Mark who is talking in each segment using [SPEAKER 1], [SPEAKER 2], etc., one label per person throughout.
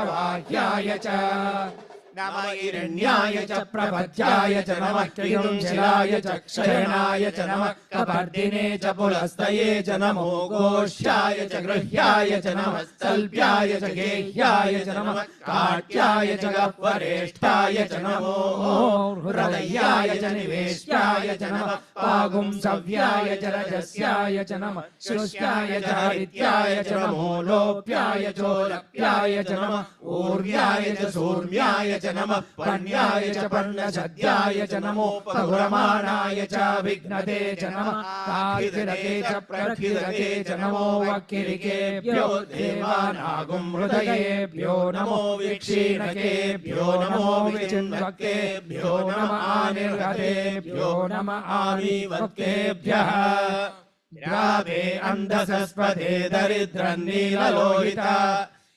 [SPEAKER 1] प्रवाह्याय च
[SPEAKER 2] नमः हिरण्याय च प्रपद्याय च नमः किंशिलाय च क्षयणाय च नमः कपर्दिने च पुलस्तये च नमो गोष्ठाय च गृह्याय च नमः सल्प्याय च गेह्याय च नमः काट्याय च गह्वरेष्ठाय च नमो हृदयाय च निवेश्याय च नमः पागुंसव्याय च रजस्याय च नमः शुष्याय च हरित्याय च नमो लोप्याय चोलप्याय च नमः ऊर्व्याय च सूर्म्याय च नमः पर्ण्याय च पर्णसद्याय च नमो पहुरमाणाय च विघ्नते च नमः काकिरते च प्रखिरते च नमो वक्किरिकेभ्यो देवानागुं हृदयेभ्यो नमो विक्षीणकेभ्यो नमो विचिन्वक्केभ्यो नमः आनिर्गतेभ्यो नमः आनीवक्केभ्यः रावे अन्धसस्पदे दरिद्रन्नीललोहिता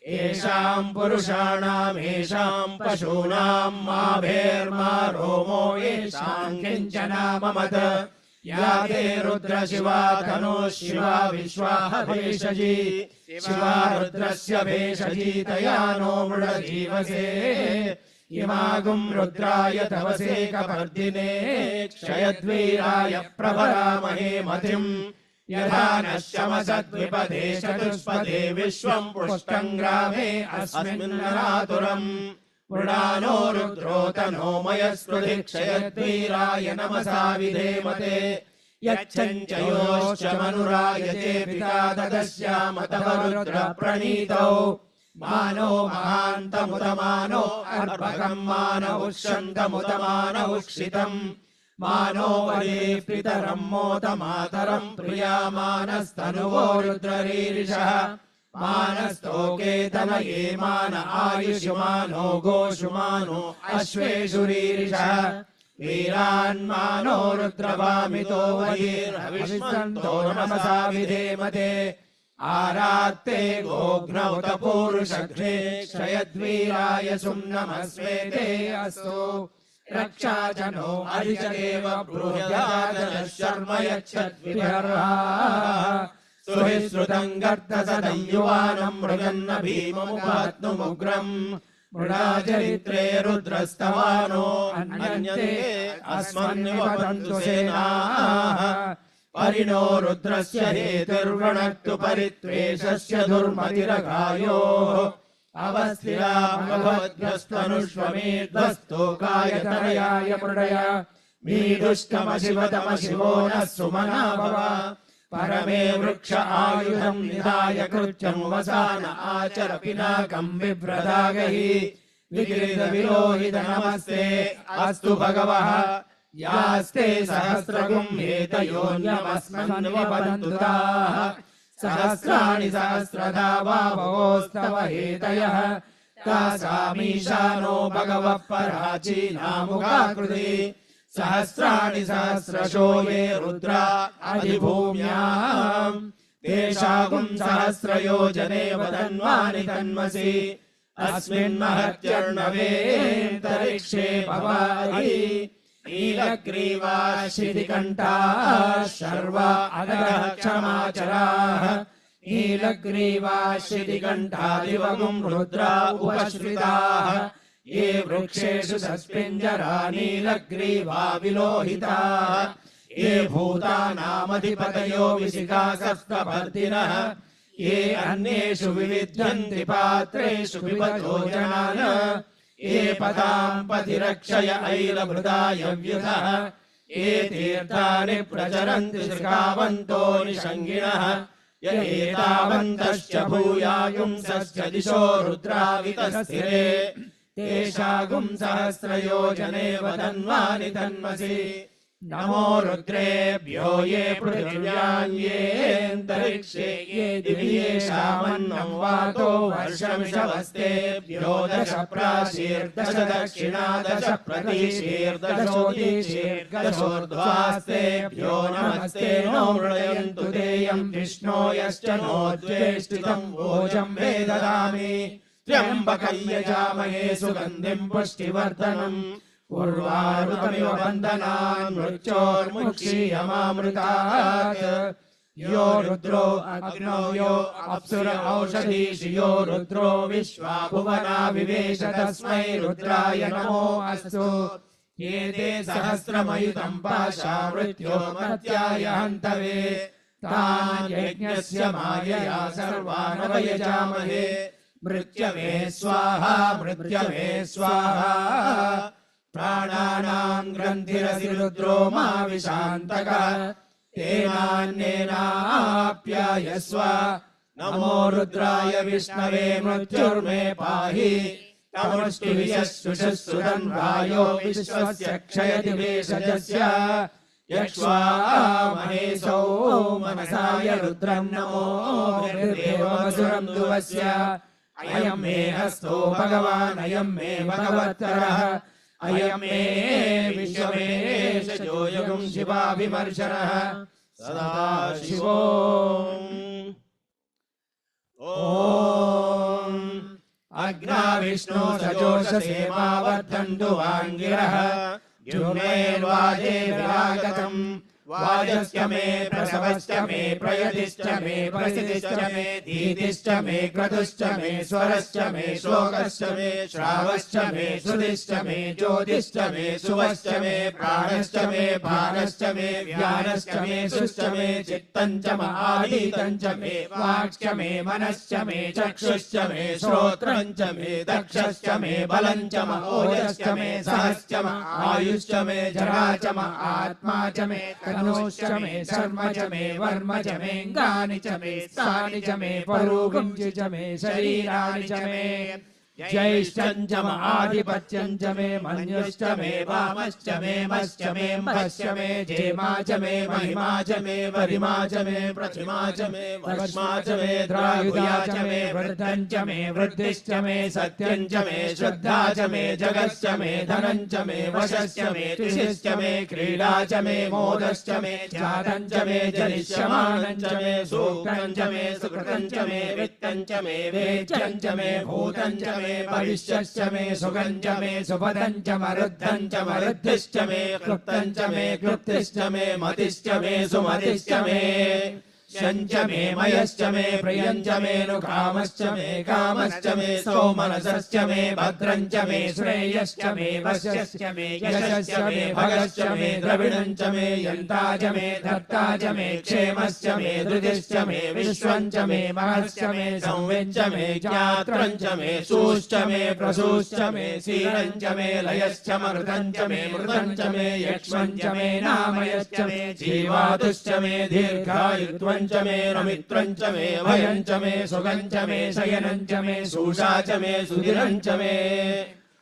[SPEAKER 2] येषाम् पुरुषाणाम् येषाम् पशूनाम् मा भेर्मा रोमो येषाम् किञ्चनाममत या ते रुद्रशिवा तनुः शिवा विश्वा भेषजी शिवा रुद्रस्य भेषजीतया नो मृडजीवसे इमागुम् रुद्राय तवसे कपर्दिने क्षयद्वीराय प्रभरामहे मतिम् यथा नश्यमसद्विपदे चतुष्पदे विश्वम् पुष्टम् ग्रामे अस्मिन्नरातुरम् मृडानो रुद्रोतनो मयस्कृति क्षयद्वीराय नमसा विधेमते यच्छञ्चयोश्च मनुरायते पिता ददस्याम तव रुद्र प्रणीतौ मानो महान्तमुदमानो अर्भकम् मानो उष्यन्तमुदमानो उक्षितम् मानो वरे पितरम् मोदमातरम् प्रियामानस्तनुवो रुद्ररीरिषः मानस्तोके तनये मान आयुषुमानो गोषुमानो अश्वेषुरीरिषः वीरान्मानो रुद्रवामितो वयेर्हविष्मन्तो नमसा विधेमते आरात्ते गोघ्नौत पूरुषघ्ने क्षयद्वीराय सुम्नमस्वेते अस्तु रक्षाजनो हरिचरेव ब्रूह्याजनः शर्म यच्छद्विहर्हा सुहिश्रुतम् गर्दसदम् युवानम् मृगन्न भीममुपात्नुमुग्रम् मृडाचरित्रे रुद्रस्तवानो अन्यन्ते अस्मन्निवपन्तु सेनाः परिणो रुद्रस्य हेतुर्वणक्तु परित्वेषस्य दुर्मतिरघायोः अवस्थिरा भगवद्भ्यस्त्वनुष्वमेध्वस्तोकायतनयाय मृडया मीडुष्कमशिवतमशिवो नः सुमना भव परमे वृक्ष आयुधम् निधाय कृत्यम् वसान आचर पिनाकम् बिभ्रदागहि विकृत विलोहित नमस्ते अस्तु भगवः यास्ते सहस्रगुम् एतयोऽन्यमस्मन्निवपन्तु ताः सहस्राणि सहस्रधा वावोस्तव हेतयः तासामीशानो भगवः पराचीनामुखाकृति सहस्राणि सहस्रशो ये रुद्रा अधिभूम्याम् तेषागुम् सहस्रयोजने वदन्वानि तन्मसि अस्मिन्महत्यर्णवेऽन्तरिक्षे भवाहि नीलग्रीवाः शितिकण्ठाः शर्वा अधरः क्षमाचराः नीलग्रीवाः शितिकण्ठादिवगुम् रुद्रा उपश्रिताः ये वृक्षेषु सस्पिञ्जरा नीलग्रीवा विलोहिताः ये भूतानामधिपतयो विशिखासप्तपर्दिनः ये अन्येषु विविध्यन्ति पात्रेषु पिबतो जनान् ये पदाम् पतिरक्षय ऐलभृताय व्युधः ये तीर्थानि प्रचरन्ति श्रिकावन्तो निषङ्गिणः य एतावन्तश्च भूयायुंसश्च दिशो रुद्रावितस्थिरे तेषागुम् सहस्रयोजने वदन्वानि तन्मसि नमो रुद्रेभ्यो ये पृथिव्यान्येऽन्तरिक्षे ये दिव्येषामन्नम् वातो वर्षमिषवस्तेभ्यो दश प्राशीर्दश दक्षिणा दश प्रतीशीर्दशोदीशीर्दशोर्ध्वास्तेभ्यो नमस्ते नो मृडयन्तु तेयम् विष्णो यश्च नोद्वेष्टितम् भोजम् मे ददामि त्र्यम्बकम् यजामहे सुगन्धिम् पुष्टिवर्धनम् उर्वारुकमिव बन्धनान् मृत्योर्मुक्षीयमामृतात् यो रुद्रो अग्नौ यो अप्सुर औषधीषु यो रुद्रो विश्वा भुवना विवेश तस्मै रुद्राय नमो अस्तु ये ते सहस्रमयुतं पाशा मृत्यो मर्त्याय हन्तवे तान् यज्ञस्य मायया सर्वान् वयजामहे मृत्यवे स्वाहा मृत्यवे स्वाहा प्राणानां ग्रन्थिरसि रुद्रो मा विशान्तकः तेनान्येनाप्यायस्व नमो रुद्राय विष्णवे मृत्युर्मे पाहि तमुष्टिविशुषुसुदन्वायो विश्वस्य क्षयति वेषजस्य यक्ष्वामहेशौ मनसाय रुद्रं नमो देवमसुरं दुवस्य अयं मे हस्तो भगवान् अयं मे भगवत्तरः अयं मे विश्वमेशजो यगुं शिवाभिमर्शनः सदा शिवो ॐ अग्ना विष्णु सजोषसे मा वर्धन्तु वाङ्गिरः जुम्नेर्वाजे विरागतम् वाजश्च मे प्रसवश्च मे प्रयतिश्च मे प्रसिद्धिश्च मे धीतिश्च मे क्रतुश्च मे स्वरश्च मे श्लोकश्च मे श्रावश्च मे श्रुतिश्च मे ज्योतिश्च मे सुवश्च मे प्राणश्च मे पानश्च मे व्यानश्च मे सुश्च मे चित्तञ्च महाधीतञ्च मे वाक्श्च मे मनश्च मे चक्षुश्च मे श्रोत्रञ्च मे दक्षश्च मे बलञ्च महोजश्च मे सहश्च आयुश्च मे जरा च आत्मा च मे तनोश्च मे शर्म च मे वर्म च मे गानि च मे स्थानि च मे परोगुंसि च मे शरीराणि च मे ज्येष्ठञ्च आधिपत्यञ्च मे मन्युश्च मे वामश्च मे मश्च मे म्भश्च मे जेमा च मे महिमा च मे वरिमा च मे प्रतिमा च मे वर्ष्मा च मे द्रायुधा च मे वृद्धञ्च मे वृद्धिश्च मे सत्यञ्च मे श्रद्धा च मे जगश्च मे धनञ्च मे वशश्च मे त्रिशिश्च मे क्रीडा च मे मोदश्च मे जातञ्च मे जनिष्यमानञ्च मे सूक्तञ्च मे सुकृतञ्च मे वित्तञ्च मे वेच्यञ्च मे भूतञ्च मे भविष्यश्च मे सुगञ्च मे सुपदञ्च मरुद्धञ्च मरुद्धिश्च मे क्लुप्तञ्च मे क्लुप्तिश्च मे मतिश्च मे सुमतिश्च मे शञ्च मे मयश्च मे प्रियञ्च मे नुकामश्च मे कामश्च मे सौमनसश्च मे भद्रञ्च मे श्रेयश्च मे वश्यश्च मे यशश्च मे भगश्च मे द्रविणञ्च मे यन्ता च मे धर्ता च मे क्षेमश्च मे धृतिश्च मे विश्वञ्च मे महश्च मे संविच्च मे ज्ञात्रञ्च मे सूश्च मे प्रसूश्च मे शीलञ्च मे लयश्च मृतञ्च मे मृतञ्च मे यक्ष्मञ्च मे नामयश्च मे जीवातुश्च मे दीर्घायुत्वञ्च मे रमित्रञ्च मे भयञ्च मे सुगञ्च मे शयनञ्च मे सूषा च मे सुधिरञ्च मे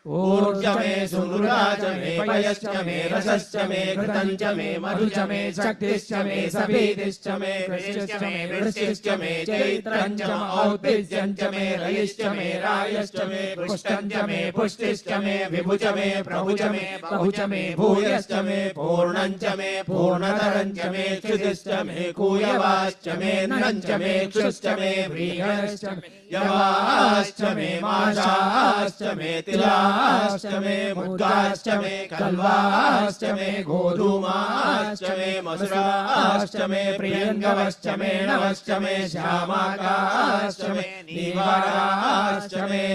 [SPEAKER 2] ऊर्ज मे सुमृता च मे पयश्च मे रसश्च मे घृतञ्च मे मधु च मे शक्तिश्च मे सभीतिश्च मे कृष्यश्च मे वृष्टिश्च मे चैत्रञ्च औद्भिज्यञ्च मे रयिश्च मे रायश्च मे पुष्टञ्च मे पुष्टिश्च मे विभुच मे प्रभुच मे बहुच मे भूयश्च मे पूर्णञ्च मे पूर्णतरञ्च मे क्षुतिश्च मे कूयवाश्च मे नञ्च मे क्षुश्च मे व्रीहश्च मे यवाश्च मे माशाश्च मे तिलाश्च मे मुद्गाश्च मे कल्वाश्च मे गोधूमाश्च मे मसुराश्च मे प्रियङ्गवश्च मे नवश्च मे श्यामाकाश्च मे नीवाराश्च मे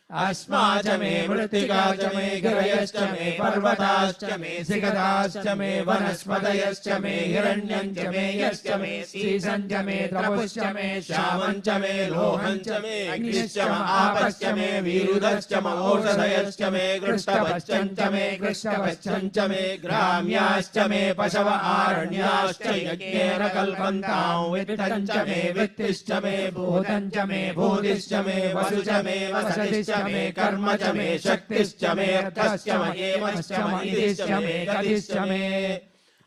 [SPEAKER 2] अस्मा च मे मृत्तिका च मे गिरयश्च मे पर्वताश्च मे सिगताश्च मे वनस्पतयश्च मे हिरण्यञ्च मे यश्च मे सीसञ्च मे तपुश्च मे श्यामञ्च मे लोहञ्च मे अग्निश्च आपश्च मे वीरुधश्च औषधयश्च मे कृष्टपश्चञ्च मे कृष्टपश्चञ्च मे ग्राम्याश्च मे पशव आरण्याश्च यज्ञेन कल्पन्तां वित्तञ्च मे वित्तिश्च मे भूतञ्च मे भूतिश्च मे वसु च मे वसतिश्च मे कर्म च मे शक्तिश्च मे अर्थश्च मयेमश्च मयिश्च मे गतिश्च मे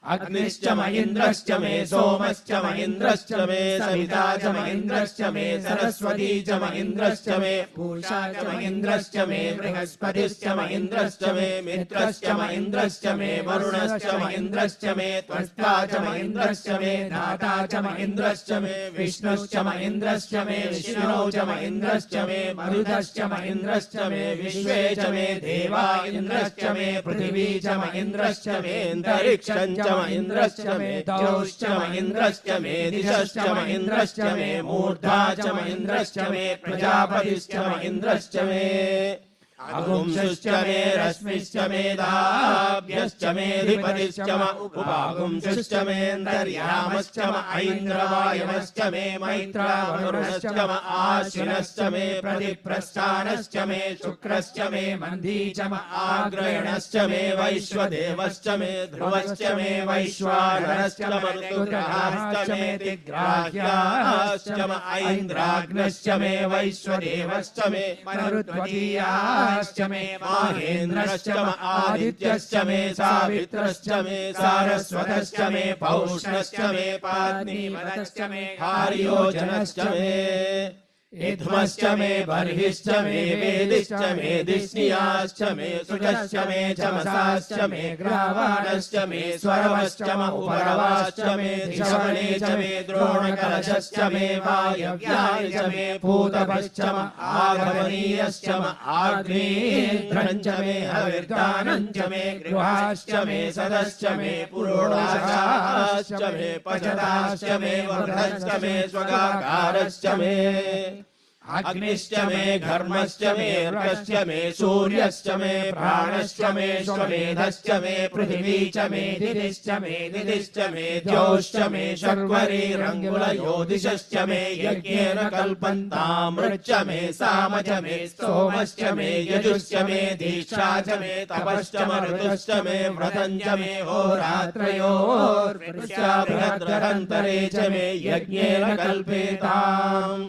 [SPEAKER 2] अग्निश्च महीन्द्रश्च मे सोमश्च महीन्द्रश्च मे सविता च महीन्द्रश्च मे सरस्वती च महीन्द्रश्च मे पूषा च महीन्द्रश्च मे बृहस्पतिश्च महीन्द्रश्च मे मित्रश्च महीन्द्रश्च मे वरुणश्च महीन्द्रश्च मे त्वष्टा च महीन्द्रश्च मे दाता च महीन्द्रश्च मे विष्णुश्च महीन्द्रश्च मे विष्णुौ च महीन्द्रश्च मे मरुतश्च महीन्द्रश्च मे विश्वे च मे देवा इन्द्रश्च मे पृथिवी च महीन्द्रश्च मे अन्तरिक्षञ्च इन्द्रश्च मे द्यौश्च इन्द्रश्च मे दिशश्च इन्द्रश्च मे मूर्धा च इन्द्रश्च मे प्रजापतिश्च इन्द्रश्च मे अगुंसुश्च मे रश्मिश्च मे दाभ्यश्च मेऽधिपतिश्च उपागुंसुश्च मेऽन्तर्यामश्च ऐन्द्रवायवश्च मे मैत्रावरुणश्च आश्विनश्च मे प्रतिप्रस्थानश्च मे शुक्रश्च मे मन्दी च आग्रयणश्च मे वैश्वदेवश्च मे ध्रुवश्च मे वैश्वानरश्च ऋतुग्रहाश्च मे दिग्राह्याश्च ऐन्द्राग्नश्च मे वैश्वदेवश्च मे मरुद्वतीयाश्च मे माहेन्द्रश्च आदित्यश्च मे सावित्रश्च मे सारस्वतश्च मे पौष्णश्च मे पाद्नीवतश्च मे हार्योजनश्च मे इध्मश्च मे बर्हिश्च मे वेदिश्च मे दिष्णियाश्च मे सुजश्च मे चमसाश्च मे ग्रावाणश्च मे स्वरवश्च उपरवाश्च मे धिषवणे च मे द्रोणकलशश्च मे वायव्याय च मे पूतपश्च आगमनीयश्च आग्नेयेन्द्रञ्च मे हविर्दानञ्च मे गृहाश्च मे सदश्च मे पुरोडाश्च मे पचताश्च मे वर्धश्च मे स्वगाकारश्च मे अग्निश्च मे घर्मश्च मे अर्कश्च मे सूर्यश्च मे प्राणश्च मे श्वमेधश्च मे पृथिवी च मे दिदिश्च मे दिदिश्च मे द्यौश्च मे शर्वरीरङ्गुलयोदिशश्च मे यज्ञेन कल्पन्तामृच्च मे साम च मे स्तोमश्च मे यजुश्च मे दीक्षा च मे तपश्च ऋतुश्च मे व्रतं च मे होरात्रयोर्विश्वाभद्रन्तरे च मे यज्ञेन कल्पेताम्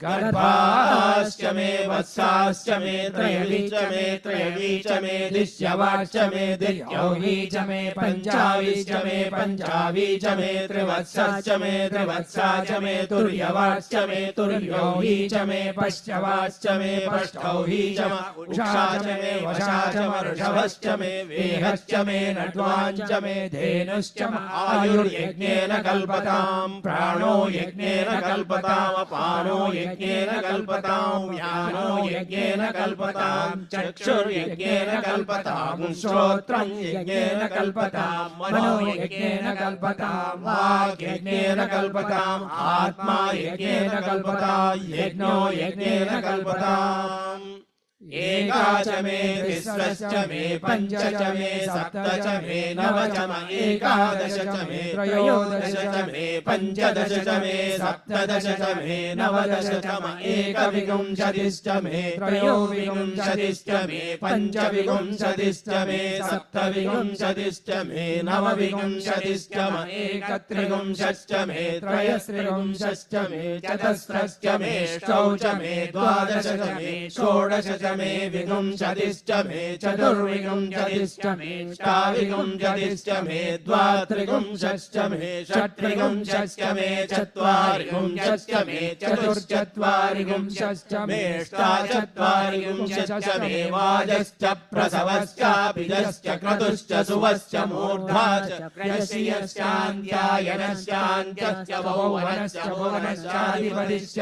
[SPEAKER 2] गर्भाश्च मे वत्साश्च मे त्रयवी च मे दिश्यवाश्च मे दिर्यौही च मे पञ्चावीश्च मे पञ्चावी च मे त्रिवत्साश्च मे त्रिवत्सा च मे तुर्यवाश्च मे तुर्यौही च मे पश्चवाश्च मे पष्टौही च उषा च मे वशा च ऋषभश्च मे वेहश्च मे नड्वाञ्च मे धेनुश्च आयुर्यज्ञेन कल्पताम् प्राणो यज्ञेन कल्पताम् अपानो यज्ञेन कल्पताम् व्यानो यज्ञेन कल्पताम् चक्षुर्यज्ञेन कल्पताम् श्रोत्रम् यज्ञेन कल्पताम् मनो यज्ञेन कल्पताम् वाक् यज्ञेन कल्पताम् आत्मा यज्ञेन कल्पताम् यज्ञो यज्ञेन कल्पताम् एका च मे तिस्रश्च मे पञ्च च मे सप्त च मे नव च मे एकादश च मे त्रयोदश च मे पञ्चदश च मे सप्तदश च मे नवदश च मे एकविंशतिश्च मे त्रयोविंशतिश्च मे पञ्चविंशतिश्च मे सप्तविंशतिश्च मे नवविंशतिश्च मे एकत्रिंशश्च मे त्रयस्त्रिंशश्च मे चतस्रश्च मे षष्ठौ च मे द्वादश च मे षोडश च मे विंशतिश्च मे चतुर्विंशतिश्च मे अष्टाविंशतिश्च मे द्वात्रिंशश्च मे षट्त्रिंशश्च मे चत्वारिंशश्च मे चतुश्चत्वारिंशश्च मे अष्टाचत्वारिंशश्च मे वाजश्च प्रसवश्चाभिजश्च क्रतुश्च सुवश्च मूर्धा च क्रयश्चान्त्यायनश्चान्त्यश्च भुवनश्च भुवनश्चाधिपतिश्च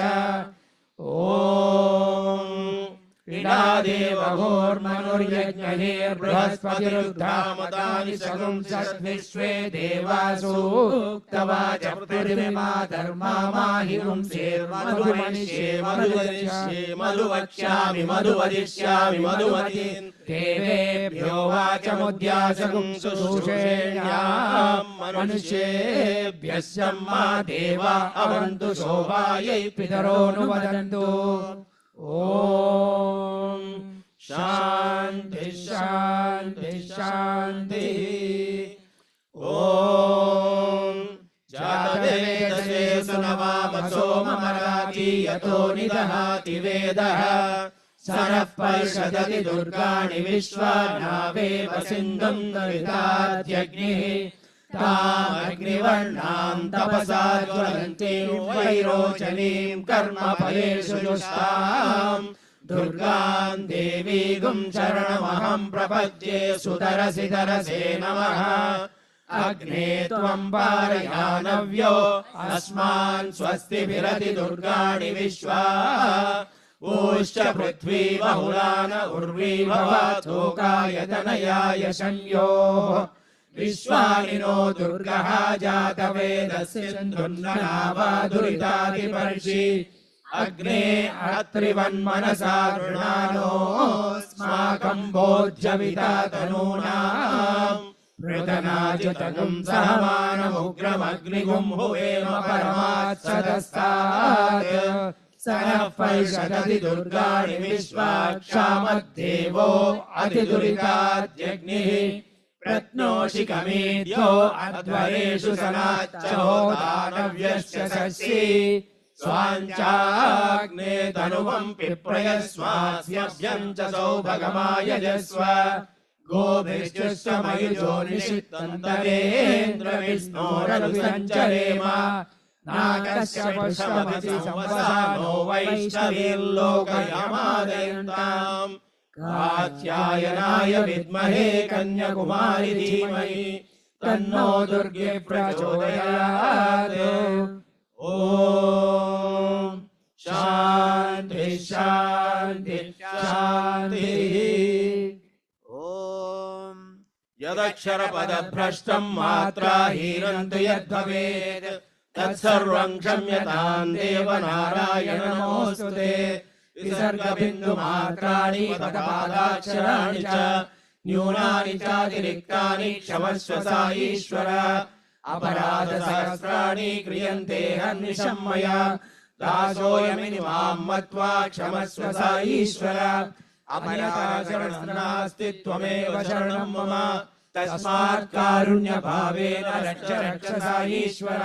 [SPEAKER 2] ॐ इडादेवघोर्मनुर्यज्ञैर्बृहस्पतिरुद्धामतानि सगुंसद्विश्वे देवासूक्तवाच पृथिवीमा धर्मा माहिंसेर्मधुमनिष्ये मधुवदिष्ये मधुवक्ष्यामि मधुवदिष्यामि मधुमतीन् देवेभ्यो वाचमुद्यासगुंसुषेण्याम् मनुष्येभ्यः मा देवा अवन्तु शोभायै पितरोऽनुवदन्तु ओम शांति शांति शांति ओम जातवेदसे सुनवामसो ममराति यतो निदहाति वेदः सरः पर्षदति दुर्गाणि विश्वानावेव सिन्धुं दरिताद्यग्निः तामग्निवर्णां तपसा ज्वलन्तीं वैरोचनीं कर्मफलेषु जुष्टाम् दुर्गां देवीं शरणमहं प्रपद्ये सुतरसि तरसे नमः अग्ने त्वं पारयानव्यो अस्मान् स्वस्तिभिरति दुर्गाणि विश्वा ऊश्च पृथ्वी बहुलान उर्वी भवतोकाय तनयाय संयोः विश्वानि नो दुर्गः जातवेदस्य दुर्नावादुरितादिपर्षि अग्ने अत्रिवन्मनसा गृणानोऽस्माकम् भोज्यविता तनूनाम् मृतनाजितगुम् सहमानमुग्रमग्निगुम् हुवेम परमात् सदस्तात् स नः पैषदति दुर्गाणि विश्वाक्षामद्देवो अतिदुरिताद्यग्निः प्रत्नोषिकमेद्यो अध्वरेषु सनाच्चो दानव्यश्च शशि स्वाञ्चाग्ने तनुवम् पिप्रयस्वास्यभ्यम् च सौभगमायजस्व गोभिश्चुष्टमयुजो निषित्तन्तरेन्द्र विष्णोरनुसञ्चरेम नागस्य पुष्पमति संवसानो वैष्णवीर्लोकयमादयन्ताम् कात्यायनाय विद्महे कन्याकुमारी धीमहि तन्नो दुर्गे प्रचोदयात्। ॐ शान्ति शान्ति शान्तिः।
[SPEAKER 1] यदक्षरपदभ्रष्टम् मात्राहीनम् तु यद्भवेत् तत्सर्वम् क्षम्यताम् देव नारायण नमोऽस्तु ते। विसर्गबिन्दुमात्राणि पदपादाक्षराणि च न्यूनानि चातिरिक्तानि क्षमस्व सा ईश्वर। अपराधसहस्राणि क्रियन्ते हर्निशम् मया दासोऽयमिति माम् मत्वा क्षमस्व सा ईश्वर। अपरता शरणम् नास्ति त्वमेव शरणम् मम तस्मात् कारुण्यभावेन रक्ष रक्ष सा ईश्वर।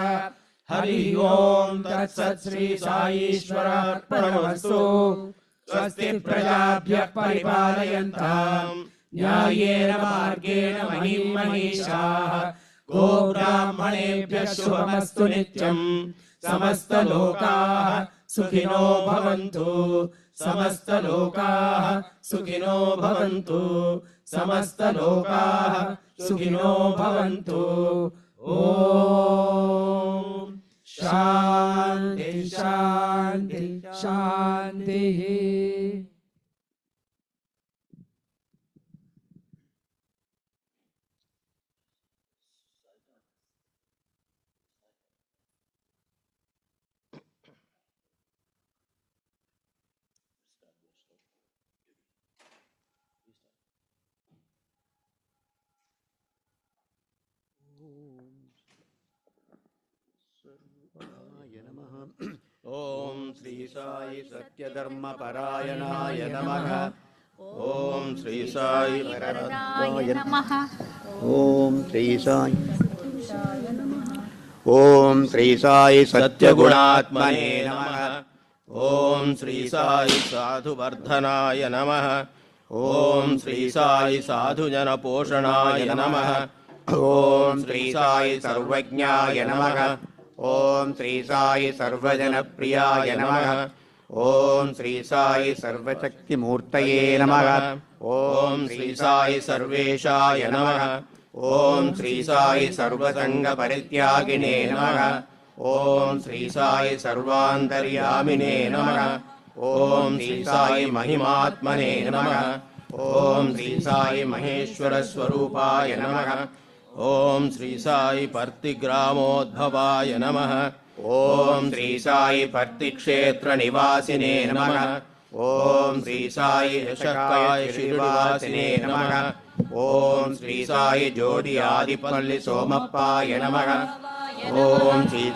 [SPEAKER 1] हरिः ओम् तत्सत् श्री साईश्वरार्पणमस्तु। स्वस्ति प्रजाभ्यः परिपालयन्ताम् न्याय्येन मार्गेण महीम् मनीषाः। गोब्राह्मणेभ्यः शुभमस्तु नित्यम्। समस्तलोकाः सुखिनो भवन्तु। समस्तलोकाः सुखिनो भवन्तु। समस्तलोकाः सुखिनो भवन्तु। ॐ शान्ति शान्ति शान्तिः।
[SPEAKER 3] ओम श्री साई सत्यधर्मपरायणाय नमः। ओम श्री साई वरदाय नमः। ओम श्री साई ओम श्री साई सत्यगुणात्मने नमः। ओम श्री साई साधुवर्धनाय नमः। ओम श्री साई साधुजनपोषणाय नमः। ओम श्री साई सर्वज्ञाय नमः। ओम श्री साई सर्वजनप्रियाय नमः। ओम श्री साई सर्वशक्तिमूर्तये नमः। ओम श्री साई सर्वेशाय नमः। ओम श्री साई सर्वसंगपरित्यागिने नमः। ओम श्री साई सर्वान्तर्यामिने नमः। ओम श्री साई महिमात्मने नमः। ओम श्री साई महेश्वर स्वरूपाय नमः। ओम श्री साई पर्तिग्रामोद्भवाय नमः। ओम श्री साई पर्तिक्षेत्र निवासिने नमः। ओम श्री साई यशकाय श्रीनिवासिने नमः। ओम श्री साई जोडि आदिपल्लि सोमप्पाय नमः। ओम श्री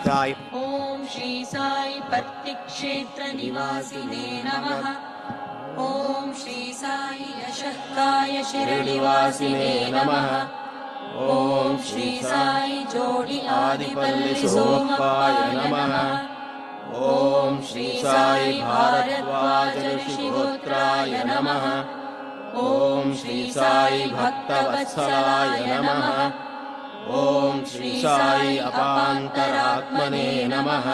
[SPEAKER 3] साई
[SPEAKER 4] पर्तिक्षेत्र निवासिने नमः। ओम श्री साई यशकाय श्रीनिवासिने नमः। ओम श्री साई जोडि आदिपल्लि सोमप्पाय नमः। ओम श्री साई भारद्वाज ऋषिगोत्राय नमः। ओम श्री साई भक्तवत्सलाय नमः। ओम श्री साई अपान्तरात्मने नमः।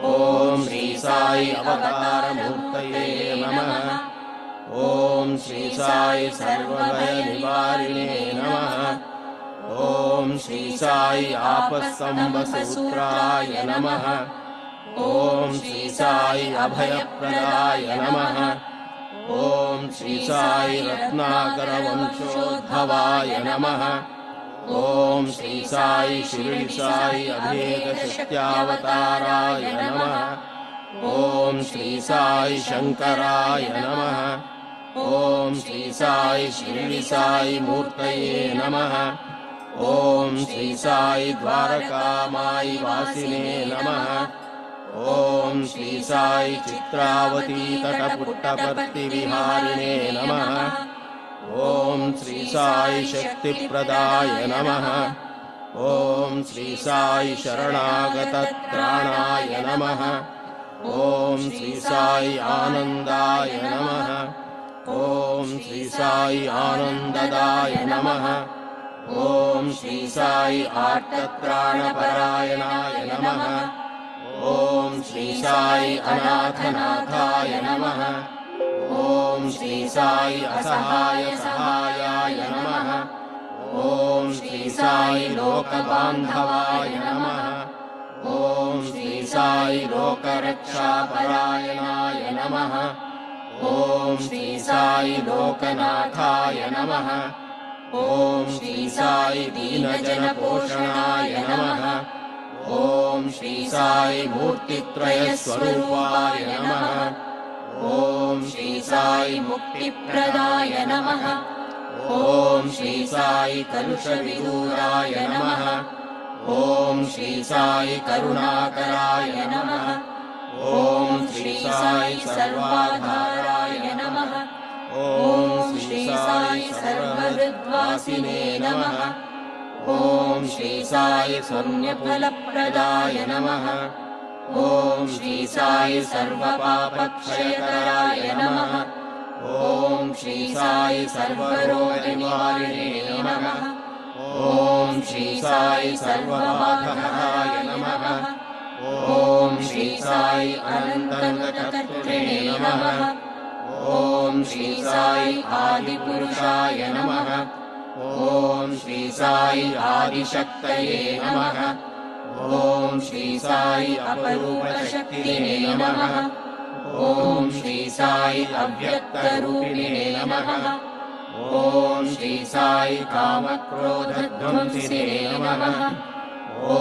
[SPEAKER 4] ओम श्री साई अवतारमूर्तये नमः। ओम श्री साई सर्वभयनिवारिणे नमः। ओम श्री साई आपस्तम्भसूत्राय नमः। ओम श्री साई अभयप्रदाय नमः। ओम श्री साई रत्नाकर वंशोद्भवाय नमः।
[SPEAKER 3] ॐ श्री साई शिरडी साई अभेद शक्त्यावताराय नमः। ॐ श्री साई शंकराय नमः। ॐ श्री साई शिरडी साई मूर्तये नमः। ॐ श्री साई द्वारकामाई वासिने नमः। ॐ श्री साई चित्रावती तटपुट्टवर्ति विहारिणे नमः। ॐ श्री साई शक्तिप्रदाय नमः। ॐ श्री साई शरणागतत्राणाय नमः। ॐ श्री साई आनन्दाय नमः। ॐ श्री साई आनन्ददाय नमः। ॐ श्री साई आर्तत्राणपरायणाय नमः। ॐ श्री साई अनाथनाथाय नमः। ॐ श्री साई असहाय सहायाय नमः। ॐ श्री साई लोकबान्धवाय नमः। ॐ श्री साई लोकरक्षापरायणाय नमः। ॐ श्री साई लोकनाथाय नमः। ॐ श्री साई दीनजनपोषणाय नमः। ॐ श्री साई मूर्तित्रयस्वरूपाय नमः। ॐ श्री साई मुक्तिप्रदाय नमः। ॐ श्री साई कलुषविदूराय नमः। ॐ श्री साई करुणाकराय नमः। ॐ श्री साई सर्वाधाराय नमः। ॐ श्री साई सर्वहृद्वासिने नमः। ॐ श्री साई पुण्यफलप्रदाय नमः। ॐ श्री साई सर्वपापक्षयकराय नमः। ॐ श्री साई सर्वरोगनिवारिणे नमः। ॐ श्री साई सर्वबाधहराय नमः। ॐ श्री साई अनन्तरङ्गकर्तृणे नमः। ॐ श्री साई आदिपुरुषाय नमः। ॐ श्री साई आदिशक्तये नमः। ॐ श्री साई अपरूपशक्तिने नमः। ॐ श्री साई अव्यक्तरूपिणे नमः। ॐ श्री साई कामक्रोधध्वंसिने नमः। ॐ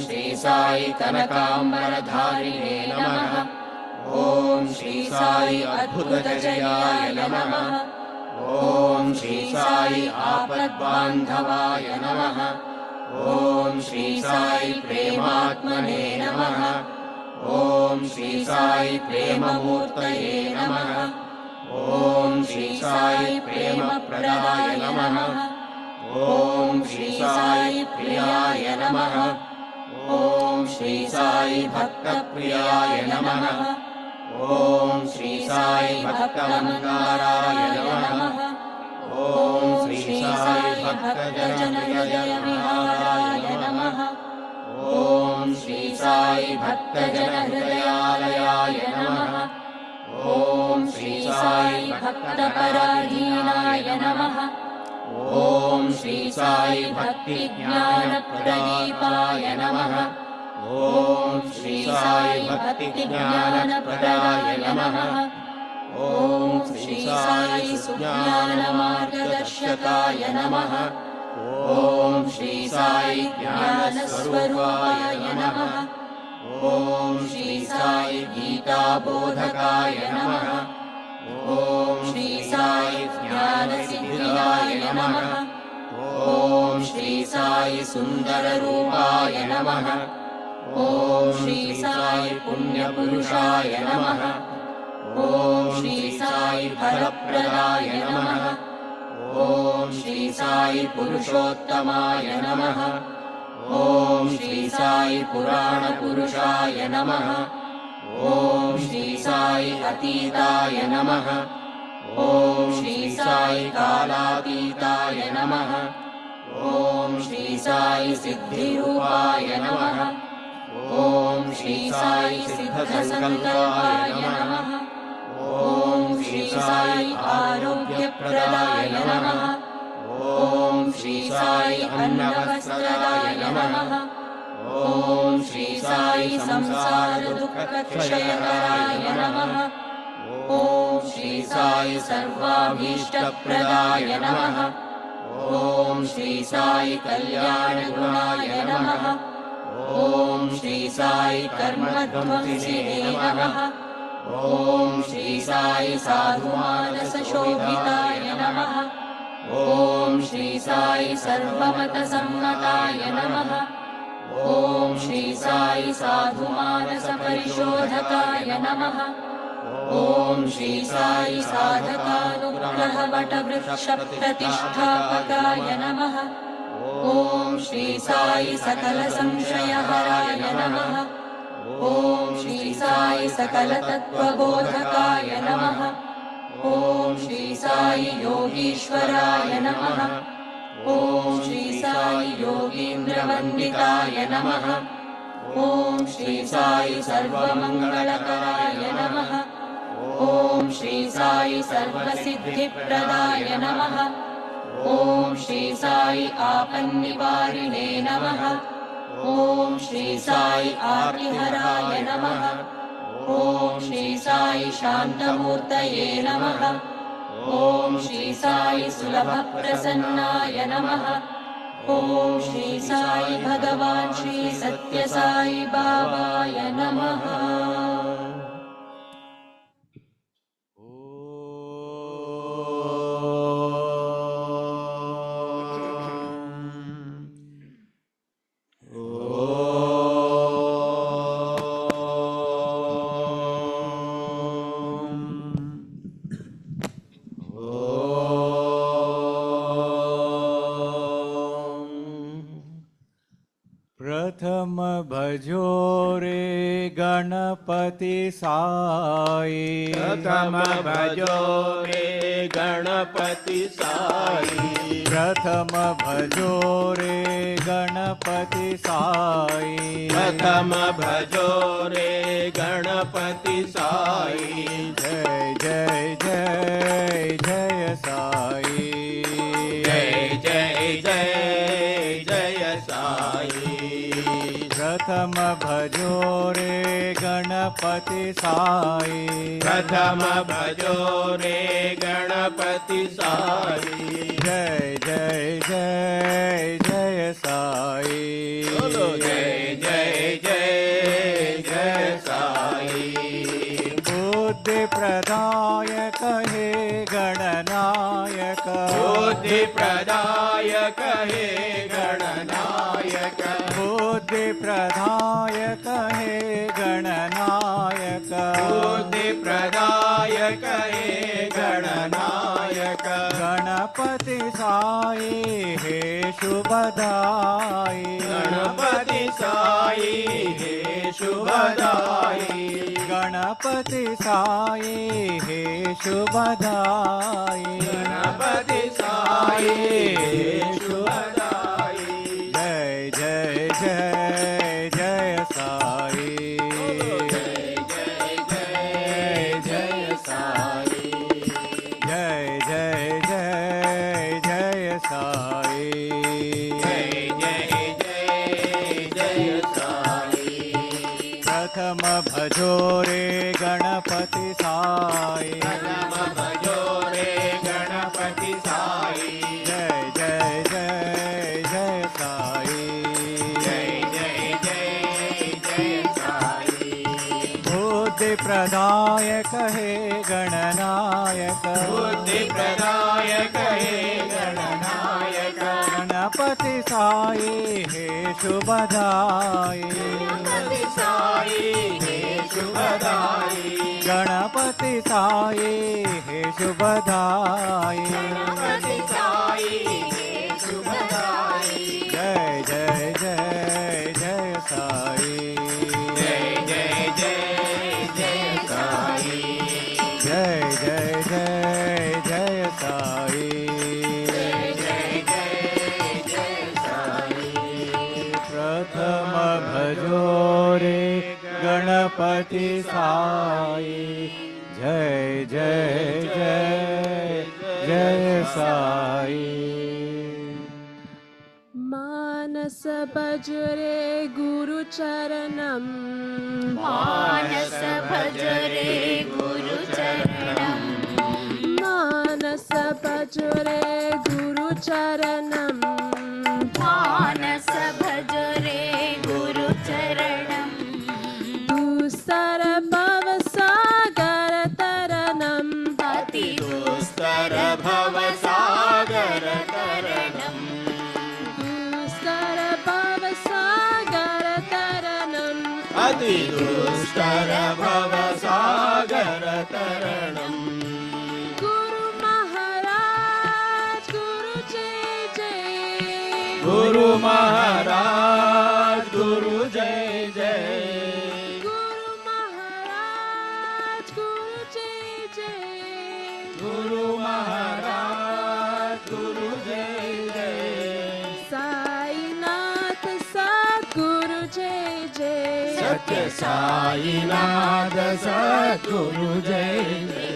[SPEAKER 3] श्री साई कनकाम्बरधारिणे नमः। ॐ श्री साई अद्भुतजयाय नमः। ॐ श्री साई आपद्बान्धवाय नमः। ॐ श्री साई प्रेमात्मने नमः। ॐ श्री साई प्रेममूर्तये नमः। ॐ श्री साई प्रेमप्रदाय नमः। ॐ श्री साई प्रियाय नमः। ॐ श्री साई भक्तप्रियाय नमः। ॐ श्री साई भक्तमन्दाराय नमः। ॐ श्री साई भक्तजनहृदयविहाराय नमः। ॐ श्री साई भक्तजनहृदयालयाय नमः। ॐ श्री साई भक्तपराधीनाय नमः। ॐ श्री साई भक्तिज्ञानप्रदीपाय नमः। ॐ श्री साई भक्तिज्ञानप्रदाय नमः। ॐ श्री साई सुज्ञानमार्गदर्शकाय नमः। ॐ श्री साई ज्ञानस्वरूपाय नमः। ॐ श्री साई गीताबोधकाय नमः। ॐ श्री साई ज्ञानसिद्धिदाय नमः। ॐ श्री साई सुन्दररूपाय नमः। ॐ श्री साई पुण्यपुरुषाय नमः। ॐ श्री साई फलप्रदाय नमः। ॐ श्री साई पुरुषोत्तमाय नमः। ॐ श्री साई पुराणपुरुषाय नमः। ॐ श्री साई अतीताय नमः। ॐ श्री साई कालातीताय नमः। ॐ श्री साई सिद्धिरूपाय नमः। ॐ श्री साई सिद्धसंकल्पाय नमः। ॐ श्री साई आरोग्यप्रदाय नमः। ॐ श्री साई अन्नवस्त्रदाय नमः। ॐ श्री साई संसारदुःखक्षयकराय नमः। ॐ श्री साई सर्वाभीष्टप्रदाय नमः।
[SPEAKER 4] ॐ श्री साई कल्याण गुणाय नमः। ॐ श्री साई कर्मध्वंसिने नमः। ॐ श्री साई साधुमानस शोभिताय नमः। ॐ श्री साई सर्वमत सम्मताय नमः। ॐ श्री साई साधुमानस परिशोधकाय नमः। ॐ श्री साई साधकानुग्रह वटवृक्ष प्रतिष्ठापकाय नमः। ॐ श्री साई सकल संशयहराय नमः। ॐ श्री साई सकल तत्त्वबोधकाय नमः। ॐ श्री साई योगीश्वराय नमः। ॐ श्री साई योगीन्द्रवन्दिताय नमः। ॐ श्री साई सर्वमङ्गलकराय नमः। ॐ श्री साई सर्वसिद्धिप्रदाय नमः। ॐ श्री साई आपन्निवारिणे नमः। ॐ श्री साई आर्तिहराय नमः। ॐ श्री साई शान्तमूर्तये नमः। ॐ श्री साई सुलभप्रसन्नाय नमः। ॐ श्री साई भगवान् श्री सत्य साई बाबाय नमः।
[SPEAKER 5] प्रथम भजो रे गणपति साई।
[SPEAKER 2] प्रथम भजो रे गणपति साई।
[SPEAKER 5] प्रथम भजो रे गणपति साई।
[SPEAKER 2] प्रथम भजो रे गणपति साई।
[SPEAKER 5] जय जय जय जय साई।
[SPEAKER 2] जय जय जय जय साई।
[SPEAKER 5] प्रथम भजो रे गणपति साई।
[SPEAKER 2] प्रथम भजो रे गणपति साई।
[SPEAKER 5] जय जय जय जय साई।
[SPEAKER 2] जय जय जय जय साई।
[SPEAKER 5] बुद्धि प्रदायक हे गणनायक।
[SPEAKER 2] बुद्धि प्रदायक हे गणनायक।
[SPEAKER 5] बुद्धि प्रदायक हे गणनायक।
[SPEAKER 2] बुद्धि प्रदायक हे गणनायक।
[SPEAKER 5] गणपति साई हे शुभदाई।
[SPEAKER 2] गणपति साई हे शुभदाई।
[SPEAKER 5] गणपति साई हे शुभदाई।
[SPEAKER 2] गणपति साई हे शुभदाई।
[SPEAKER 5] जय जय जय जय साई।
[SPEAKER 2] जय जय जय जय साई।
[SPEAKER 5] जय जय जय जय साई।
[SPEAKER 2] जय जय जय जय साई।
[SPEAKER 5] प्रथम भजो रे गणपति साई।
[SPEAKER 2] प्रथम भजो रे गणपति साई।
[SPEAKER 5] जय जय जय जय साई।
[SPEAKER 2] जय जय जय जय साई।
[SPEAKER 5] बुद्धि प्रदायक हे गणनायक।
[SPEAKER 2] बुद्धि प्रदायक हे गणनायक।
[SPEAKER 5] गणपति साई हे शुभदाई।
[SPEAKER 2] गणपति साई हे शुभदाई।
[SPEAKER 5] गणपति साई हे शुभदाई।
[SPEAKER 2] गणपति साई हे शुभदाई।
[SPEAKER 5] जय जय जय जय साई।
[SPEAKER 2] जय जय जय जय साई।
[SPEAKER 5] जय जय जय जय साई।
[SPEAKER 2] जय जय जय जय साई।
[SPEAKER 5] प्रथम भजो रे गणपति साई। जय जय जय जय साई।
[SPEAKER 6] मानस भजरे गुरुचरणम्।
[SPEAKER 4] मानस भजरे गुरुचरणम्।
[SPEAKER 6] मानस भजरे गुरुचरणम्। गुरुचरणं
[SPEAKER 4] मानस भज रे गुरुचरणं
[SPEAKER 6] दुस्तर भवसागर तरणम्
[SPEAKER 4] अति दुस्तर भवसागर तरणं
[SPEAKER 6] दुस्तर भवसागर तरणम्
[SPEAKER 2] अति दुष्कर भवसागर तरणम्
[SPEAKER 6] गुरु महाराज गुरु जय जय
[SPEAKER 2] गुरु महाराज गुरु जय जय
[SPEAKER 6] गुरु महाराज गुरु जय जय
[SPEAKER 2] गुरु महाराज गुरु जय जय
[SPEAKER 6] साईनाथ सद्गुरु जय जय
[SPEAKER 2] सत्य साईनाथ सद्गुरु जय जय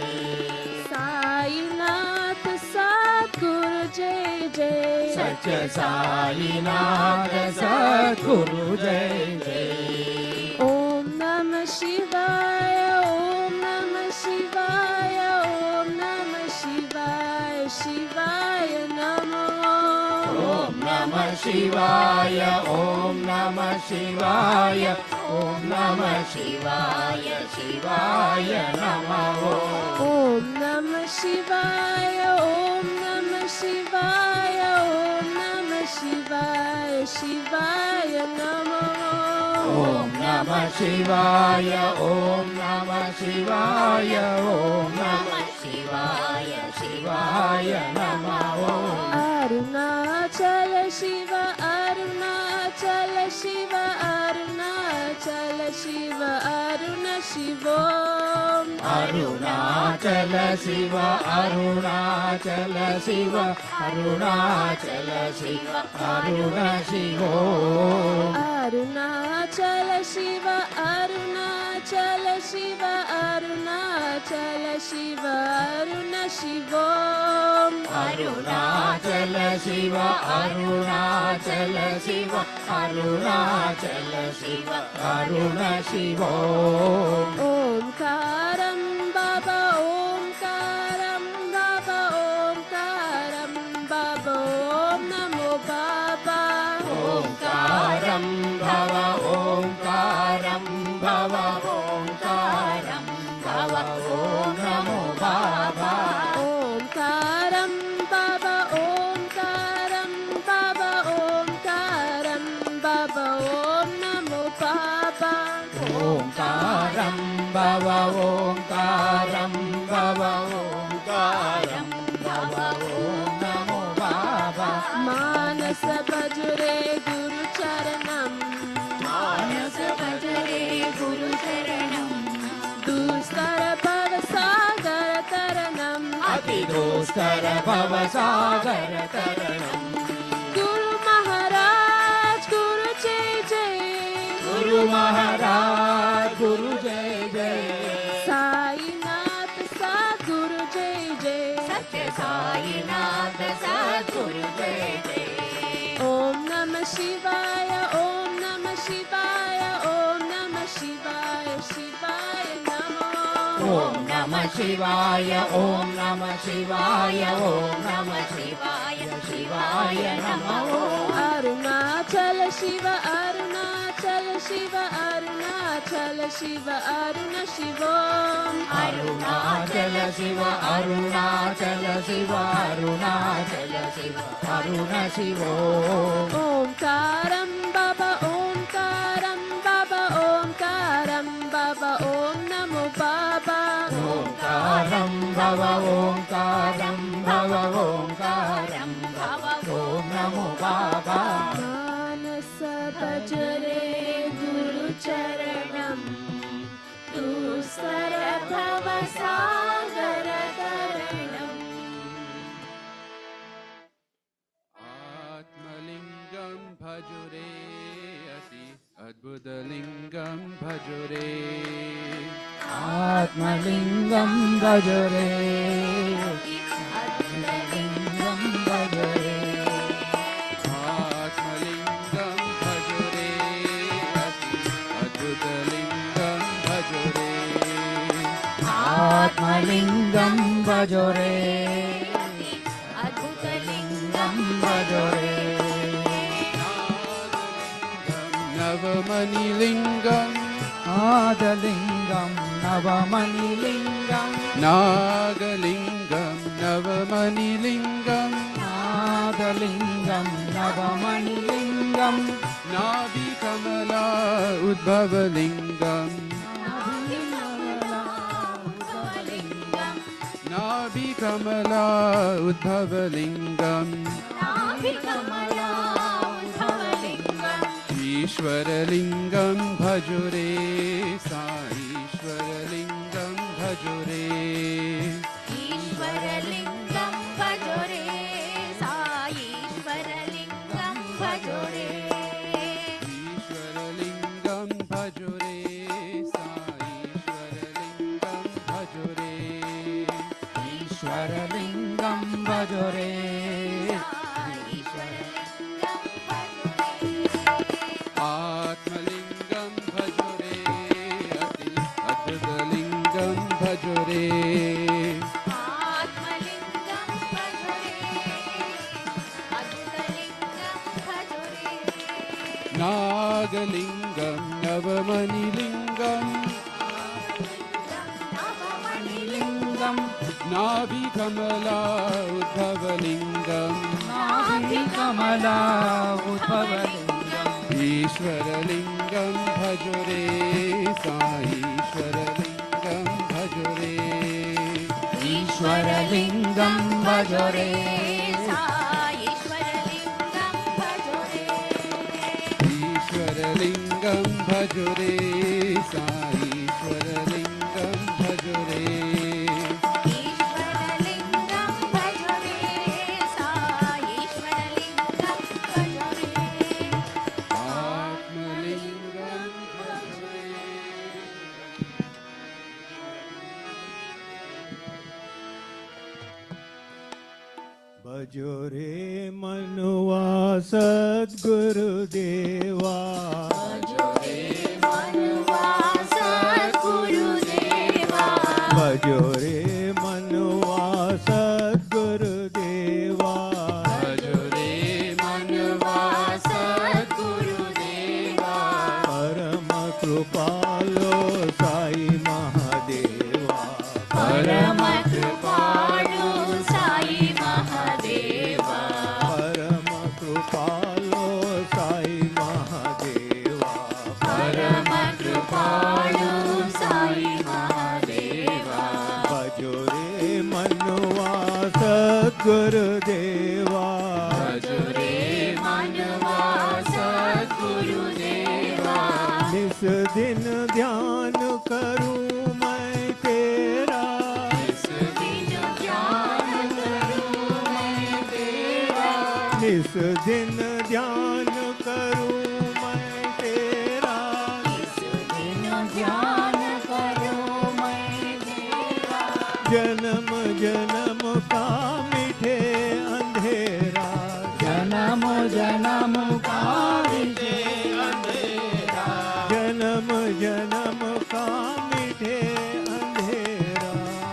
[SPEAKER 6] साईनाथ सद्गुरु जय जय
[SPEAKER 2] सत्य साईनाथ सद्गुरु जय जय
[SPEAKER 6] ओम नमः शिवाय ओम नमः शिवाय ओम नमः शिवाय शिवाय नमो
[SPEAKER 2] ओम नमः शिवाय ओम नमः शिवाय ओम नमः शिवाय शिवाय नमः
[SPEAKER 6] ओम नमः शिवाय ओम नमः शिवाय ओम नमः शिवाय शिवाय नमो
[SPEAKER 2] ओम नमः शिवाय ओम नमः शिवाय ओम नमः शिवाय शिवाय नमः
[SPEAKER 6] अरुणाचल शिव अरुणाचल शिव अरुणाचल शिव अरुण शिवो
[SPEAKER 2] अरुणाचल शिव अरुणाचल शिव अरुणाचल शिव अरुण शिवो
[SPEAKER 6] अरुणाचल शिव अरुणाचल शिव अरुणाचल शिव अरुण शिवो
[SPEAKER 2] अरुणाचल शिव अरुणाचल शिव अरुणाचल शिव अरुण शिवो
[SPEAKER 6] ओंकारं बाबा ओंकारं बाबा ओंकारं बाबा ओम नमो बाबा
[SPEAKER 2] ओंकारं भव ओंकारं भव ओंकारं भव ओम नमो बाबा
[SPEAKER 6] ओंकारं बाबा ओंकारं बाबा ओंकारं बाबा ओम नमो बाबा
[SPEAKER 2] ओंकारं भव ओंकारं भव ओंकारं भव ओम नमो बाबा
[SPEAKER 6] मानस भजुरे गुरुचरणं
[SPEAKER 4] मानस भज रे गुरुचरणं
[SPEAKER 6] दुस्तर भवसागर तरणम्
[SPEAKER 2] अति दुष्कर भवसागर तरणम्
[SPEAKER 6] गुरु महाराज गुरु जय जय
[SPEAKER 2] गुरु महाराज गुरु जय जय
[SPEAKER 6] साईनाथ सद्गुरु जय जय
[SPEAKER 4] सत्य साईनाथ सद्गुरु जय जय
[SPEAKER 6] ओम नमः शिवाय ओम नमः शिवाय ओम नमः शिवाय शिवाय नमो
[SPEAKER 2] ओम नमः शिवाय ओम नमः शिवाय ओम नमः शिवाय शिवाय नमः
[SPEAKER 6] अरुणाचल शिव अरुणाचल शिव अरुणाचल शिव अरुण शिवो
[SPEAKER 2] अरुणाचल शिव अरुणाचल शिव अरुणाचल शिव अरुण शिवो
[SPEAKER 6] ओंकारं बाबा ओंकारं बाबा ओंकारं बाबा ओम नमो बाबा
[SPEAKER 2] ओंकारं भव ओंकारं भव ओंकारं भव ओम नमो बाबा
[SPEAKER 6] मानस भजरे गुरुचरणं दुस्तर भवसागर तरणम्
[SPEAKER 5] आत्मलिङ्गं भजुरे अति अद्भुतलिङ्गं भजुरे
[SPEAKER 2] आत्मलिङ्गं भजरे आत्मलिङ्गं भजरे
[SPEAKER 5] आत्मलिङ्गं भजुरे अति अद्भुतलिङ्गं भजुरे
[SPEAKER 2] आत्मलिङ्गं भजरे
[SPEAKER 4] अद्भुतलिङ्गं
[SPEAKER 5] नवमणिलिङ्गम्
[SPEAKER 1] आदलिङ्गं नवमणिलिङ्गं
[SPEAKER 5] नागलिङ्गं नवमणिलिङ्गम्
[SPEAKER 1] आदलिङ्गं नवमणिलिङ्गं
[SPEAKER 5] नाभिकमला उद्भवलिङ्गम् नाभिकमला उद्भवलिङ्गम् ईश्वरलिङ्गं भजुरे साईश्वरलिङ्गं भजुरे
[SPEAKER 4] ईश्वरलिङ्गं भजोरे साईश्वरलिङ्गं भजोरे
[SPEAKER 5] ईश्वरलिङ्गं भजुरे साईश्वरलिङ्गं भजुरे
[SPEAKER 1] ईश्वरलिङ्गं भजोरे
[SPEAKER 5] आत्मलिङ्गं भजुरे अति अद्भुतलिङ्गं भजुरे
[SPEAKER 4] आत्मलिङ्गं भजोरे अद्भुतलिङ्गं भजोरे
[SPEAKER 5] नागलिङ्गं नवमणिलिङ्गम्
[SPEAKER 1] नवमणिलिङ्गं
[SPEAKER 5] नाभिकमला उद्भवलिङ्गम्
[SPEAKER 1] नाभिकमला उद्भवलिङ्गम्
[SPEAKER 5] ईश्वरलिङ्गं भजुरे साईश्वरलिङ्गं भजुरे
[SPEAKER 1] ईश्वरलिङ्गं भजोरे
[SPEAKER 4] साईश्वरलिङ्गं भजोरे
[SPEAKER 5] ईश्वरलिङ्गं भजुरे साईश्वरलिङ्गं भजुरे
[SPEAKER 4] ईश्वरलिङ्गं भजोरे साईश्वरलिङ्गं भजोरे
[SPEAKER 5] आत्मलिङ्गं भजुरे
[SPEAKER 2] भजो रे मनुआ सद्गुरुदेवा भजो रे मनुआ सद्गुरुदेवा
[SPEAKER 5] भजुरे मनवा सद्गुरुदेवा
[SPEAKER 2] परम कृपालो साई महादेवा
[SPEAKER 4] परम कृपालु साई महादेवा
[SPEAKER 2] परम कृपालो साई महादेवा
[SPEAKER 4] परम कृपालु साई महादेवा
[SPEAKER 2] भजो रे मनुआ सद्गुरुदेवा
[SPEAKER 4] भजुरे मनवा सद्गुरुदेवा
[SPEAKER 2] निस दिन ध्यान करूं मैं तेरा
[SPEAKER 4] इस दिन ध्यान करूं मैं तेरा
[SPEAKER 2] निस दिन ध्यान करूं मैं तेरा
[SPEAKER 4] इस दिन ध्यान करूं मैं तेरा
[SPEAKER 2] जन्म जन्म का मिटे अंधेरा
[SPEAKER 1] जन्म जन्म का विजय
[SPEAKER 2] जन्म जन्म का मिटे अंधेरा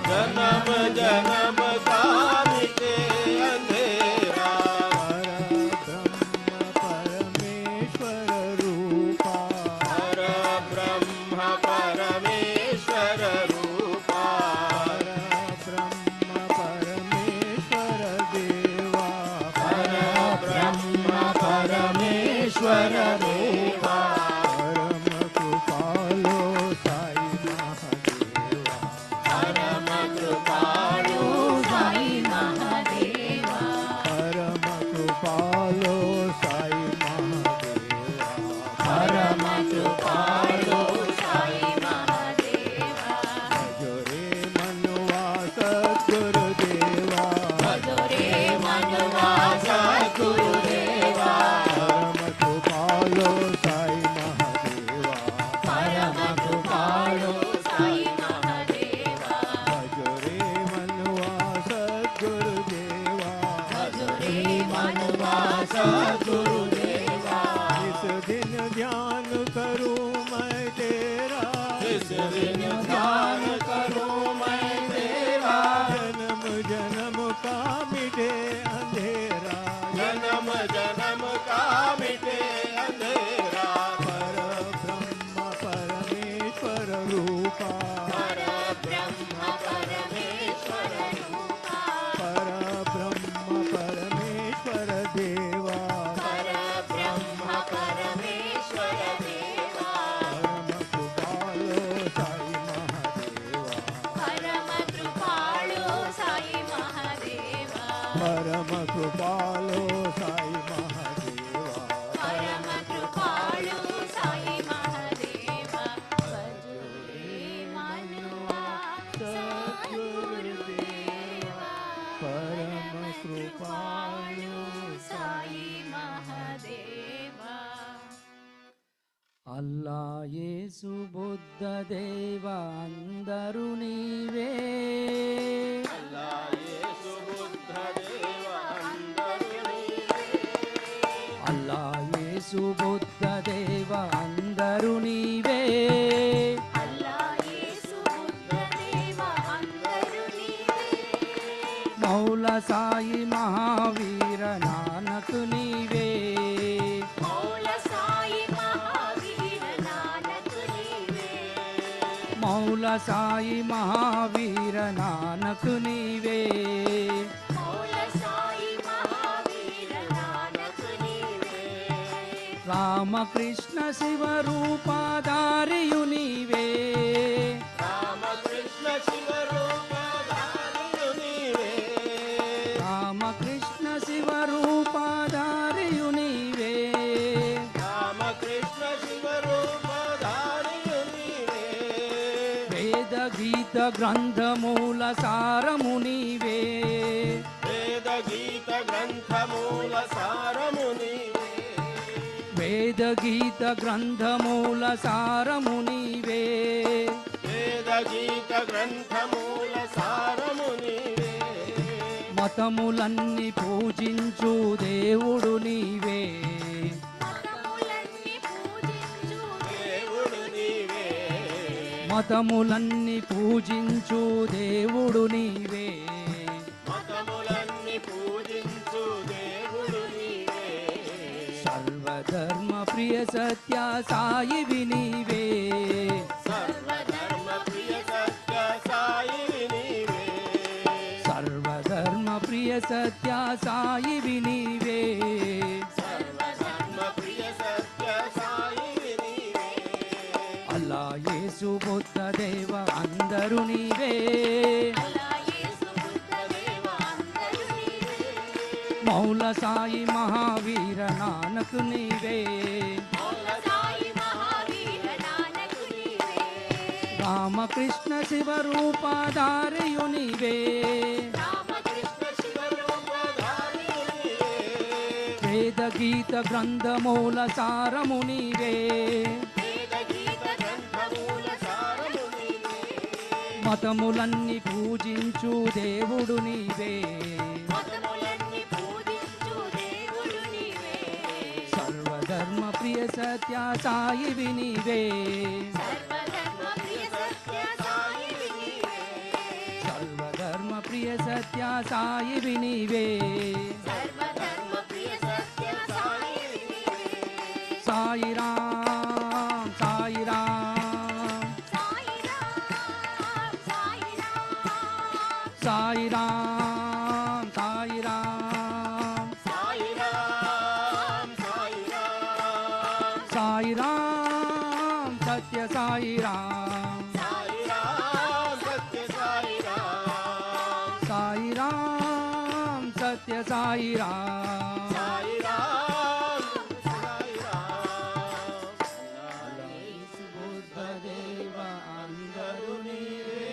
[SPEAKER 3] जन्म जन्म का मिटे अंधेरा
[SPEAKER 2] परब्रह्म परमेश्वर रूपा
[SPEAKER 3] पर ब्रह्म परमेश्वर रूपा
[SPEAKER 2] परब्रह्म परमेश्वर देवा
[SPEAKER 3] ब्रह्म परमेश्वर रूपा
[SPEAKER 2] परम कृपालो साई महादेवा
[SPEAKER 3] परम कृपालु
[SPEAKER 4] साई महादेवा
[SPEAKER 2] परम कृपालो साई महादेवा
[SPEAKER 3] परम कृपालु
[SPEAKER 4] साई महादेवा
[SPEAKER 2] भजो रे मनुआ सद्गुरुदेवा
[SPEAKER 4] भजो रे मनवा
[SPEAKER 3] सद्गुरुदेवा
[SPEAKER 2] परम कृपालो కృపాలో సాయి మహాదేవా
[SPEAKER 4] పరమ కృపాళు సాయి మహాదేవ భజురే మనువా సద్గురుదేవా
[SPEAKER 2] పరమ కృపాలో
[SPEAKER 4] సాయి మహాదేవా
[SPEAKER 1] అల్లా యేసు బుద్ధ దేవ అందరూ నీవే అల్లా యేసు బుద్ధ దేవ అందరూ నీవే
[SPEAKER 4] అల్లా యేసు బుద్ధదేవ అందరూ నీవే
[SPEAKER 1] మౌల సాయి మహావీర నానక్ నీవే
[SPEAKER 4] మౌల సాయి మహావీర నానక్ నీవే
[SPEAKER 1] మౌల సాయి మహావీర నానక్ నీవే
[SPEAKER 4] మౌల సాయి మహావీర నానక్ నీవే
[SPEAKER 1] రామకృష్ణ శివరూపధారియు నీవే
[SPEAKER 2] రామకృష్ణ శివరూపధారియు నీవే
[SPEAKER 1] రామకృష్ణ శివరూపధారియు నీవే
[SPEAKER 2] రామకృష్ణ శివరూపధారియు నీవే
[SPEAKER 1] వేద గీత గ్రంథమూల సారము నీవే
[SPEAKER 2] వేద గీత గ్రంథమూల సారము నీవే
[SPEAKER 1] వేద గీత గ్రంథమూల సారము నీవే
[SPEAKER 2] వేద గీత గ్రంథమూల సారము నీవే
[SPEAKER 1] మతములన్నీ పూజించు దేవుడు నీవే
[SPEAKER 4] మతములన్నీ పూజించు
[SPEAKER 2] దేవుడు నీవే
[SPEAKER 1] మతములన్నీ పూజించు దేవుడు నీవే
[SPEAKER 2] మతములన్నీ పూజించు దేవుడు నీవే
[SPEAKER 1] సర్వధర్మ ప్రియ సత్య సాయివి నీవే
[SPEAKER 2] సర్వధర్మ ప్రియ సత్య సాయివి నీవే
[SPEAKER 1] సర్వధర్మ ప్రియ సత్య సాయివి నీవే
[SPEAKER 2] సర్వధర్మ ప్రియ సత్య సాయివి నీవే
[SPEAKER 1] అల్లా యేసు బుద్ధ దేవ అందరూ నీవే
[SPEAKER 4] అల్లా యేసు బుద్ధదేవ అందరూ నీవే
[SPEAKER 1] మౌల సాయి మహావీర నానక్ నీవే
[SPEAKER 4] మౌల సాయి మహావీర నానక్ నీవే
[SPEAKER 1] రామకృష్ణ శివరూపధారియు నీవే
[SPEAKER 4] రామకృష్ణ
[SPEAKER 2] శివరూపధారియు నీవే
[SPEAKER 1] వేద గీత గ్రంథమూల సారము నీవే
[SPEAKER 2] వేద గీత గ్రంథమూల సారము నీవే
[SPEAKER 1] మతములన్నీ పూజించు దేవుడు నీవే
[SPEAKER 4] మతములన్నీ పూజించు దేవుడు నీవే
[SPEAKER 1] సర్వధర్మ ప్రియ సత్య సాయివి నీవే
[SPEAKER 4] సర్వధర్మ ప్రియ సత్య సాయివి నీవే
[SPEAKER 1] సర్వధర్మ ప్రియ సత్య సాయివి నీవే
[SPEAKER 4] సర్వధర్మ ప్రియ సత్య సాయివి నీవే
[SPEAKER 1] సాయి రామ్ సాయి రామ్
[SPEAKER 4] సాయి రామ్ సాయి రామ్
[SPEAKER 1] సాయి రామ్ సాయి రామ్
[SPEAKER 2] సాయి రామ్ సాయి రామ్
[SPEAKER 1] సాయి రామ్ సత్య సాయి రామ్
[SPEAKER 2] సాయి రామ్ సత్య సాయి రామ్
[SPEAKER 1] సాయి రామ్ సత్య సాయి రామ్
[SPEAKER 2] సాయి రామ్ సాయి రామ్
[SPEAKER 1] బుద్ధ దేవ అందరూ నీవే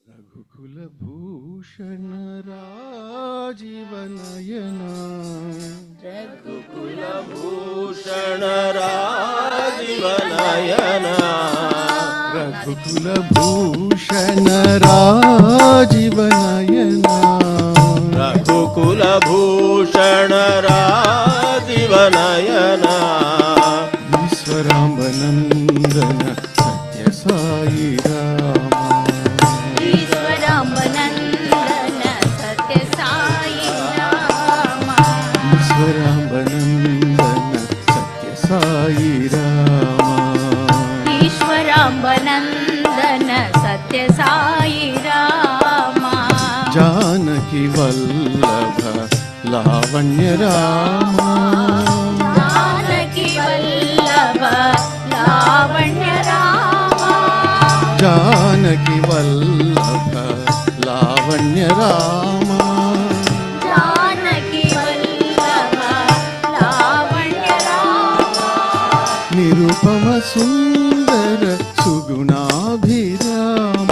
[SPEAKER 5] రఘుకుల భూషణ రాజీవనయన
[SPEAKER 2] కులభూషణ రాజీవనయన
[SPEAKER 5] రఘుకుల భూషణ రాజీవనయన
[SPEAKER 2] రఘుకులభూషణ రాజీవనయన
[SPEAKER 5] ఈశ్వరాంబనందన సత్య సాయి రామ
[SPEAKER 4] ఈశ్వరాంబనందన సత్య సాయి రామ
[SPEAKER 5] ఈశ్వరాంబనందన సత్య సాయి రామ
[SPEAKER 4] ఈశ్వరాంబనందన సత్య సాయి రామ
[SPEAKER 5] జానకి వల్లభ లావణ్య రామ
[SPEAKER 4] జానకి వల్లభ లావణ్య రామ
[SPEAKER 5] జానకి వల్లభ లావణ్య రామ सुन्दर सुगुणाभिराम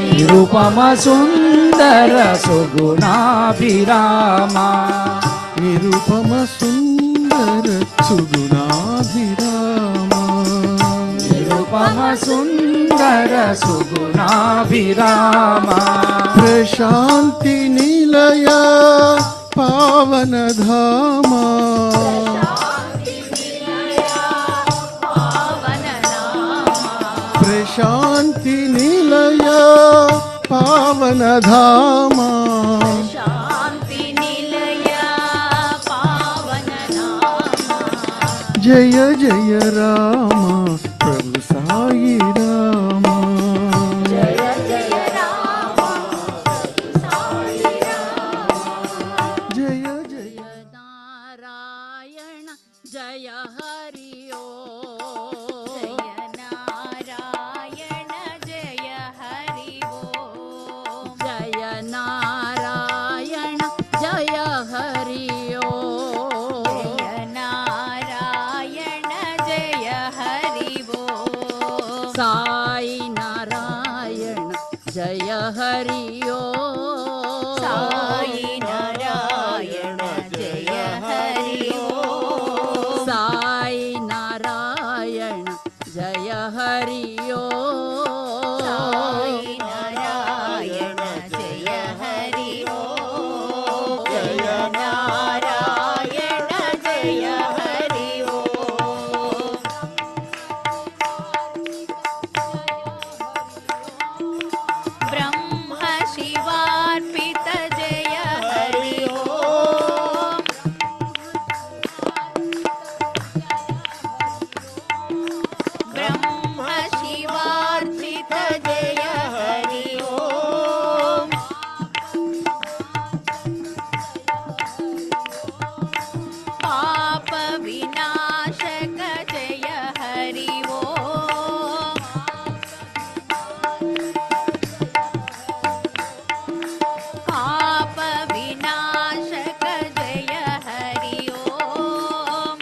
[SPEAKER 1] निरुपम सुन्दर सुगुणाभिराम
[SPEAKER 5] निरुपम सुन्दर सुगुणाभिराम
[SPEAKER 1] निरुपम सुन्दर सुगुणाभिराम
[SPEAKER 5] प्रशान्ति निलय पावन धाम प्रशान्ति निलय पावन धाम जय जय राम प्रभु साई राम
[SPEAKER 4] जय जय राम साई राम
[SPEAKER 5] जय जय
[SPEAKER 4] नारायण जय हरि ओम जय नारायण जय हरि ओम जय नारायण जय हरि ओम जय नारायण जय हरि ओम साई नारायण जय हरि ओम साई नारायण जय हरि ओम साई नारायण जय हरि ओम साई नारायण जय हरि ओम जय नारायण जय हरि ओम ब्रह्म शिवार्पित जय हरि ओम ब्रह्म शिवार्पित जय हरि ओम पाप विनाशक जय हरि ओम पाप विनाशक जय हरि ओम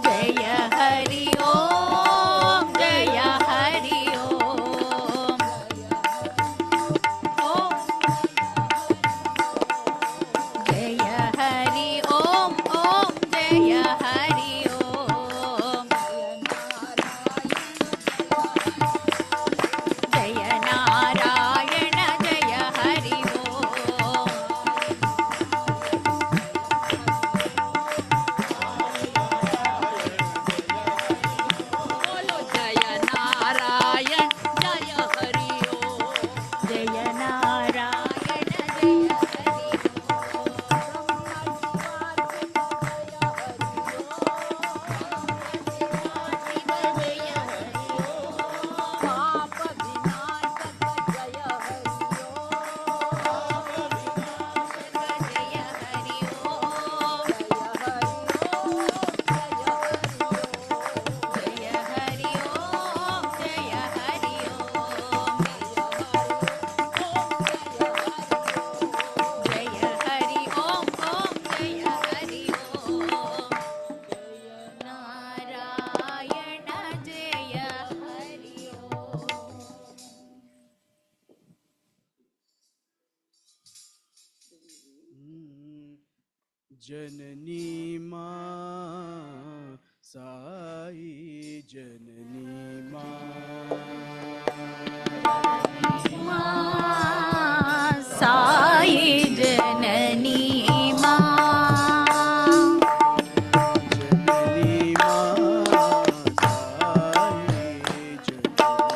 [SPEAKER 4] जय हरि ओम जय हरि ओम जय हरि ओम ओम जय हरि ओम जय नारायण जय हरि ओम बोलो जय नारायण जय हरि ओम जय नारायण जय हरि
[SPEAKER 5] जननी माँ साई जननी माँ
[SPEAKER 4] साई जननी माँ
[SPEAKER 5] जननी माँ साई जननी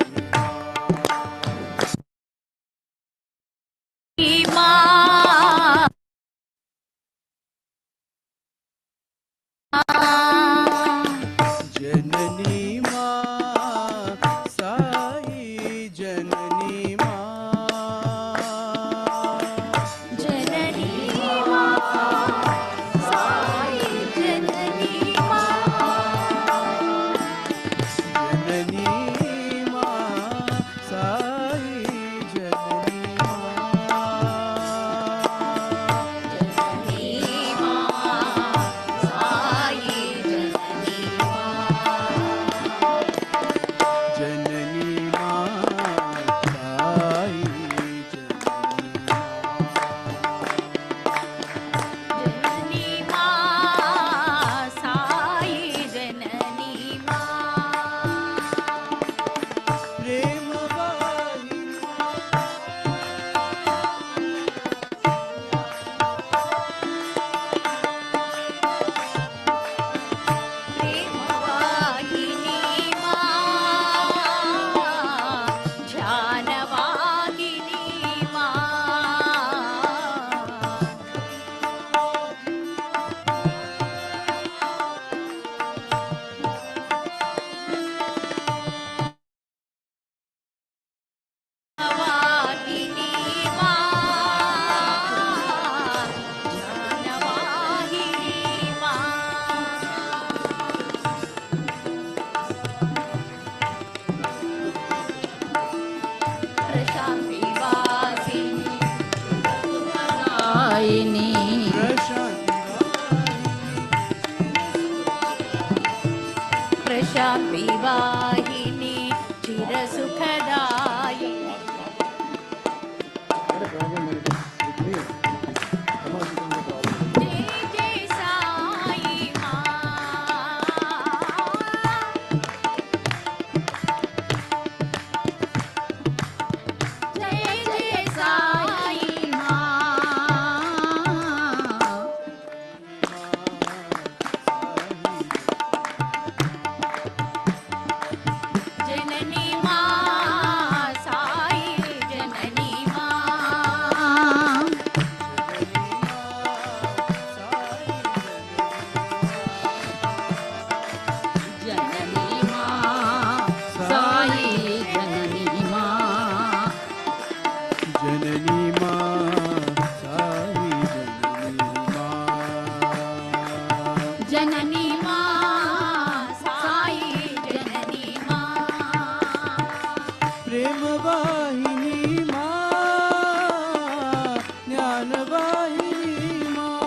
[SPEAKER 4] माँ
[SPEAKER 5] जननी माँ साई जननी माँ
[SPEAKER 4] जननी माँ साई जननी माँ
[SPEAKER 5] जननी माँ साई जननी माँ
[SPEAKER 4] जननी माँ वाहिनी प्रशांति वाहिनी चिरसुखदायिनी जय जय साई माँ जय जय साई जननी माँ साई जननी माँ जननी माँ साई जननी माँ
[SPEAKER 5] जननी माँ साई जननी
[SPEAKER 4] जननी
[SPEAKER 5] माँ
[SPEAKER 4] माँ साई जननी माँ
[SPEAKER 5] प्रेम वाहिनी माँ ज्ञान वाहिनी माँ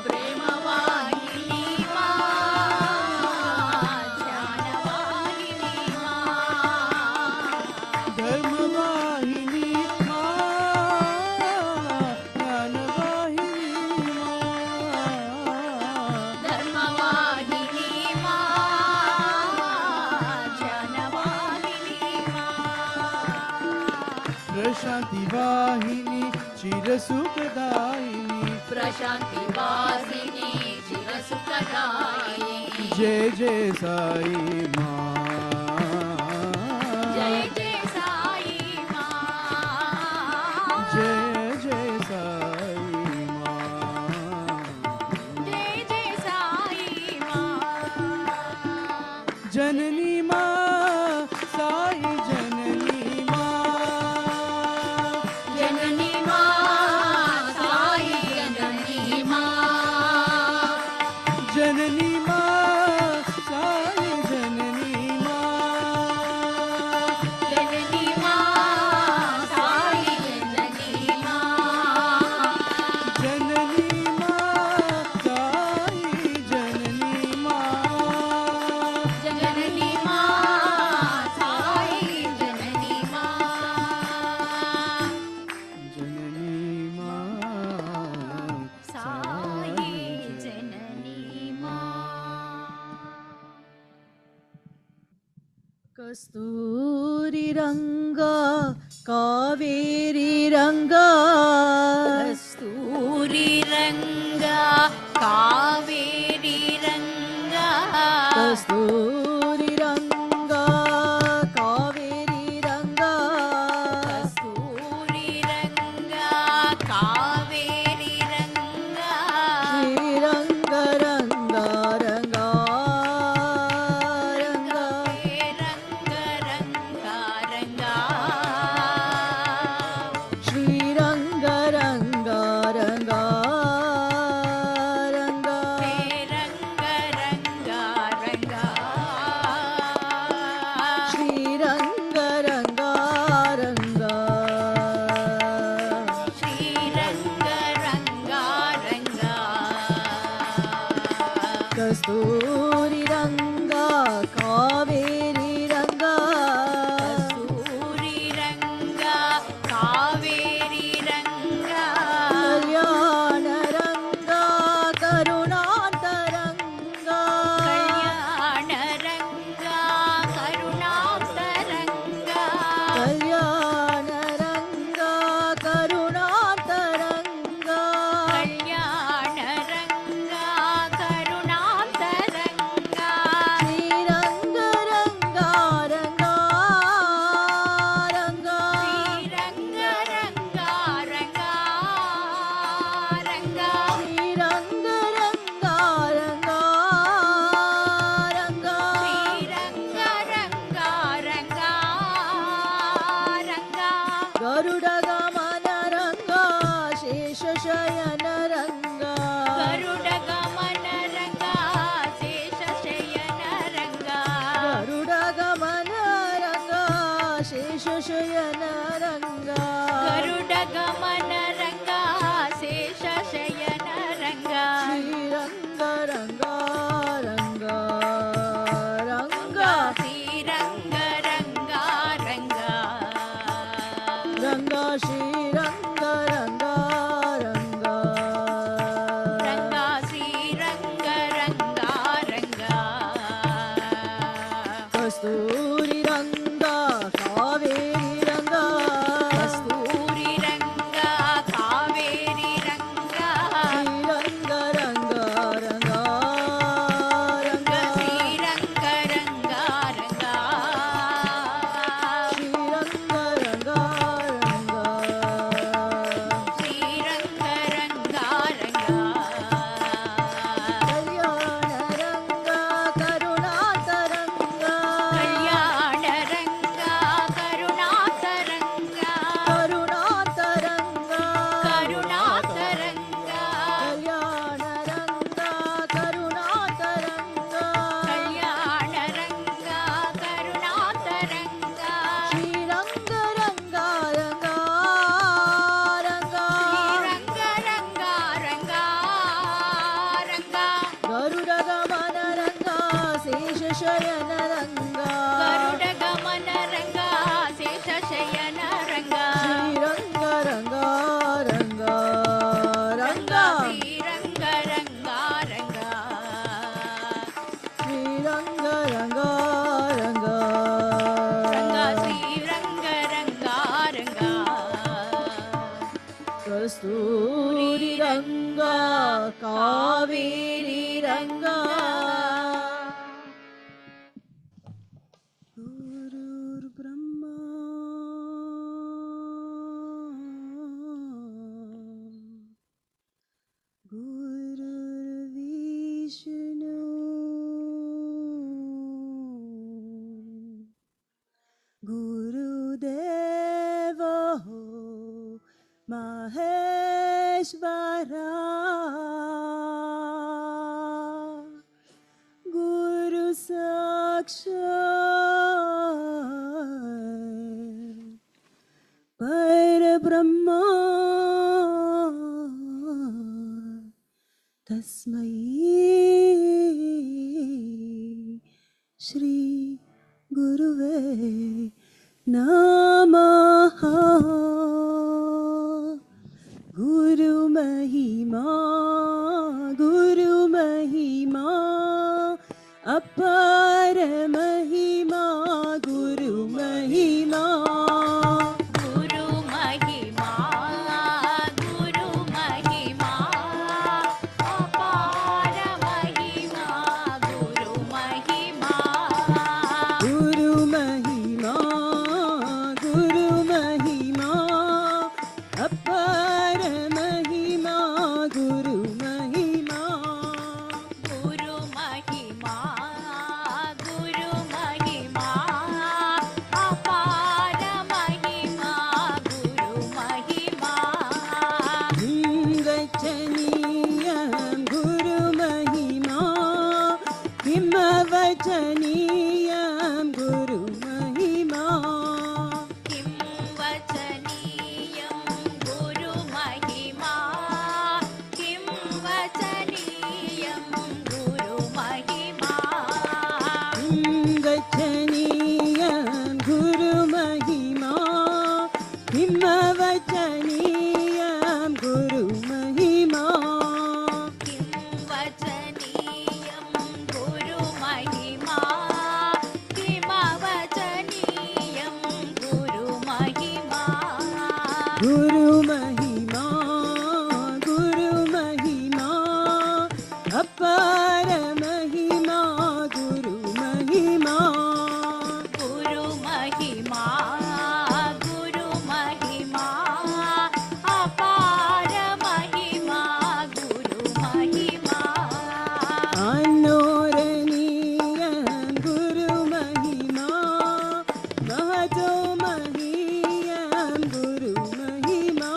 [SPEAKER 4] प्रेम वाहिनी माँ ज्ञान वाहिनी माँ
[SPEAKER 5] धर्म वाहिनी माँ ज्ञान वाहिनी माँ
[SPEAKER 4] धर्म वाहिनी माँ ज्ञान वाहिनी माँ
[SPEAKER 5] प्रशांति वाहिनी चिर सुखदायिनी
[SPEAKER 4] प्रशांति वासिनी चिर सुखदायिनी
[SPEAKER 5] जय जय साई माँ
[SPEAKER 4] जय जय साई माँ
[SPEAKER 5] जय जय साई माँ
[SPEAKER 4] जय जय साई माँ
[SPEAKER 5] जननी माँ साई जननी माँ
[SPEAKER 4] जननी माँ साई जननी माँ
[SPEAKER 5] जननी माँ साई जननी माँ
[SPEAKER 4] जननी माँ साई जननी माँ
[SPEAKER 5] जननी माँ साई जननी माँ
[SPEAKER 4] जननी माँ साई जननी माँ
[SPEAKER 5] जननी माँ
[SPEAKER 4] साई जननी माँ
[SPEAKER 7] कस्तूरी रंगा कावेरी रंगा
[SPEAKER 4] कस्तूरी रंगा कावेरी रंगा
[SPEAKER 7] कस्तूरी रंगा कावेरी रंगा
[SPEAKER 4] कस्तूरी रंगा कावेरी रंगा
[SPEAKER 7] श्रीरंग रंगा रंगा रंगा
[SPEAKER 4] रंग रंगा रंगा
[SPEAKER 7] श्रीरंग रंगा रंगा रंगा
[SPEAKER 4] रंग रंगा रंगा
[SPEAKER 7] श्रीरंग रंगा रंगा
[SPEAKER 4] श्रीरंग रंगा रंगा
[SPEAKER 7] कस्तूरी रंगा कावेरी रंगा
[SPEAKER 4] कस्तूरी रंगा कावेरी रंगा
[SPEAKER 7] कल्याण रंगा करुणांतरंगा
[SPEAKER 4] कल्याण रंगा करुणांतरंगा
[SPEAKER 7] कल्याण रंगा करुणांतरंगा
[SPEAKER 4] कल्याण रंगा करुणांतरंगा
[SPEAKER 7] श्रीरंग रंगा रंगा रंगा
[SPEAKER 4] श्रीरंग रंगा रंगा रंगा
[SPEAKER 7] श्रीरंग रंगा रंगा रंगा
[SPEAKER 4] श्रीरंग रंगा रंगा रंगा
[SPEAKER 7] गरुड गमन रंगा शेष शयन रंगा
[SPEAKER 4] गरुड गमन रंगा शेष शयन रंगा
[SPEAKER 7] गरुड गमन रंगा शेष शयन रंगा
[SPEAKER 4] गरुड गमन रंगा
[SPEAKER 7] ಶ್ರೀರಂಗ ರಂಗ ರಂಗ
[SPEAKER 4] ರಂಗ ಶ್ರೀರಂಗ ರಂಗ ರಂಗ
[SPEAKER 7] ಕಸ್ತೂರಿ ರಂಗ ಕಾವೇರಿ ರಂಗ
[SPEAKER 4] ಕಸ್ತೂರಿ ರಂಗ ಕಾವೇರಿ ರಂಗ
[SPEAKER 7] ಶ್ರೀರಂಗ ರಂಗ ರಂಗ ರಂಗ
[SPEAKER 4] ಶ್ರೀರಂಗ ರಂಗ ರಂಗ
[SPEAKER 7] ಶ್ರೀರಂಗ ರಂಗ ರಂಗ
[SPEAKER 4] ಶ್ರೀರಂಗ ರಂಗ ರಂಗ
[SPEAKER 7] ಕಲ್ಯಾಣ ರಂಗ ಕರುಣಾತ ರಂಗ
[SPEAKER 4] ಕಲ್ಯಾಣ ರಂಗ ಕರುಣಾತ ರಂಗ
[SPEAKER 7] ಕರುಣಾತ ರಂಗ
[SPEAKER 4] ಕರುಣಾತ ರಂಗ
[SPEAKER 7] ಕಲ್ಯಾಣ ರಂಗ ಕರುಣಾತ ರಂಗ
[SPEAKER 4] ಕಲ್ಯಾಣ ರಂಗ ಕರುಣಾತ ರಂಗ
[SPEAKER 7] ಶ್ರೀರಂಗ ರಂಗ ರಂಗ ರಂಗ
[SPEAKER 4] ರಂಗ ರಂಗ ರಂಗ ರಂಗ
[SPEAKER 7] ಗರುಡ ಗಮನ ರಂಗ ಶೇಷ ಶಯನ ರಂಗ
[SPEAKER 4] ಗರುಡ ಗಮನ ರಂಗ ಶೇಷ ಶಯನ ರಂಗ
[SPEAKER 7] ಶ್ರೀರಂಗ ರಂಗ ರಂಗ ರಂಗ
[SPEAKER 4] ಶ್ರೀರಂಗ ರಂಗ ರಂಗ
[SPEAKER 7] ಶ್ರೀರಂಗ ರಂಗ ರಂಗ
[SPEAKER 4] ರಂಗ ಶ್ರೀರಂಗ ರಂಗ ರಂಗ
[SPEAKER 7] ಕಸ್ತೂರಿ ರಂಗ ಕಾವೇರಿ ರಂಗ
[SPEAKER 5] ಗುರುರ್ಬ್ರಹ್ಮ ಗುರುರ್ವಿಷ್ಣು ಗುರುದೇವೋ ಮಹೇಶ್ವರ ಗುರು ಸಾಕ್ಷಾತ್ ಪರಬ್ರಹ್ಮ ತಸ್ಮೈ ಶ್ರೀ ಗುರುವೇ ನಮಃ ಗುರು ಮಹಿಮಾ ಅಪಾರ ಮಹಿಮಾ ಗುರು ಮಹಿಮಾ
[SPEAKER 4] ಗುರು ಮಹಿಮಾ ಗುರು ಮಹಿಮಾ ಅಪಾರ ಮಹಿಮಾ ಗುರು ಮಹಿಮಾ
[SPEAKER 5] ಗುರು ಮಹಿಮಾ ಅಪಾರ ಮಹಿಮಾ ಗುರು ಮಹಿಮಾ
[SPEAKER 4] ಗುರು ಮಹಿಮಾ ಗುರು ಮಹಿಮಾ ಅಪಾರ ಮಹಿಮಾ ಗುರು ಮಹಿಮಾ
[SPEAKER 5] ವಚನೀಯಂ ಗುರು ಮಹಿಮಾ ವಚನೀಯಂ ಗುರು ಮಹಿಮಾ
[SPEAKER 4] किं वचनीयं गुरु महिमा किं वचनीयं गुरु महिमा
[SPEAKER 5] वचनीयं गुरु महिमा वचनीयं गुरु महिमा
[SPEAKER 4] किं वचनीयं गुरु महिमा किमवचनीयं गुरु महिमा
[SPEAKER 5] गुरु महिमा अपार महिमा गुरु महिमा
[SPEAKER 4] गुरु महिमा गुरु महिमा अपार महिमा गुरु महिमा
[SPEAKER 5] अनोरणीयं गुरु महिमा महतो महीयं गुरु महिमा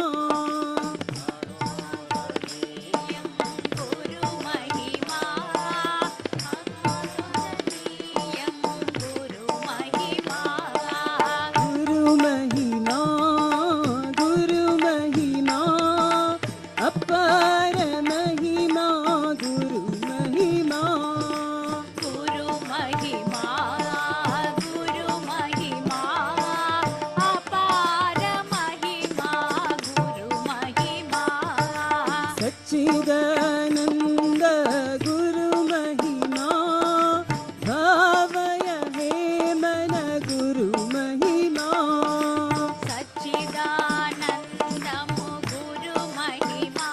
[SPEAKER 5] सच्चिदानन्द गुरु महिमा भावय हे मन गुरु महिमा
[SPEAKER 4] सच्चिदानन्दमु गुरु महिमा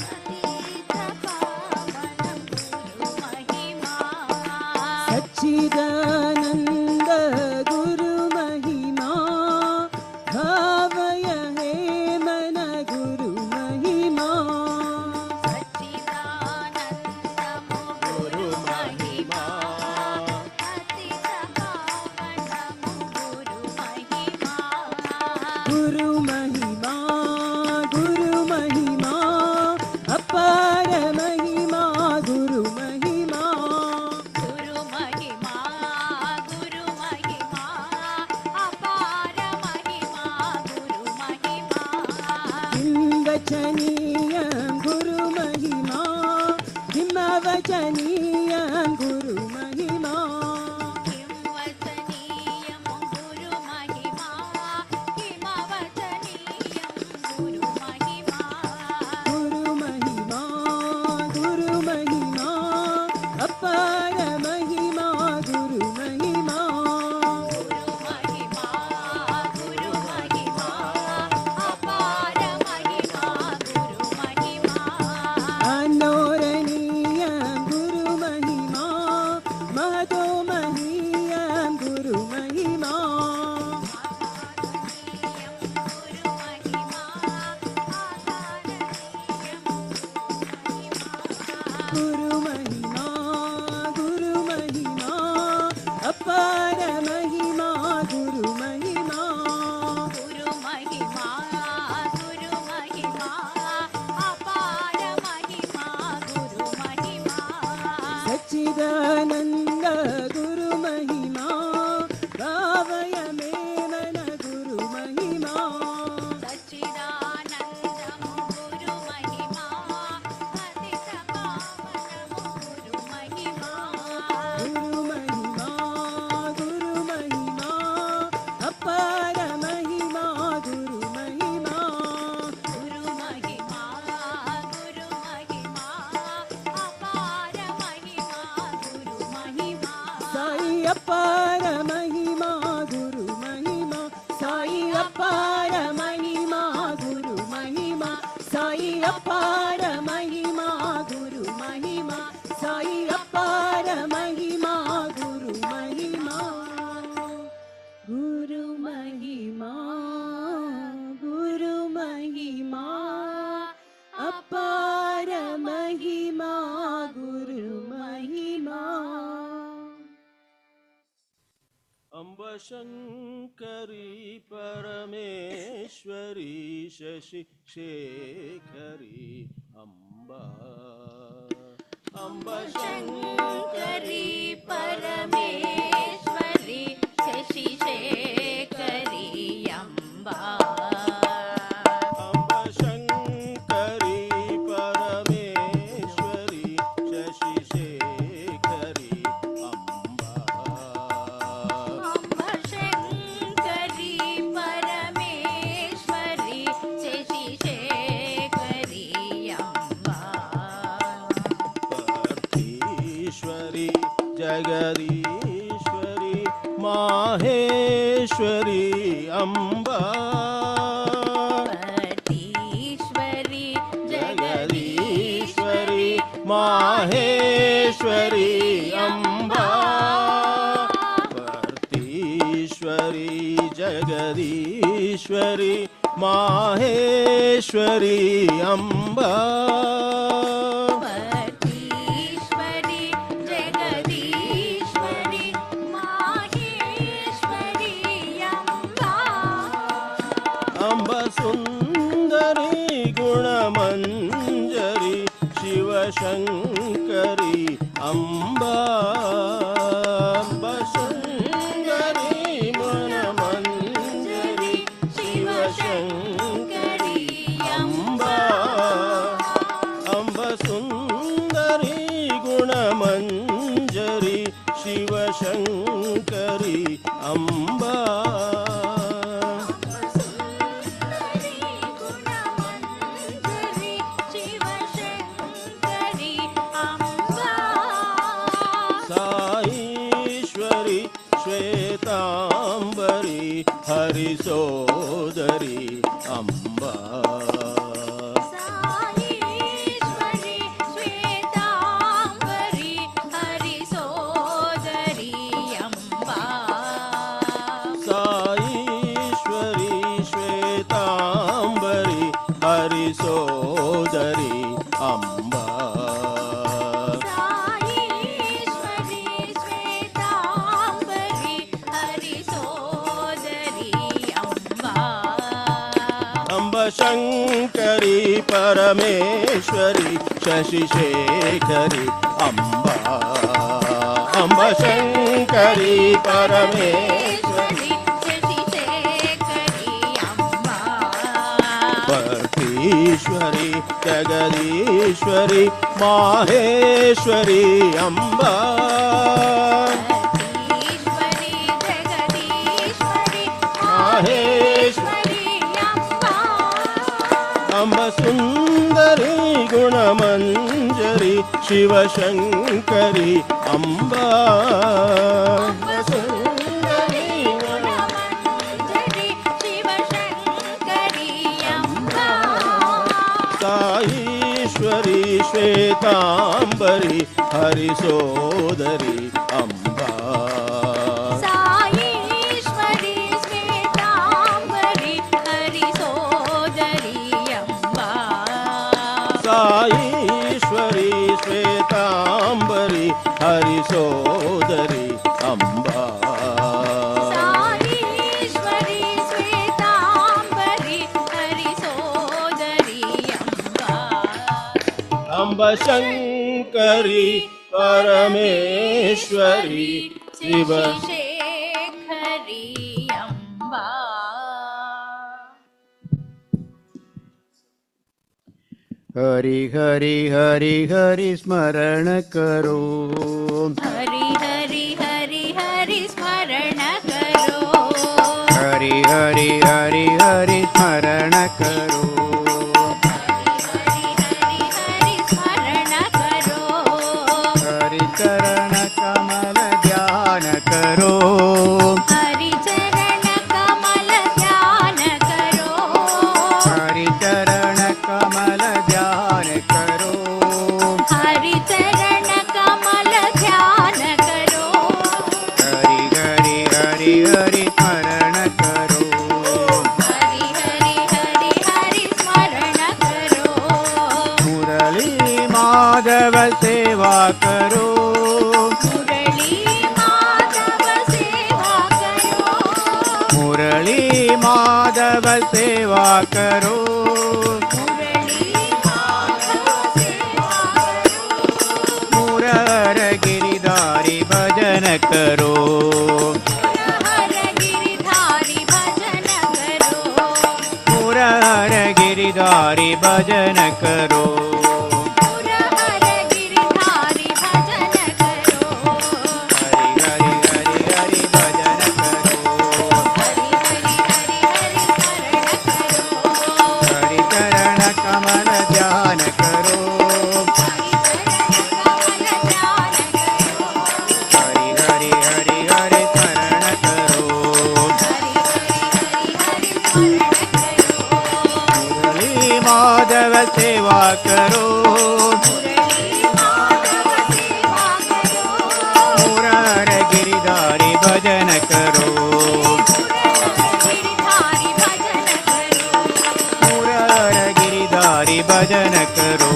[SPEAKER 4] अतीत पावनं गुरु महिमा
[SPEAKER 5] सच्चिदानन्द गुरु महिमा भावय हे मन गुरु महिमा
[SPEAKER 4] सच्चिदानन्दमु गुरु महिमा अतीत पावनमु गुरु महिमा
[SPEAKER 5] गुरु महिमा गुरु महिमा अपार महिमा गुरु महिमा
[SPEAKER 4] गुरु महिमा गुरु महिमा अपार महिमा गुरु महिमा
[SPEAKER 5] किंवचनीय गुरु महिमा हिमवचनीय गुरु महिमा
[SPEAKER 4] किंवचनीयं गुरु महिमा किमवचनीयं गुरु महिमा
[SPEAKER 5] गुरु महिमा गुरु महिमा अपार महिमा गुरु महिमा
[SPEAKER 4] गुरु महिमा गुरु महिमा अपार महिमा गुरु महिमा
[SPEAKER 5] अनोरणीय गुरु महिमा महतो महीय गुरु महिमा
[SPEAKER 4] गुरु महिमा
[SPEAKER 5] गुरु महिमा गुरु महिमा अपार महिमा गुरु महिमा
[SPEAKER 4] गुरु महिमा गुरु महिमा अपार महिमा गुरु महिमा
[SPEAKER 5] सच्चिदानन्द गुरु महिमा भावय मे मन गुरु महिमा
[SPEAKER 4] सच्चिदानन्दमु गुरु महिमा अतीत पावनमु गुरु महिमा
[SPEAKER 5] गुरु महिमा गुरु महिमा अपार महिमा गुरु महिमा
[SPEAKER 4] गुरु महिमा गुरु महिमा अपार महिमा गुरु महिमा
[SPEAKER 5] साई अपार महिमा गुरु महिमा साई अपार महिमा गुरु महिमा साई अपार महिमा गुरु महिमा साई अपार महिमा गुरु महिमा गुरु महिमा गुरु महिमा अपार महिमा गुरु महिमा
[SPEAKER 3] अम्ब शङ्करी परमेश्वरी शशि शेखरी अम्बा अम्ब
[SPEAKER 4] शङ्करी परमेश्वरी शशि शेखरी अम्बा
[SPEAKER 3] अम्ब शङ्करी परमेश्वरी शशि शेखरी अम्बा
[SPEAKER 4] अम्ब शङ्करी परमेश्वरी शशि शेखरी अम्बा
[SPEAKER 3] पार्थीश्वरी जगदीश्वरी माहेश्वरी अम्बा
[SPEAKER 4] पतीश्वरी
[SPEAKER 3] जगदीश्वरी माहेश्वरी अम्बा पार्थीश्वरी जगदीश्वरी माहेश्वरी अम्बा
[SPEAKER 4] पतीश्वरी जगदीश्वरी माहेश्वरी अम्बा
[SPEAKER 3] अम्ब सुन्दरी गुणमञ्जरी शिवशङ्करी अम्बा अम्ब सुन्दरी गुणमञ्जरी शिवशङ्करी अम्बा अम्ब सुन्दरी गुणमञ्जरी शिवशङ्करी अम्बा
[SPEAKER 4] सुन्दरी गुणमञ्जरी शिव
[SPEAKER 3] हरिसोदरी अम्बा
[SPEAKER 4] साईश्वरी श्वेतांबरी हरिसोदरी अम्बा
[SPEAKER 3] साईश्वरी श्वेतांबरी हरिसोदरी अम्बा
[SPEAKER 4] साईश्वरी श्वेतांबरी हरिसोदरी अम्बा
[SPEAKER 3] अम्ब शंकरी परमेश्वरी शशिशेखरी अम्बा अम्ब शंकरी परमेश्वरी
[SPEAKER 4] शशिशेखरी अम्बा
[SPEAKER 3] परमेश्वरी जगदीश्वरी माहेश्वरी अम्बा
[SPEAKER 4] ईश्वरी जगदीश्वरी
[SPEAKER 3] माहेश्वरी
[SPEAKER 4] अम्बा
[SPEAKER 3] अम्ब सुंदरी गुणमंजरी शिवशंकरी अम्बा
[SPEAKER 4] सुंदरी गुणमंजरी शिवशंकरी अम्बा
[SPEAKER 3] साईश्वरी श्वेतांबरी हरिसोदरी अम्बा
[SPEAKER 4] साईश्वरी श्वेतांबरी हरिसोदरी अम्बा
[SPEAKER 3] साईश्वरी श्वेतांबरी हरिसोदरी अम्बा
[SPEAKER 4] साईश्वरी श्वेतांबरी हरिसोदरी अम्बा
[SPEAKER 3] अम्ब शंकरी परमेश्वरी शिव
[SPEAKER 4] शशिशेखरी अम्बा
[SPEAKER 1] हरि हरि हरि हरि स्मरण करो
[SPEAKER 4] हरि हरि हरि हरि स्मरण करो
[SPEAKER 1] हरि हरि हरि हरि स्मरण करो
[SPEAKER 4] हरि हरि हरि स्मरण करो
[SPEAKER 1] हरि चरण कमल ध्यान करो
[SPEAKER 4] हरि चरण कमल ध्यान करो
[SPEAKER 1] हरि चरण कमल ध्यान करो
[SPEAKER 4] हरि चरण कमल ध्यान करो
[SPEAKER 1] हरि हरि हरि हरि स्मरण करो
[SPEAKER 4] हरि हरि हरि हरि स्मरण करो
[SPEAKER 1] मुरली माधव सेवा करो
[SPEAKER 4] मुरली माधव सेवा करो
[SPEAKER 1] मुरली माधव सेवा करो
[SPEAKER 4] मुरली माधव सेवा करो
[SPEAKER 1] मुरहर गिरिधारी भजन करो
[SPEAKER 4] हर गिरिधारी भजन करो
[SPEAKER 1] मुरहर गिरिधारी भजन करो
[SPEAKER 4] हर गिरिधारी भजन करो
[SPEAKER 1] हरि हरि हरि हरि भजन करो
[SPEAKER 4] हरि हरि हरि हरि स्मरण करो
[SPEAKER 1] हरि चरण कमल ध्यान करो
[SPEAKER 4] हरि चरण कमल ध्यान करो
[SPEAKER 1] हरि हरि हरि हरि स्मरण करो
[SPEAKER 4] हरि हरि हरि स्मरण करो
[SPEAKER 1] मुरली माधव सेवा करो
[SPEAKER 4] मुरली माधव सेवा करो
[SPEAKER 1] मुरहर गिरिधारी भजन करो
[SPEAKER 4] गिरिधारी भजन करो
[SPEAKER 1] मुरहर गिरिधारी भजन करो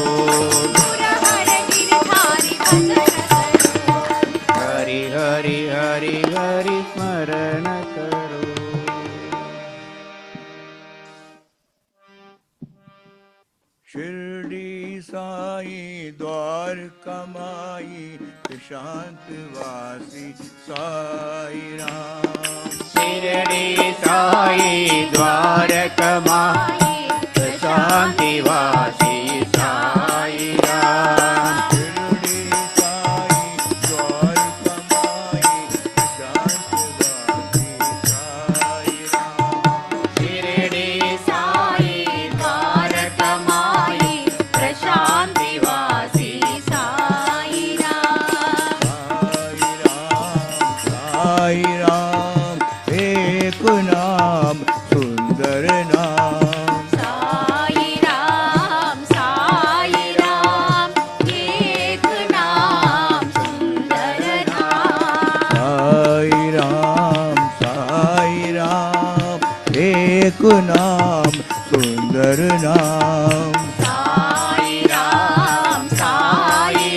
[SPEAKER 4] हर गिरिधारी भजन करो
[SPEAKER 1] हरि हरि हरि हरि स्मरण करो
[SPEAKER 2] शिरडी साई द्वारका माई शांत वासी साई राम
[SPEAKER 1] शिरडी साई द्वारकमाई शांति वासी साई राम
[SPEAKER 2] शिरडी साई द्वारका माई शांत वासी साई राम
[SPEAKER 1] शिरडी
[SPEAKER 4] साई द्वारकमाई प्रशांति वासी साई राम
[SPEAKER 2] साई राम एक नाम सुंदर नाम।
[SPEAKER 3] साई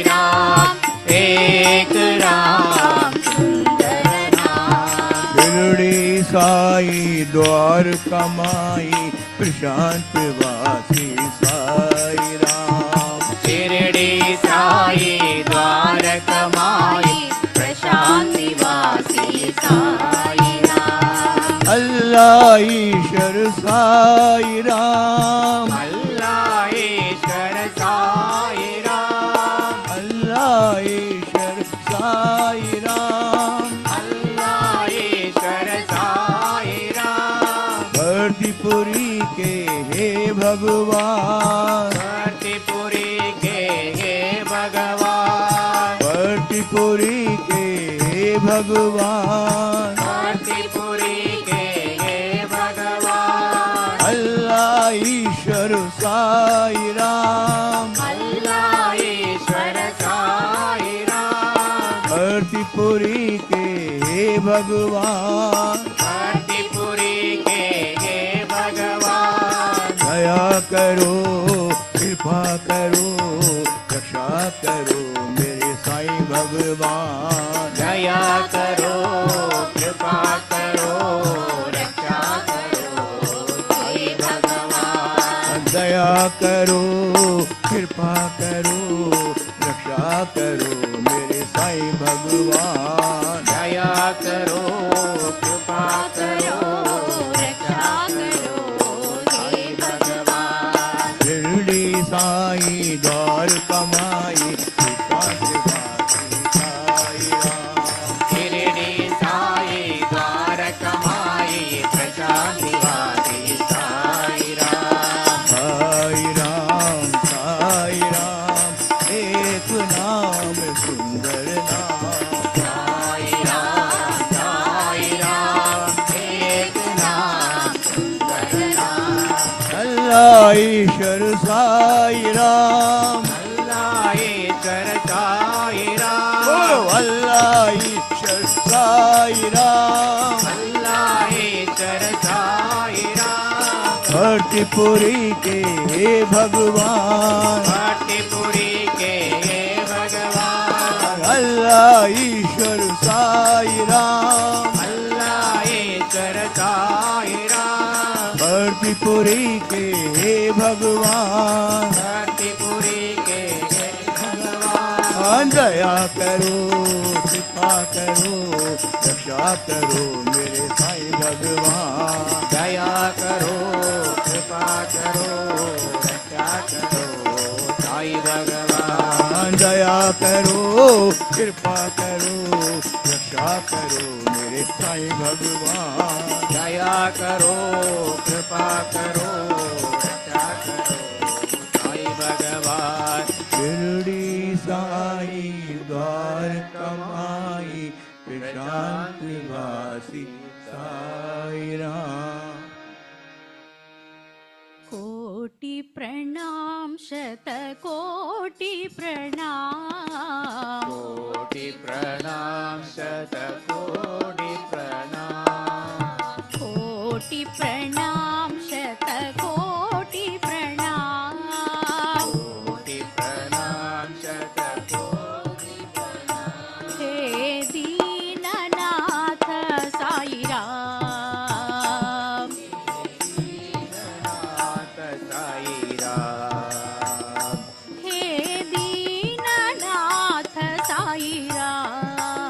[SPEAKER 3] राम एक राम सुंदर नाम।
[SPEAKER 2] शिरडी साई द्वारका माई प्रशांत वासी साई राम।
[SPEAKER 3] शिरडी साई द्वारका माई प्रशांति वासी साई राम।
[SPEAKER 2] अल्लाह ईश्वर साई राम।
[SPEAKER 3] अल्लाह ईश्वर साई राम।
[SPEAKER 2] अल्लाह ईश्वर साई राम।
[SPEAKER 3] अल्लाह ईश्वर साई राम।
[SPEAKER 2] भर्तीपुरी के हे भगवान।
[SPEAKER 3] भर्तीपुरी के हे भगवान।
[SPEAKER 2] भर्तीपुरी के हे भगवान।
[SPEAKER 3] भर्तीपुरी के हे भगवान।
[SPEAKER 2] अल्लाह ईश्वर साई राम।
[SPEAKER 3] अल्लाह ईश्वर साई राम।
[SPEAKER 2] भर्तीपुरी के हे भगवान।
[SPEAKER 3] भर्तीपुरी के हे भगवान।
[SPEAKER 2] दया करो कृपा करो रक्षा करो मेरे साईं भगवान।
[SPEAKER 3] दया करो कृपा करो रक्षा करो साई भगवान।
[SPEAKER 2] दया करो कृपा करो रक्षा करो मेरे साईं भगवान।
[SPEAKER 3] दया करो कृपा करो रक्षा करो हे भगवान।
[SPEAKER 2] शिरडी साई द्वारका माई प्रशांत वासी साई राम।
[SPEAKER 3] शिरडी साई द्वारका माई प्रशांति वासी साई राम।
[SPEAKER 2] साई राम एक नाम सुंदर नाम।
[SPEAKER 3] साई राम एक नाम सुंदर नाम।
[SPEAKER 2] अल्लाह ईश्वर साई राम।
[SPEAKER 3] अल्लाह ईश्वर साई राम।
[SPEAKER 2] बोलो अल्लाह ईश्वर साई राम।
[SPEAKER 3] अल्लाह ईश्वर साई राम।
[SPEAKER 2] भर्तीपुरी के हे भगवान।
[SPEAKER 3] भर्तीपुरी के हे भगवान।
[SPEAKER 2] अल्लाह ईश्वर साई राम।
[SPEAKER 3] अल्लाह ईश्वर साई राम।
[SPEAKER 2] भर्तीपुरी के हे भगवान।
[SPEAKER 3] भर्तीपुरी के हे भगवान।
[SPEAKER 2] दया करो कृपा करो रक्षा करो मेरे साईं भगवान।
[SPEAKER 3] दया करो कृपा करो रक्षा करो साई भगवान।
[SPEAKER 2] दया करो कृपा करो रक्षा करो मेरे साईं भगवान।
[SPEAKER 3] दया करो कृपा करो रक्षा करो साई भगवान।
[SPEAKER 2] शिरडी साई द्वारका माई प्रशांत वासी साई राम।
[SPEAKER 6] कोटि प्रणाम शतकोटि प्रणाम।
[SPEAKER 3] कोटि प्रणाम शतकोटि प्रणाम।
[SPEAKER 6] कोटि प्रणाम शतकोटि प्रणाम।
[SPEAKER 3] कोटि प्रणाम शतकोटि प्रणाम।
[SPEAKER 6] हे दीननाथ साई राम।
[SPEAKER 3] नाथ साई राम।
[SPEAKER 6] हे दीननाथ साई राम।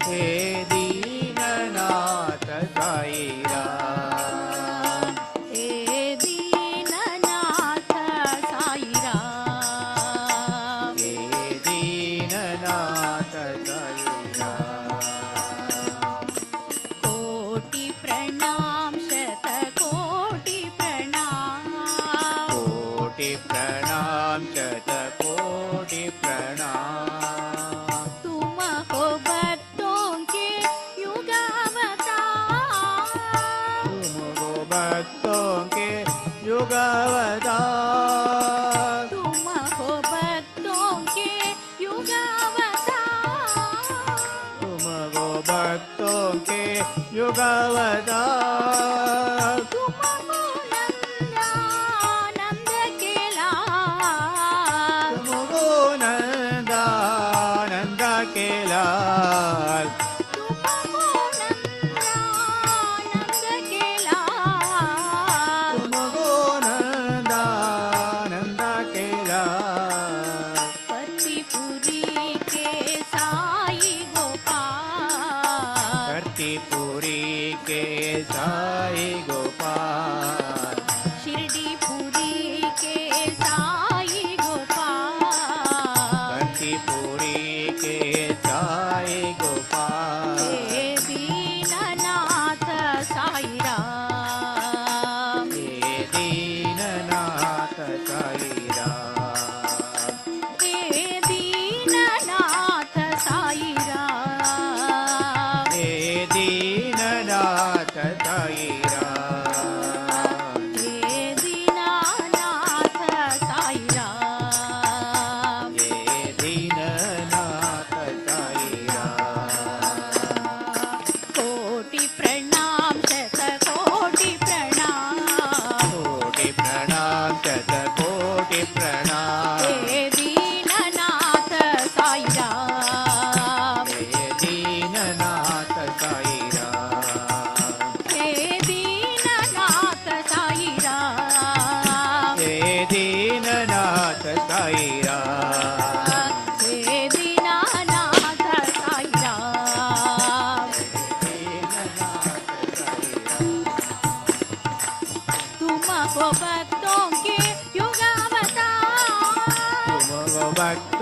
[SPEAKER 3] हे दीननाथ साई राम।
[SPEAKER 6] हे दीननाथ साई राम।
[SPEAKER 3] हे दीननाथ साई राम।
[SPEAKER 6] कोटि प्रणाम शतकोटि प्रणाम।
[SPEAKER 3] कोटि प्रणाम शतकोटि प्रणाम।
[SPEAKER 6] तुम हो भक्तों के युगावतार।
[SPEAKER 3] तुम हो भक्तों के युगावतार।
[SPEAKER 6] तुम हो भक्तों के युगावतार।
[SPEAKER 3] तुम हो भक्तों के युगावतार।
[SPEAKER 6] तुम हो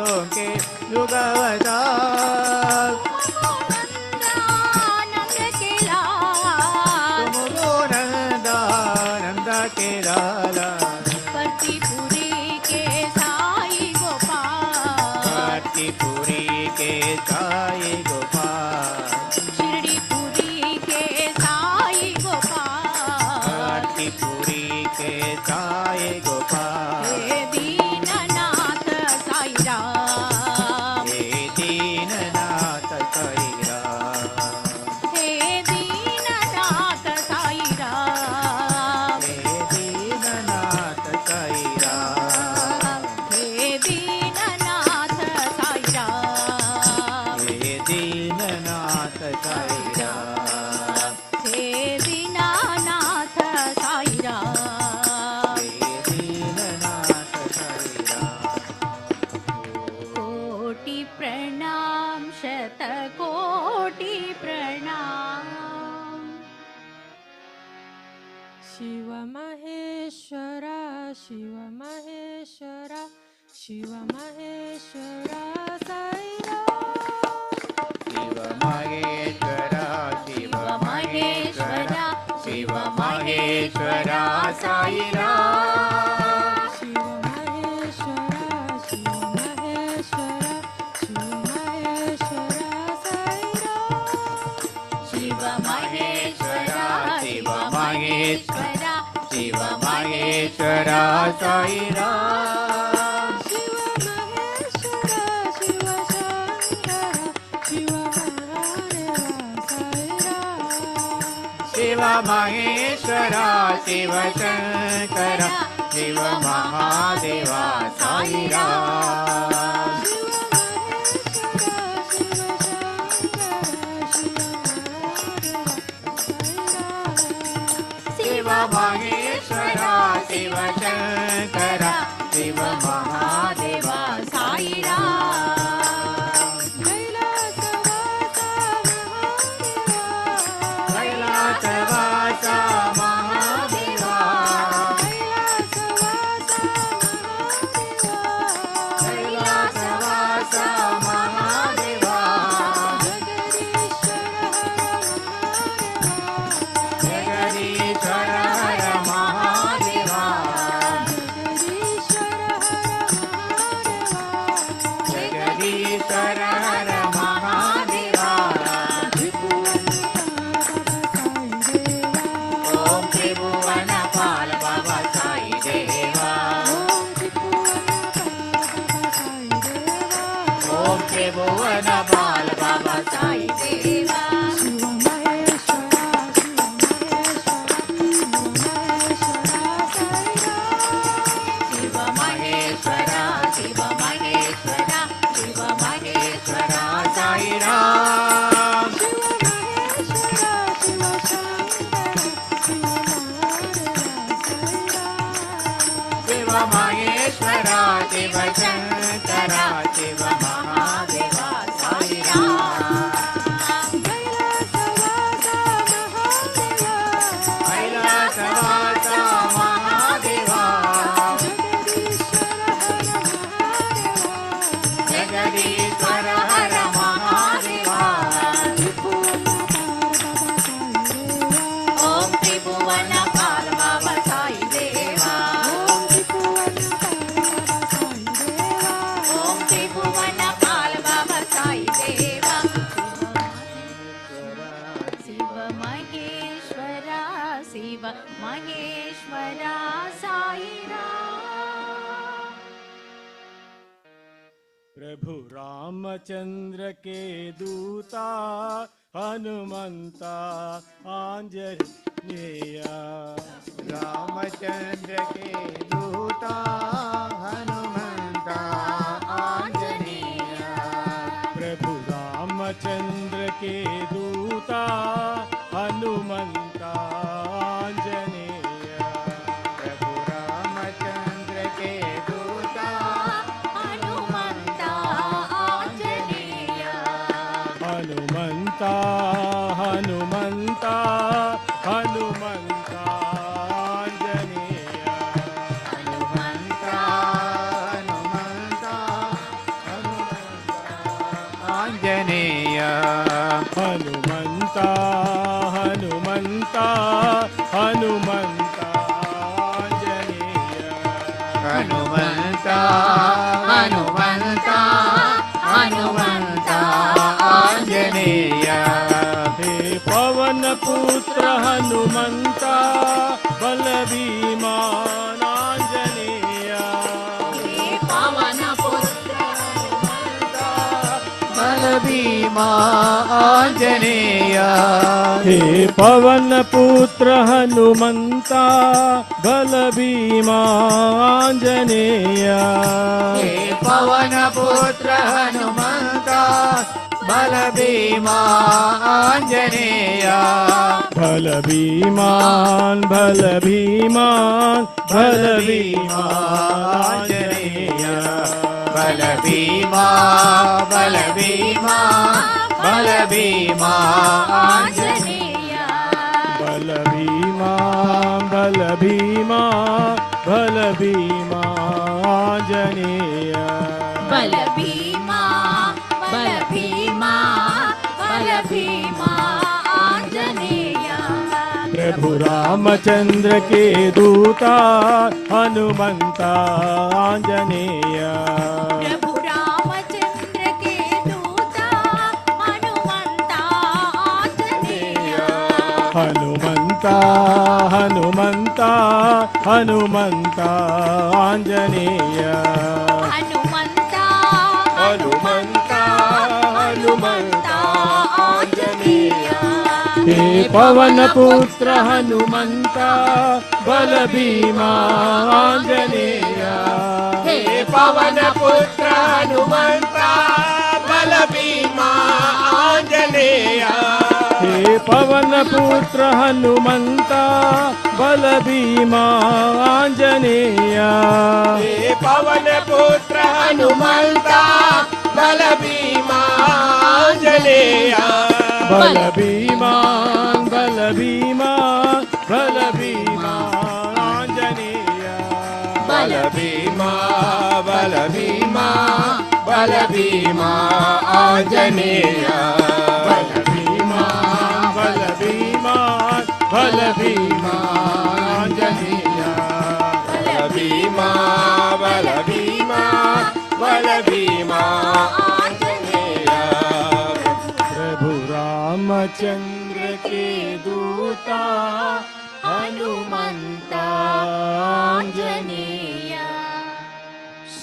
[SPEAKER 1] भक्तों के युगवता तुमको नंदानंद के लाला
[SPEAKER 6] परतीपुरी के साई गोपाल
[SPEAKER 1] परतीपुरी के साई गोपाल
[SPEAKER 6] शिरडीपुरी के साई गोपाल
[SPEAKER 1] परतीपुरी के साई गोपाल
[SPEAKER 6] हे दीननाथ साई राम
[SPEAKER 1] हे दीननाथ साई राम
[SPEAKER 6] हे दीननाथ साई राम
[SPEAKER 1] हे दीननाथ साई राम
[SPEAKER 6] हे दीननाथ साई राम
[SPEAKER 1] हे दीननाथ साई राम
[SPEAKER 6] हे दीननाथ साई राम
[SPEAKER 1] हे दीननाथ साई राम
[SPEAKER 6] कोटि प्रणाम शतकोटि प्रणाम
[SPEAKER 5] शिव महेश्वरा शिव महेश्वरा शिव महेश्वरा साई
[SPEAKER 1] शिव महेश्वरा शिव महेश्वरा शिव महेश्वरा साई राम
[SPEAKER 5] शिव महेश्वरा शिव महेश्वरा शिव महेश्वरा साई
[SPEAKER 6] शिव महेश्वरा
[SPEAKER 1] शिव महेश्वरा शिव महेश्वरा साई राम
[SPEAKER 5] शिव महेश्वरा शिव शंकरा शिव महादेवा साई
[SPEAKER 1] शिव महेश्वरा शिव शंकरा शिव महादेवा साई राम शिव महेश्वरा शिव शंकरा शिव महादेवा साई राम कैलासवासा महादेवा कैलासवासा महादेवा जगदीश्वर हर महादेवा जगदीश्वर हर महादेवा ओम त्रिभुवन पाल बाबा साई देवा ओम त्रिभुवन पाल बाबा साई देवा शिव महेश्वरा शिव महेश्वरा शिव महेश्वरा साई राम शिव महेश्वरा शिव शंकरा शिव महादेवा साई राम कैलासवासा महादेवा जगदीश्वर हर महादेवा ओम त्रिभुवन पाल बाबा साई देवा ओम त्रिभुवन पाल बाबा साई देवा शिव महेश्वरा शिव महेश्वरा साई राम
[SPEAKER 2] प्रभु रामचंद्र के दूता हनुमंता आंजनेया
[SPEAKER 1] रामचंद्र के दूता हनुमंता आंजनेया
[SPEAKER 2] प्रभु रामचंद्र के दूता हनुमंता आंजनेया
[SPEAKER 1] प्रभु रामचंद्र के दूता
[SPEAKER 6] हनुमंता आंजनेय
[SPEAKER 2] हनुमंता हनुमंता हनुमंता आंजनेया
[SPEAKER 6] हनुमंता
[SPEAKER 2] हनुमंत आंजनेय
[SPEAKER 1] हनुमंत हनुमंत हनुमंत आंजनेय
[SPEAKER 2] हे पवन पुत्र हनुमंत बलभीमान आंजनेय
[SPEAKER 1] पवन पुत्र हनुमंत बलभीमा आंजनेय
[SPEAKER 2] हे पवन पुत्र हनुमंत बलभीमा आंजनेय
[SPEAKER 1] हे पवन पुत्र हनुमंत बलभीमा आंजनेय
[SPEAKER 2] बलभीमान बलभीमान बलभीमान आंजनेय
[SPEAKER 1] बलभीमा बलभीमा बलभीमा आंजनेय
[SPEAKER 2] बलभीमान बलभीमान बलभीमान आंजनेय
[SPEAKER 6] बलभीमा बलभीमा बलभीमा आंजनेय
[SPEAKER 2] प्रभु रामचंद्र के दूता हनुमंत आंजनेय
[SPEAKER 6] प्रभु रामचंद्र के दूता हनुमंत आंजनेय
[SPEAKER 2] हनुमंत हनुमंत हनुमंत आंजनेय
[SPEAKER 6] हनुमंत
[SPEAKER 2] हनुमंत हनुमंत
[SPEAKER 6] आंजनेय
[SPEAKER 2] हे पवन पुत्र हनुमंत बलभीमा आंजनेय
[SPEAKER 1] हे पवन पुत्र हनुमंत बलभीमा आंजनेय
[SPEAKER 2] हे पवन पुत्र हनुमंत बलभीमा आंजनेय
[SPEAKER 1] हे पवन पुत्र हनुमंत बलभीमा आंजनेय
[SPEAKER 2] बलभीमान बलभीमान बलभीमान आंजनेय
[SPEAKER 1] बलभीमा बलभीमा बलभीमा आंजनेय
[SPEAKER 2] बलभीमान बलभीमान बलभीमान आंजनेय
[SPEAKER 1] बलभीमा बलभीमा बलभीमा आंजनेय
[SPEAKER 2] प्रभु रामचंद्र के दूता हनुमंत आंजनेय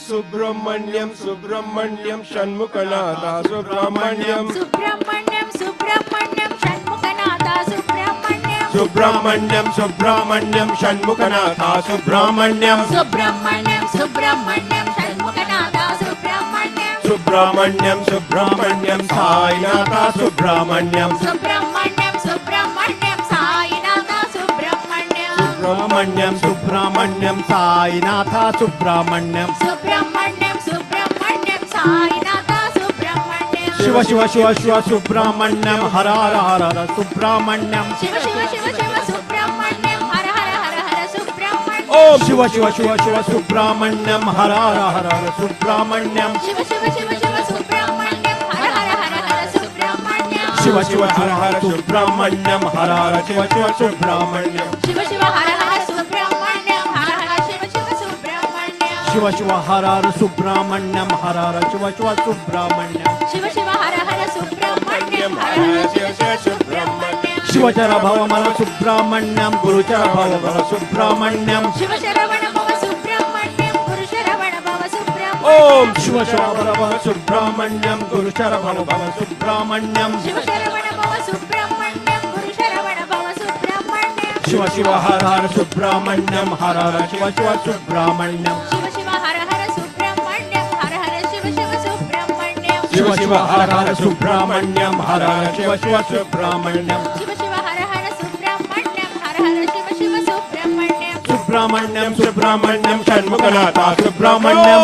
[SPEAKER 3] सुब्रह्मण्यम सुब्रह्मण्यम षण्मुखनाथ सुब्रह्मण्यम
[SPEAKER 6] सुब्रह्मण्यम सुब्रह्मण्यम षण्मुखनाथ सुब्रह्मण्यम
[SPEAKER 3] सुब्रह्मण्यम सुब्रह्मण्यम षण्मुखनाथ सुब्रह्मण्यम
[SPEAKER 6] सुब्रह्मण्यम सुब्रह्मण्यम षण्मुखनाथ सुब्रह्मण्यम
[SPEAKER 3] सुब्रह्मण्यम सुब्रह्मण्यम साईनाथ सुब्रह्मण्यम
[SPEAKER 6] सुब्रह्मण्यम सुब्रह्मण्यम साईनाथ सुब्रह्मण्यम
[SPEAKER 2] सुब्रह्मण्यम सुब्रह्मण्यम साईनाथ सुब्रह्मण्यम
[SPEAKER 6] सुब्रह्मण्यम सुब्रह्मण्यम साईनाथ सुब्रह्मण्यम
[SPEAKER 2] शिव शिव शिव शिव सुब्रह्मण्यम हर हर हर हर सुब्रह्मण्यम
[SPEAKER 6] शिव शिव शिव शिव सुब्रह्मण्यम हर हर हर हर सुब्रह्मण्यम
[SPEAKER 2] ओम शिव शिव शिव शिव सुब्रह्मण्यम हर हर हर हर सुब्रह्मण्यम
[SPEAKER 6] शिव शिव शिव शिव सुब्रह्मण्यम हर हर हर हर सुब्रह्मण्यम
[SPEAKER 2] शिव शिव हर हर सुब्रह्मण्यम हर हर शिव शिव सुब्रह्मण्यम
[SPEAKER 6] शिव शिव हर हर सुब्रह्मण्यम हर हर शिव शिव सुब्रह्मण्यम
[SPEAKER 2] शिव शिव हर हर सुब्रह्मण्यम हर हर शिव शिव सुब्रह्मण्यम
[SPEAKER 6] शिव शिव हर हर सुब्रह्मण्यम हर हर शिव शिव सुब्रह्मण्यम
[SPEAKER 2] शिवचर भवमल सुब्रह्मण्यम गुरुचर भवमल सुब्रह्मण्यम
[SPEAKER 6] शिव शरवण भव सुब्रह्मण्यम गुरु शरवण भव सुब्रह्मण्यम
[SPEAKER 2] ओम शिव शरवण भव सुब्रह्मण्यम गुरुचर भव सुब्रह्मण्यम
[SPEAKER 6] शिव शरवण भव सुब्रह्मण्यम गुरु शरवण भव सुब्रह्मण्यम
[SPEAKER 2] शिव शिव हर हर सुब्रह्मण्यम हर हर शिव शिव सुब्रह्मण्यम
[SPEAKER 6] शिव शिव हर हर सुब्रह्मण्यम हर हर शिव शिव सुब्रह्मण्यम
[SPEAKER 2] शिव शिव हर हर सुब्रह्मण्यम हर हर शिव शिव सुब्रह्मण्यम
[SPEAKER 6] शिव शिव हर हर सुब्रह्मण्यम हर हर शिव शिव सुब्रह्मण्यम
[SPEAKER 2] सुब्रह्मण्यम सुब्रह्मण्यम षण्मुखनाथ सुब्रह्मण्यम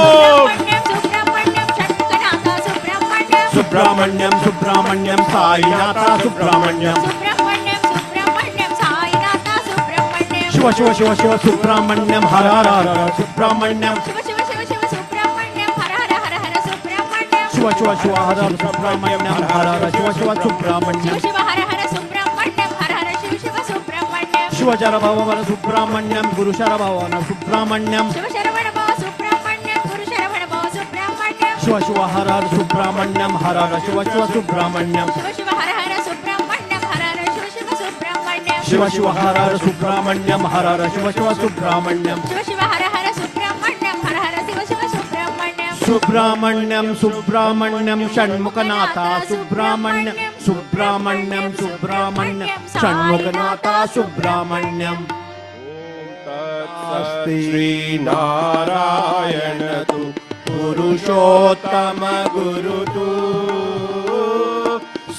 [SPEAKER 6] सुब्रह्मण्यम षण्मुखनाथ सुब्रह्मण्यम
[SPEAKER 2] सुब्रह्मण्यम सुब्रह्मण्यम साईनाथ सुब्रह्मण्यम
[SPEAKER 6] सुब्रह्मण्यम सुब्रह्मण्यम साईनाथ सुब्रह्मण्यम
[SPEAKER 2] शिव शिव शिव शिव सुब्रह्मण्यम हर हर हर हर सुब्रह्मण्यम
[SPEAKER 6] शिव शिव शिव शिव सुब्रह्मण्यम हर हर हर हर सुब्रह्मण्यम
[SPEAKER 2] शिव शिव शिव हर हर सुब्रह्मण्यम हर हर शिव शिव सुब्रह्मण्यम
[SPEAKER 6] शिव शिव हर हर सुब्रह्मण्यम हर हर शिव शिव सुब्रह्मण्यम
[SPEAKER 2] शिवशरभवन सुब्रह्मण्यं गुरुशरभवन सुब्रह्मण्यं
[SPEAKER 6] शिवशरवण भव सुब्रह्मण्यं गुरुशरवण भव सुब्रह्मण्यं
[SPEAKER 2] शिव शिव हर हर सुब्रह्मण्यं हर हर शिव शिव सुब्रह्मण्यं
[SPEAKER 6] शिव शिव हर हर सुब्रह्मण्यं हर हर शिव शिव सुब्रह्मण्यं
[SPEAKER 2] शिव शिव हर हर सुब्रह्मण्यं हर हर शिव शिव सुब्रह्मण्यं
[SPEAKER 6] शिव शिव हर हर सुब्रह्मण्यं हर हर शिव शिव सुब्रह्मण्यं
[SPEAKER 2] सुब्रह्मण्यं सुब्रह्मण्यं षण्मुखनाथा सुब्रह्मण्यं सुब्रह्मण्यं सुब्रह्मण्यं षण्मुखनाथा सुब्रह्मण्यं
[SPEAKER 3] श्रीनारायण तु
[SPEAKER 2] पुरुषोत्तम गुरु तु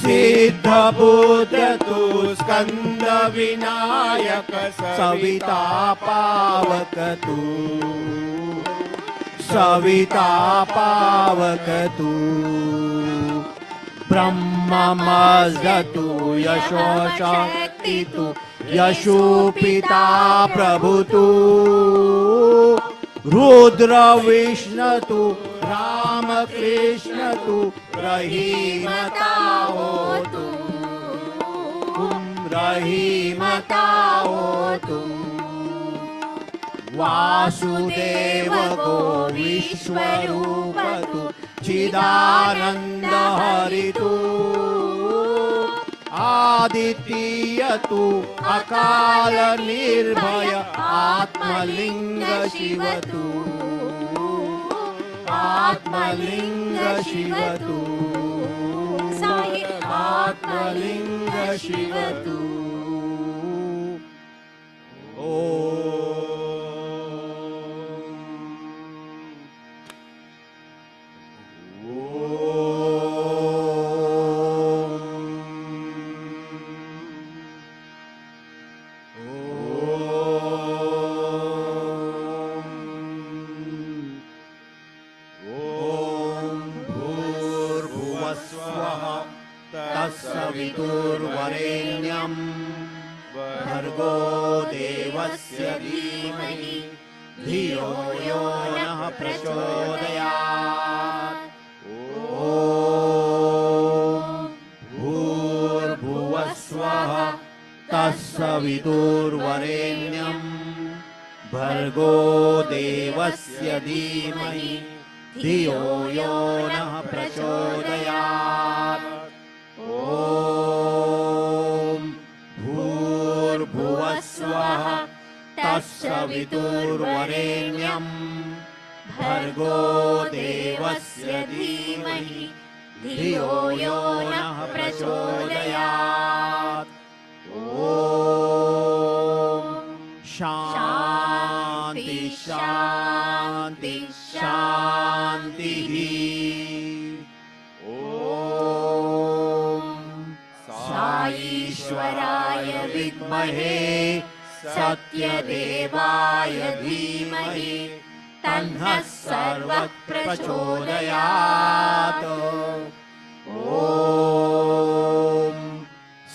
[SPEAKER 2] सिद्ध बुद्ध तु स्कंद विनायक सविता पावक तु सविता पावक तु ब्रह्ममस्दतु यशो शक्ति तु यशो पिता प्रभु तु रुद्र विष्णु तु राम कृष्ण तु रहीमता होतु रहीमता होतु वासुदेव गो विश्वरूप तु चिदानंद हरितु आदित्य तु अकाल निर्भय आत्मलिंग शिव तु आत्मलिंग शिव तु आत्मलिंग शिव तु तत्सवितुर्वरेण्यं भर्गो देवस्य धीमहि धियो यो नः प्रचोदयात् ॐ भूर्भुवस्वः तत्सवितुर्वरेण्यं भर्गो देवस्य धीमहि धियो यो नः प्रचोदयात् ॐ भूर्भुवस्वः तत्सवितुर्वरेण्यं भर्गो देवस्य धीमहि धियो यो नः प्रचोदयात् ॐ शान्ति शान्ति शान्तिः ईश्वराय विद्महे सत्यदेवाय धीमहि तन्नः सर्वः प्रचोदयात् ॐ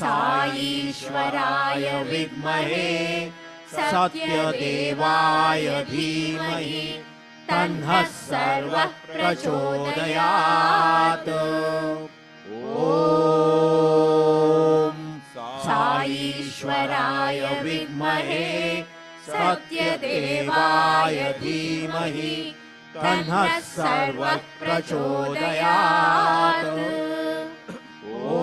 [SPEAKER 2] साईश्वराय विद्महे सत्यदेवाय धीमहि तन्नः सर्वः प्रचोदयात् ॐ साईश्वराय विद्महे सत्यदेवाय धीमहि तन्नः सर्वः प्रचोदयात् ॐ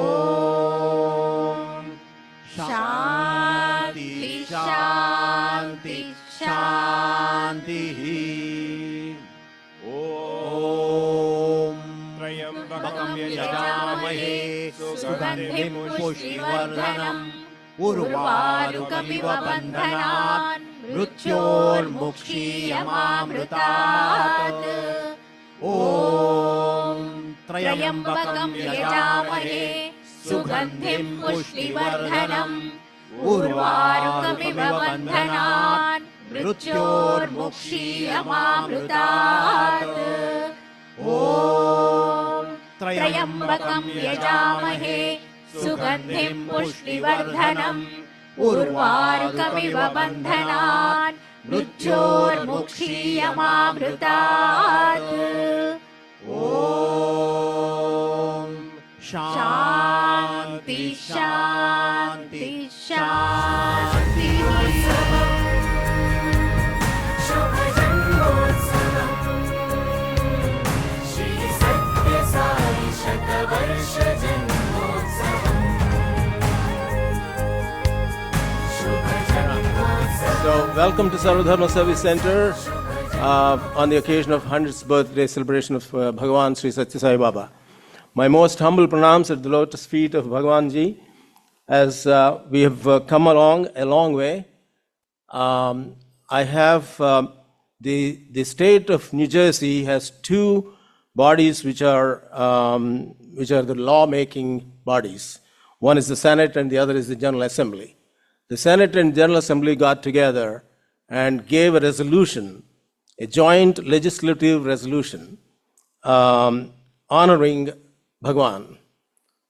[SPEAKER 2] शान्ति शान्ति शान्तिः ॐ त्र्यम्बकं यजामहे सुगन्धिं पुष्टिवर्धनम् उर्वारुकमिव बन्धनान् मृत्योर्मुक्षीयमामृतात् ॐ त्र्यम्बकं यजामहे सुगन्धिं पुष्टिवर्धनम् उर्वारुकमिव बन्धनान् मृत्योर्मुक्षीयमामृतात् ॐ त्र्यम्बकं यजामहे सुगन्धिं पुष्टिवर्धनम् उर्वारुकमिव बन्धनान् मृत्योर्मुक्षीयमामृतात् ॐ शान्ति शान्ति शान्तिः
[SPEAKER 3] Welcome to Sarvadharma Service Center on the occasion of 100th birthday celebration of Bhagawan Sri Satya Sai Baba. My most humble pranams at the lotus feet of Bhagawan Ji as we have come along a long way. I have the state of New Jersey has two bodies which are the law-making bodies. One is the Senate and the other is the General Assembly. The Senate and General Assembly got together and gave a resolution, a joint legislative resolution honoring Bhagawan.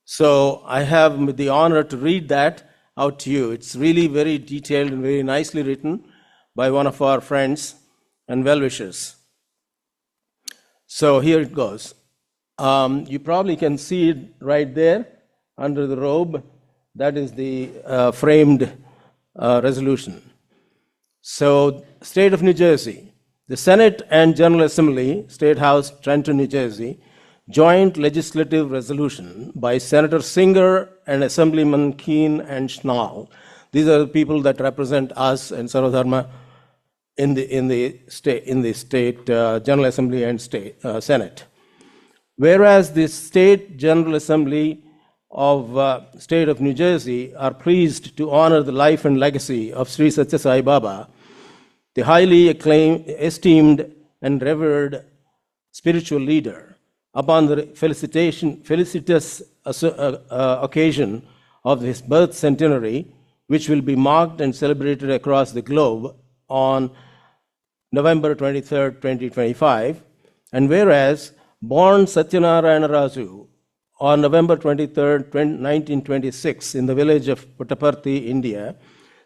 [SPEAKER 3] So I have the honor to read that out to you. It's really very detailed and very nicely written by one of our friends and well-wishers. So here it goes. You probably can see it right there under the robe. That is the framed resolution. So, State of New Jersey, the Senate and General Assembly, State House, Trenton, New Jersey, joint legislative resolution by Senator Singer and Assemblyman Keene and Schnall. These are the people that represent us and Sarvadharma in the state General Assembly and state Senate. Whereas the State General Assembly of State of New Jersey are pleased to honor the life and legacy of Sri Satya Sai Baba, the highly esteemed and revered spiritual leader, upon the felicitous occasion of his birth centenary, which will be marked and celebrated across the globe on November 23rd, 2025, and whereas born Satyanarayana Raju on November 23rd, 1926, in the village of Puttaparthi, India,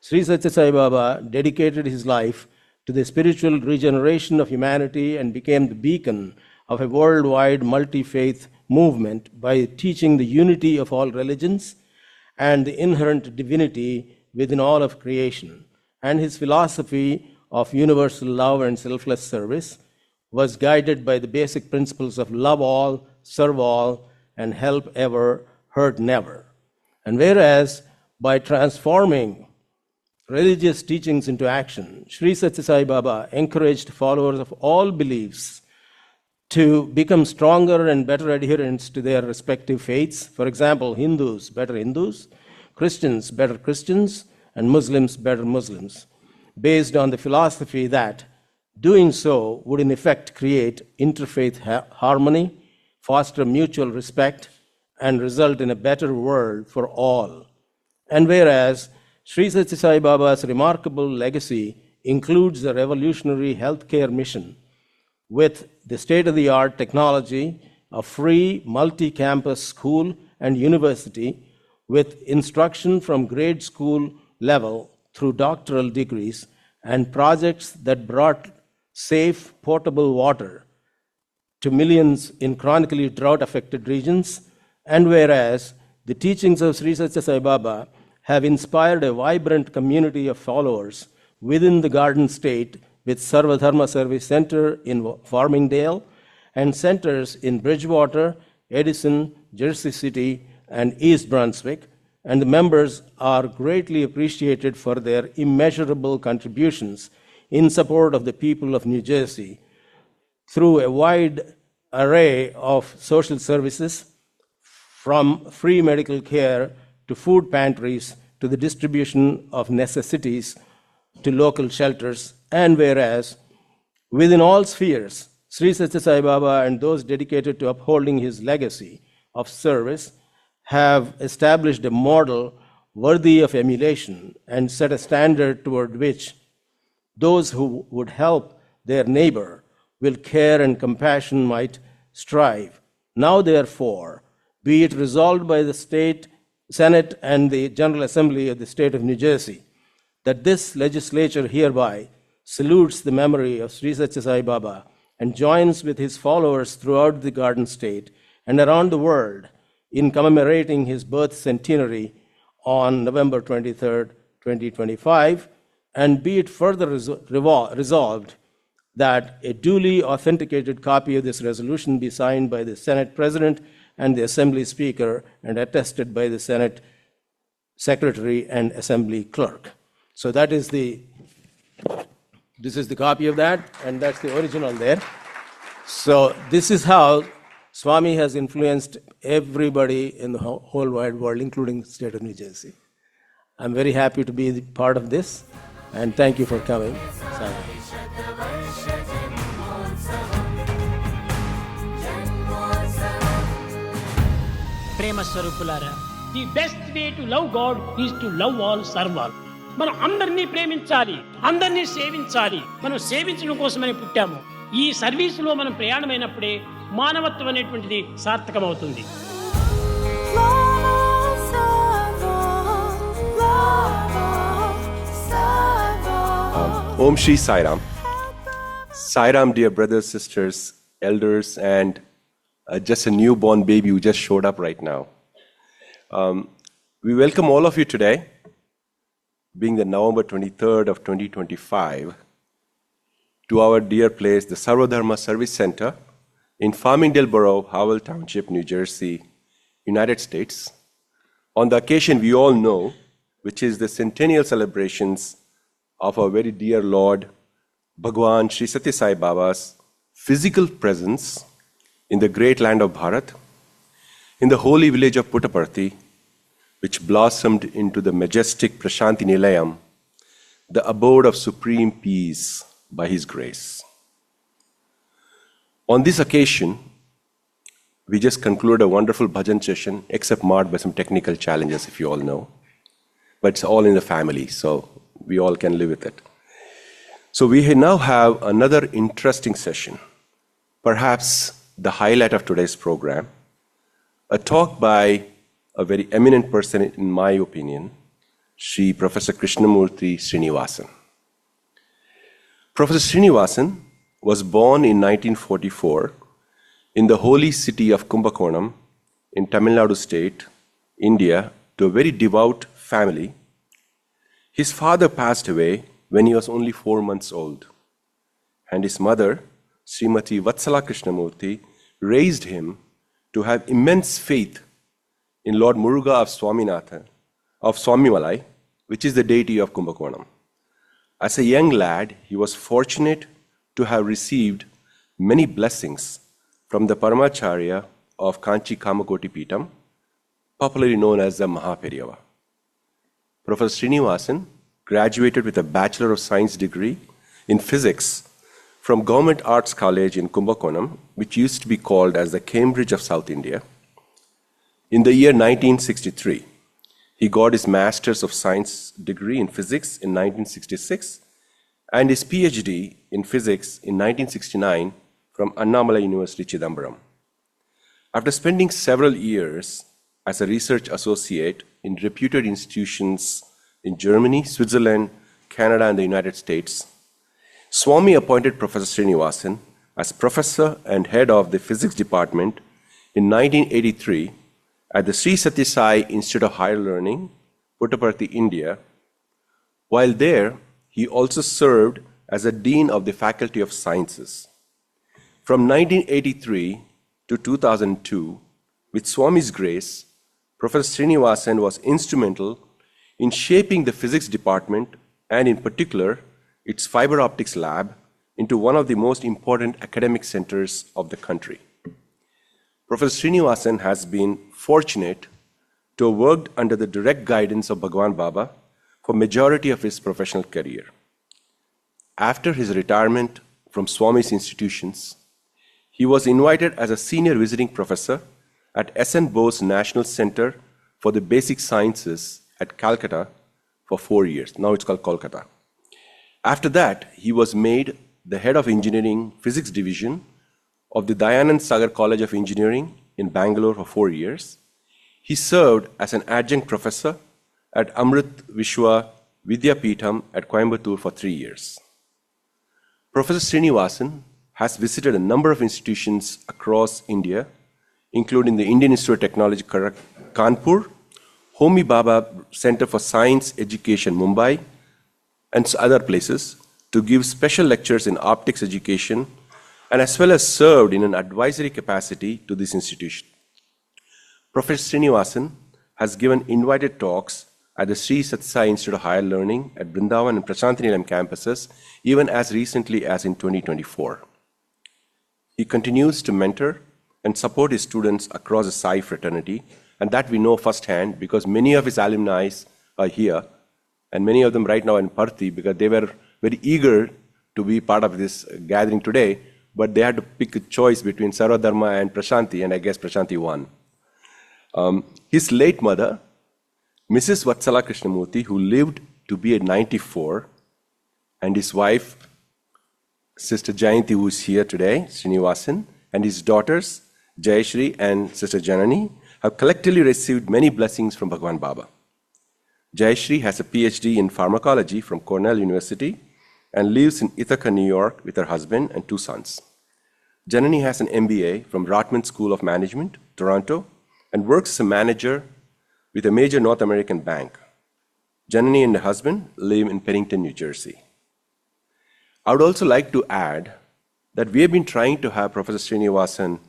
[SPEAKER 3] Sri Satya Sai Baba dedicated his life to the spiritual regeneration of humanity and became the beacon of a worldwide multi-faith movement by teaching the unity of all religions and the inherent divinity within all of creation. And his philosophy of universal love and selfless service was guided by the basic principles of love all, serve all, and help ever, hurt never. And whereas by transforming religious teachings into action, Sri Satya Sai Baba encouraged followers of all beliefs to become stronger and better adherents to their respective faiths. For example, Hindus, better Hindus, Christians, better Christians, and Muslims, better Muslims, based on the philosophy that doing so would in effect create interfaith harmony, foster mutual respect, and result in a better world for all. And whereas Sri Satya Sai Baba's remarkable legacy includes the revolutionary healthcare mission with the state-of-the-art technology, a free multi-campus school and university with instruction from grade school level through doctoral degrees, and projects that brought safe, portable water to millions in chronically drought-affected regions, and whereas the teachings of Sri Satya Sai Baba have inspired a vibrant community of followers within the Garden State with Sarvadharma Service Center in Farmingdale and centers in Bridgewater, Edison, Jersey City, and East Brunswick, and the members are greatly appreciated for their immeasurable contributions in support of the people of New Jersey through a wide array of social services, from free medical care to food pantries to the distribution of necessities to local shelters. And whereas within all spheres, Sri Satya Sai Baba and those dedicated to upholding his legacy of service have established a model worthy of emulation and set a standard toward which those who would help their neighbor with care and compassion might strive. Now, therefore, be it resolved by the State Senate and the General Assembly of the State of New Jersey that this legislature hereby salutes the memory of Sri Satya Sai Baba and joins with his followers throughout the Garden State and around the world in commemorating his birth centenary on November 23rd, 2025, and be it further resolved that a duly authenticated copy of this resolution be signed by the Senate President and the Assembly Speaker and attested by the Senate Secretary and Assembly Clerk. So that is the This is the copy of that, and that's the original there. So this is how Swami has influenced everybody in the whole wide world, including the state of New Jersey. I'm very happy to be the part of this, and thank you for coming.
[SPEAKER 8] ప్రేమ స్వరూపులారా, the best way to love God is to love all, serve all. మనం అందరినీ ప్రేమించాలి, అందరినీ సేవించాలి. మనం సేవించడం కోసమని పుట్టాము. ఈ సర్వీసులో మనం ప్రయాణమైనప్పుడే మానవత్వం అనేటువంటిది సార్థకమవుతుంది.
[SPEAKER 9] Om Shri Sai Ram. Sai Ram, dear brothers, sisters, elders, and just a newborn baby who just showed up right now. We welcome all of you today, being the November 23rd of 2025, to our dear place, the Sarvadharma Service Center in Farmingdale Borough, Howell Township, New Jersey, United States, on the occasion we all know, which is the centennial celebrations of our very dear Lord, Bhagawan Sri Satya Sai Baba's physical presence in the great land of Bharat, in the holy village of Puttaparthi, which blossomed into the majestic Prashanti Nilayam, the abode of supreme peace by His grace. On this occasion, we just concluded a wonderful bhajan session, except marred by some technical challenges, if you all know. But it's all in the family, so we all can live with it. So we now have another interesting session, perhaps the highlight of today's program, a talk by a very eminent person, in my opinion, Shri Professor Krishnamurti Srinivasan. Professor Srinivasan was born in 1944 in the holy city of Kumbakonam in Tamil Nadu state, India, to a very devout family. His father passed away when he was only 4 months old, and his mother, Srimati Vatsala Krishnamurti, raised him to have immense faith in Lord Muruga of Swaminathan, of Swamimalai, which is the deity of Kumbakonam. As a young lad, he was fortunate to have received many blessings from the Paramacharya of Kanchi Kamakoti Peetam, popularly known as the Mahaperiyava. Professor Srinivasan graduated with a Bachelor of Science degree in physics from Government Arts College in Kumbakonam, which used to be called as the Cambridge of South India. In the year 1963, he got his Master's of Science degree in physics in 1966 and his PhD in physics in 1969 from Annamalai University, Chidambaram. After spending several years as a research associate in reputed institutions in Germany, Switzerland, Canada, and the United States, Swami appointed Professor Srinivasan as professor and head of the physics department in 1983 at the Sri Satya Sai Institute of Higher Learning, Puttaparthi, India. While there, he also served as a dean of the Faculty of Sciences. From 1983 to 2002, with Swami's grace, Professor Srinivasan was instrumental in shaping the physics department and in particular its fiber optics lab into one of the most important academic centers of the country. Professor Srinivasan has been fortunate to have worked under the direct guidance of Bhagawan Baba for majority of his professional career. After his retirement from Swami's institutions, he was invited as a senior visiting professor at S.N. Bose National Center for the Basic Sciences at Calcutta for 4 years. Now it's called Kolkata. After that, he was made the head of engineering physics division of the Dayanand Sagar College of Engineering in Bangalore for 4 years. He served as an adjunct professor at Amrit Vishwa Vidya Peetham at Coimbatore for 3 years. Professor Srinivasan has visited a number of institutions across India, including the Indian Institute of Technology, Kanpur, Homi Bhabha Center for Science Education, Mumbai, and other places to give special lectures in optics education, and as well as served in an advisory capacity to this institution. Professor Srinivasan has given invited talks at the Sri Satsai Institute of Higher Learning at Brindavan and Prashantinilayam campuses, even as recently as in 2024. He continues to mentor and support his students across the Sai fraternity, and that we know firsthand because many of his alumni are here, and many of them right now in Parthi because they were very eager to be part of this gathering today, but they had to pick a choice between Sarvadharma and Prashanti, and I guess Prashanti won. His late mother, Mrs. Vatsala Krishnamurti, who lived to be at 94, and his wife, Sister Jayanti, who is here today, Srinivasan, and his daughters, Jayashri and Sister Janani, have collectively received many blessings from Bhagawan Baba. Jayashri has a PhD in pharmacology from Cornell University and lives in Ithaca, New York with her husband and 2 sons. Janani has an MBA from Rotman School of Management, Toronto, and works as a manager with a major North American bank. Janani and her husband live in Pennington, New Jersey. I would also like to add that we have been trying to have Professor Srinivasan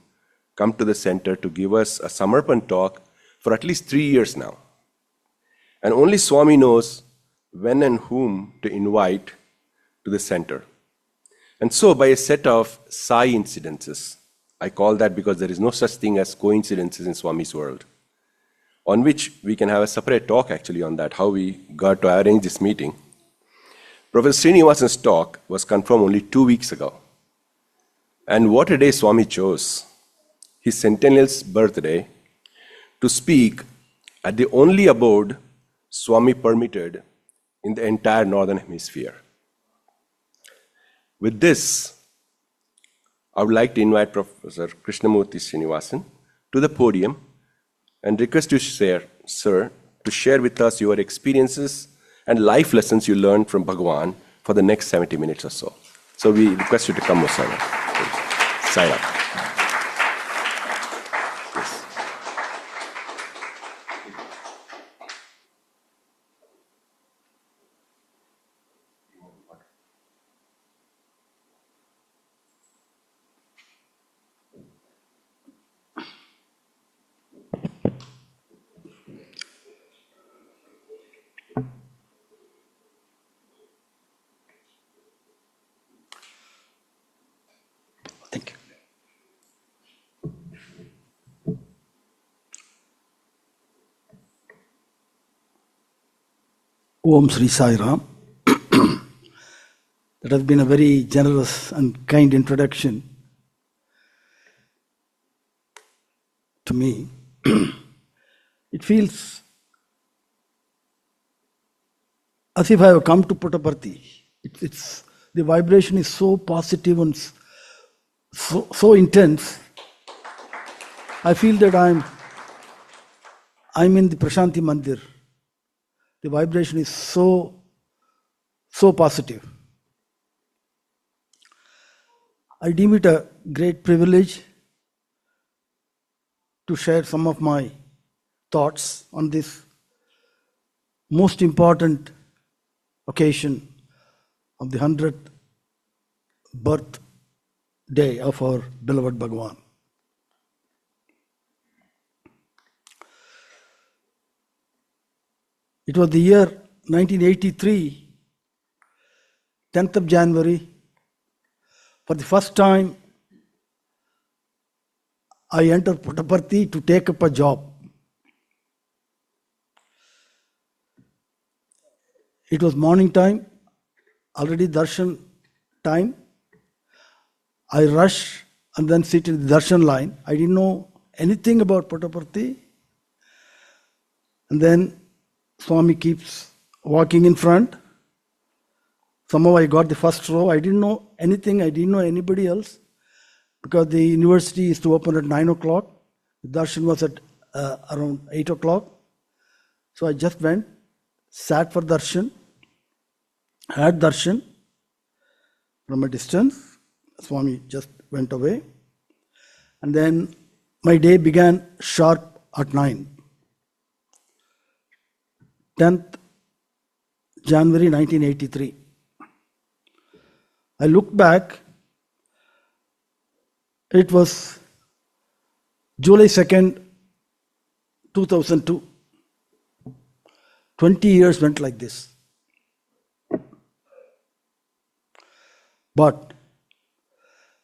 [SPEAKER 9] come to the center to give us a Samarpan talk for at least 3 years now. And only Swami knows when and whom to invite to the center. And so by a set of Sai incidences, I call that because there is no such thing as coincidences in Swami's world, on which we can have a separate talk actually on that, how we got to arrange this meeting. Professor Srinivasan's talk was confirmed only 2 weeks ago. And what a day Swami chose, his centennial's birthday, to speak at the only abode Swami permitted in the entire Northern Hemisphere. With this, I would like to invite Professor Krishnamurti Srinivasan to the podium and request you, sir, to share with us your experiences and life lessons you learned from Bhagawan for the next 70 minutes or so. So we request you to come, Musana. Sign up.
[SPEAKER 10] Thank you. Om Sri Sai Ram. That has been a very generous and kind introduction to me. It feels as if I have come to Puttaparthi. It's the vibration is so positive and so intense. I feel that I'm in the Prashanti Mandir. The vibration is so positive. I deem it a great privilege to share some of my thoughts on this most important occasion of the 100th birthday of our beloved Bhagawan. It was the year 1983, 10th of January. For the first time, I entered Puttaparthi to take up a job. It was morning time, already darshan time. I rush and then sit in the darshan line. I didn't know anything about Puttaparthi. And then Swami keeps walking in front. Somehow I got the first row. I didn't know anything. I didn't know anybody else because the university is to open at 9 o'clock. The darshan was at around 8 o'clock. So I just went, sat for darshan, had darshan from a distance. Swami just went away. And then my day began sharp at 9. 10th January 1983. I looked back, it was July 2nd, 2002. 20 years went like this. But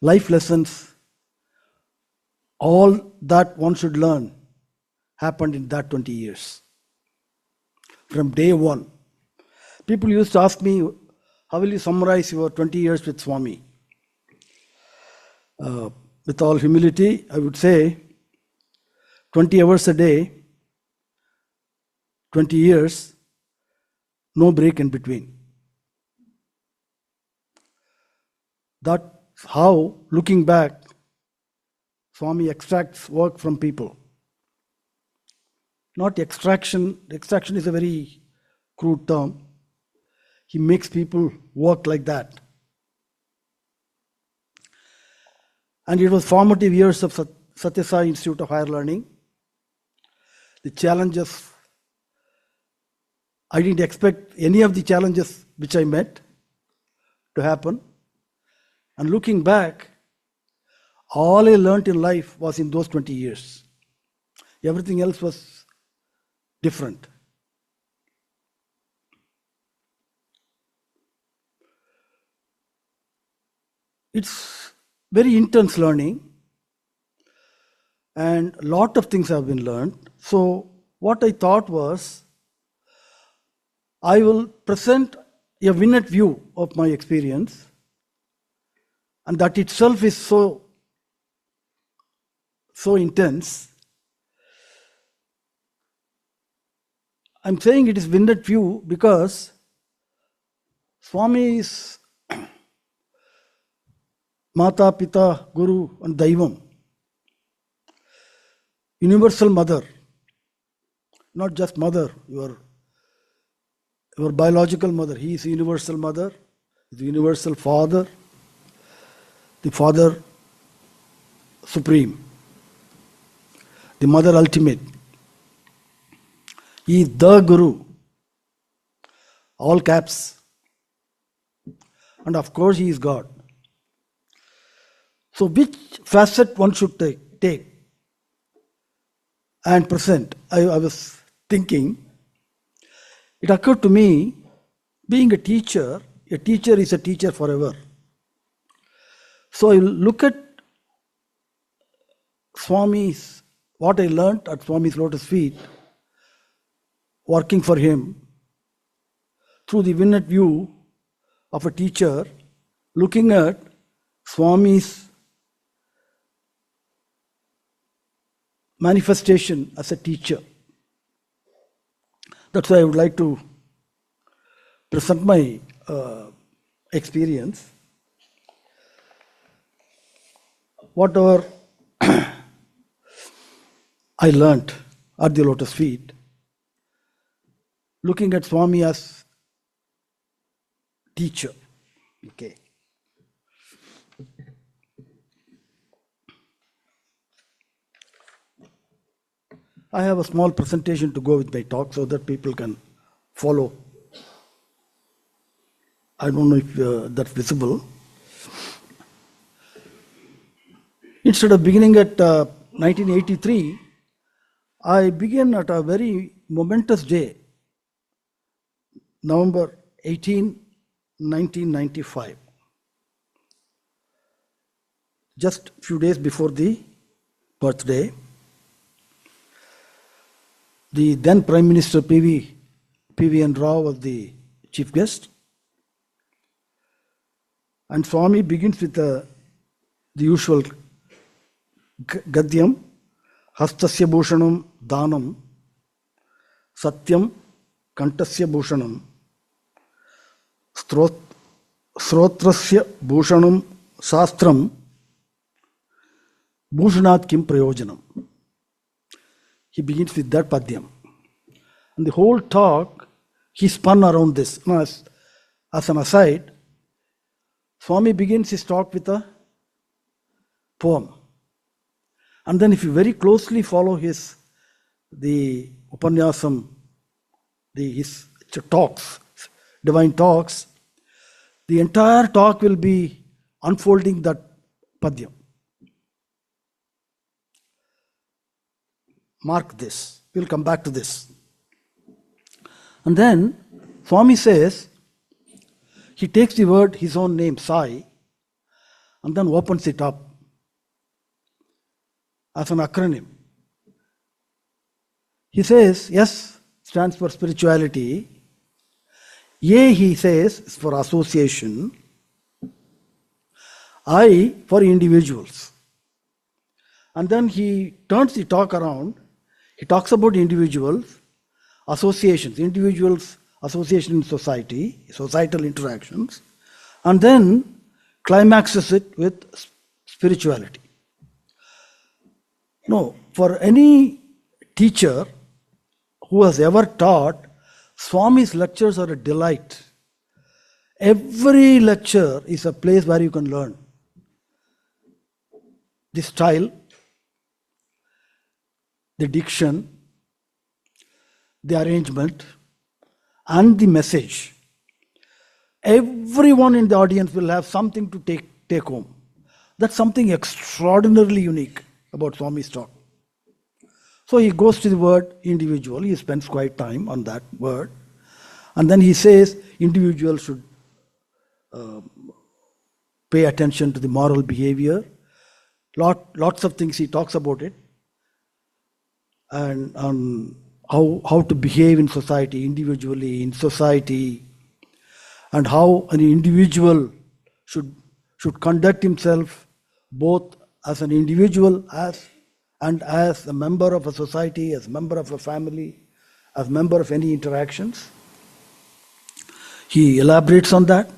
[SPEAKER 10] life lessons, all that one should learn, happened in that 20 years. From day one. People used to ask me, how will you summarize your 20 years with Swami? With all humility, I would say 20 hours a day, 20 years, no break in between. That's how, looking back, Swami extracts work from people. Not extraction. Extraction is a very crude term. He makes people work like that. And it was formative years of Satya Sai Institute of Higher Learning. The challenges, I didn't expect any of the challenges which I met to happen. And looking back, all I learned in life was in those 20 years. Everything else was different. It's very intense learning, and a lot of things have been learned. So what I thought was, I will present a minute view of my experience, and that itself is so intense. I'm saying it is minute view because Swami is Mata, Pita, Guru and Daivam. Universal mother. Not just mother, your biological mother. He is universal mother, the universal father, the father supreme, the mother ultimate. He is the Guru. All caps. And of course he is God. So which facet one should take and present? I was thinking, it occurred to me, being a teacher is a teacher forever. So I look at Swami's, what I learned at Swami's lotus feet, working for him, through the minute view of a teacher, looking at Swami's manifestation as a teacher. That's why I would like to present my experience. Whatever I learnt at the lotus feet, looking at Swami as teacher. Okay. I have a small presentation to go with my talk so that people can follow. I don't know if that's visible. Instead of beginning at 1983, I began at a very momentous day, November 18, 1995. Just a few days before the birthday. The then Prime Minister P.V.N. Rao was the chief guest. And Swami begins with the usual Gadyam, Hastasya Bhushanam Dhanam, Satyam Kantasya Bhushanam, Srotrasya Bhushanam Sastram, Bhushanat Kim Prayojanam. He begins with that padyam. And the whole talk, he spun around this. Now, as an aside, Swami begins his talk with a poem. And then if you very closely follow the Upanyasam, his talks, divine talks, the entire talk will be unfolding that padyam. Mark this. We'll come back to this. And then Swami says, he takes the word, his own name, Sai, and then opens it up as an acronym. He says, S stands for spirituality. A, he says, is for association. I for individuals. And then he turns the talk around. He talks about individuals, associations, individuals, association in society, societal interactions, and then climaxes it with spirituality. No, for any teacher who has ever taught, Swami's lectures are a delight. Every lecture is a place where you can learn. The style, the diction, the arrangement, and the message. Everyone in the audience will have something to take home. That's something extraordinarily unique about Swami's talk. So he goes to the word individual. He spends quite time on that word. And then he says individual should pay attention to the moral behavior. Lots of things he talks about it. And how to behave in society, individually, in society, and how an individual should conduct himself both as an individual and as a member of a society, as a member of a family, as a member of any interactions. He elaborates on that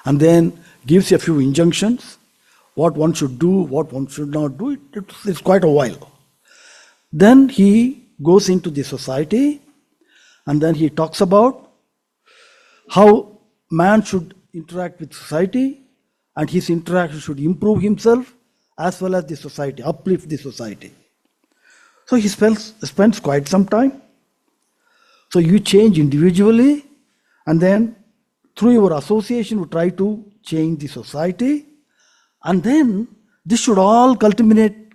[SPEAKER 10] and then gives a few injunctions, what one should do, what one should not do. It's quite a while. Then he goes into the society and then he talks about how man should interact with society and his interaction should improve himself as well as the society, uplift the society. So he spends quite some time. So you change individually and then through your association you try to change the society, and then this should all culminate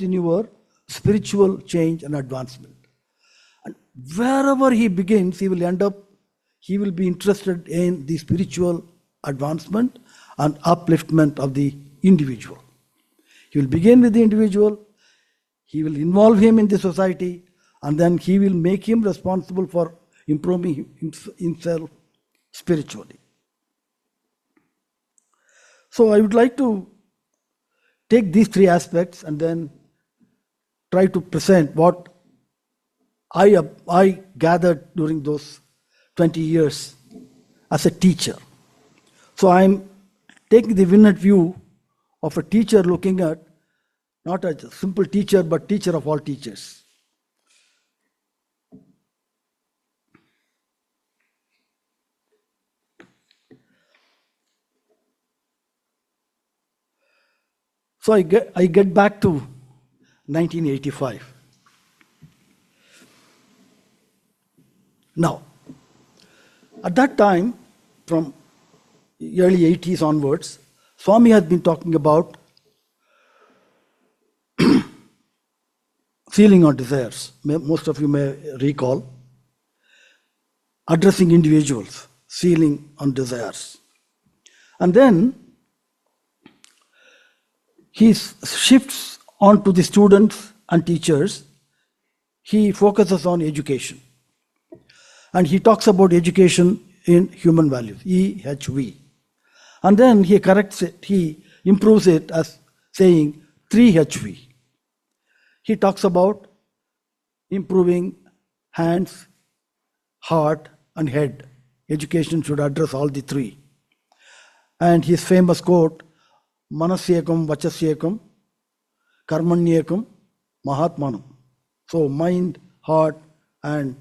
[SPEAKER 10] in your spiritual change and advancement. And wherever he begins, he will be interested in the spiritual advancement and upliftment of the individual. He will begin with the individual, he will involve him in the society, and then he will make him responsible for improving himself spiritually. So I would like to take these three aspects and then try to present what I gathered during those 20 years as a teacher. So I'm taking the vignette view of a teacher looking at not a simple teacher, but teacher of all teachers. So I get back to 1985. Now, at that time, from early 80s onwards, Swami has been talking about feeling on desires. Most of you may recall. Addressing individuals, feeling on desires. And then he shifts on to the students and teachers. He focuses on education. And he talks about education in human values, EHV. And then he corrects it, he improves it as saying 3HV. He talks about improving hands, heart, and head. Education should address all the three. And his famous quote, Manasyekam Vachasyekam Karmanyekam Mahatmanam. So mind, heart, and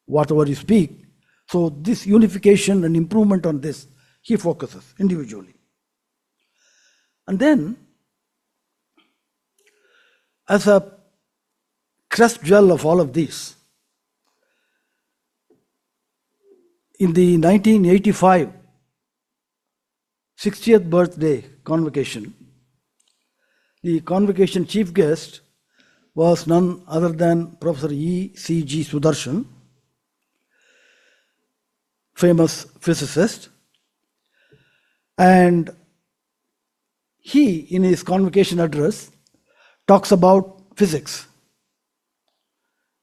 [SPEAKER 10] whatever you speak. So this unification and improvement on this, he focuses individually. And then, as a crest jewel of all of this, in the 1985 60th birthday convocation, the convocation chief guest was none other than Professor E.C.G. Sudarshan, famous physicist. And he, in his convocation address, talks about physics.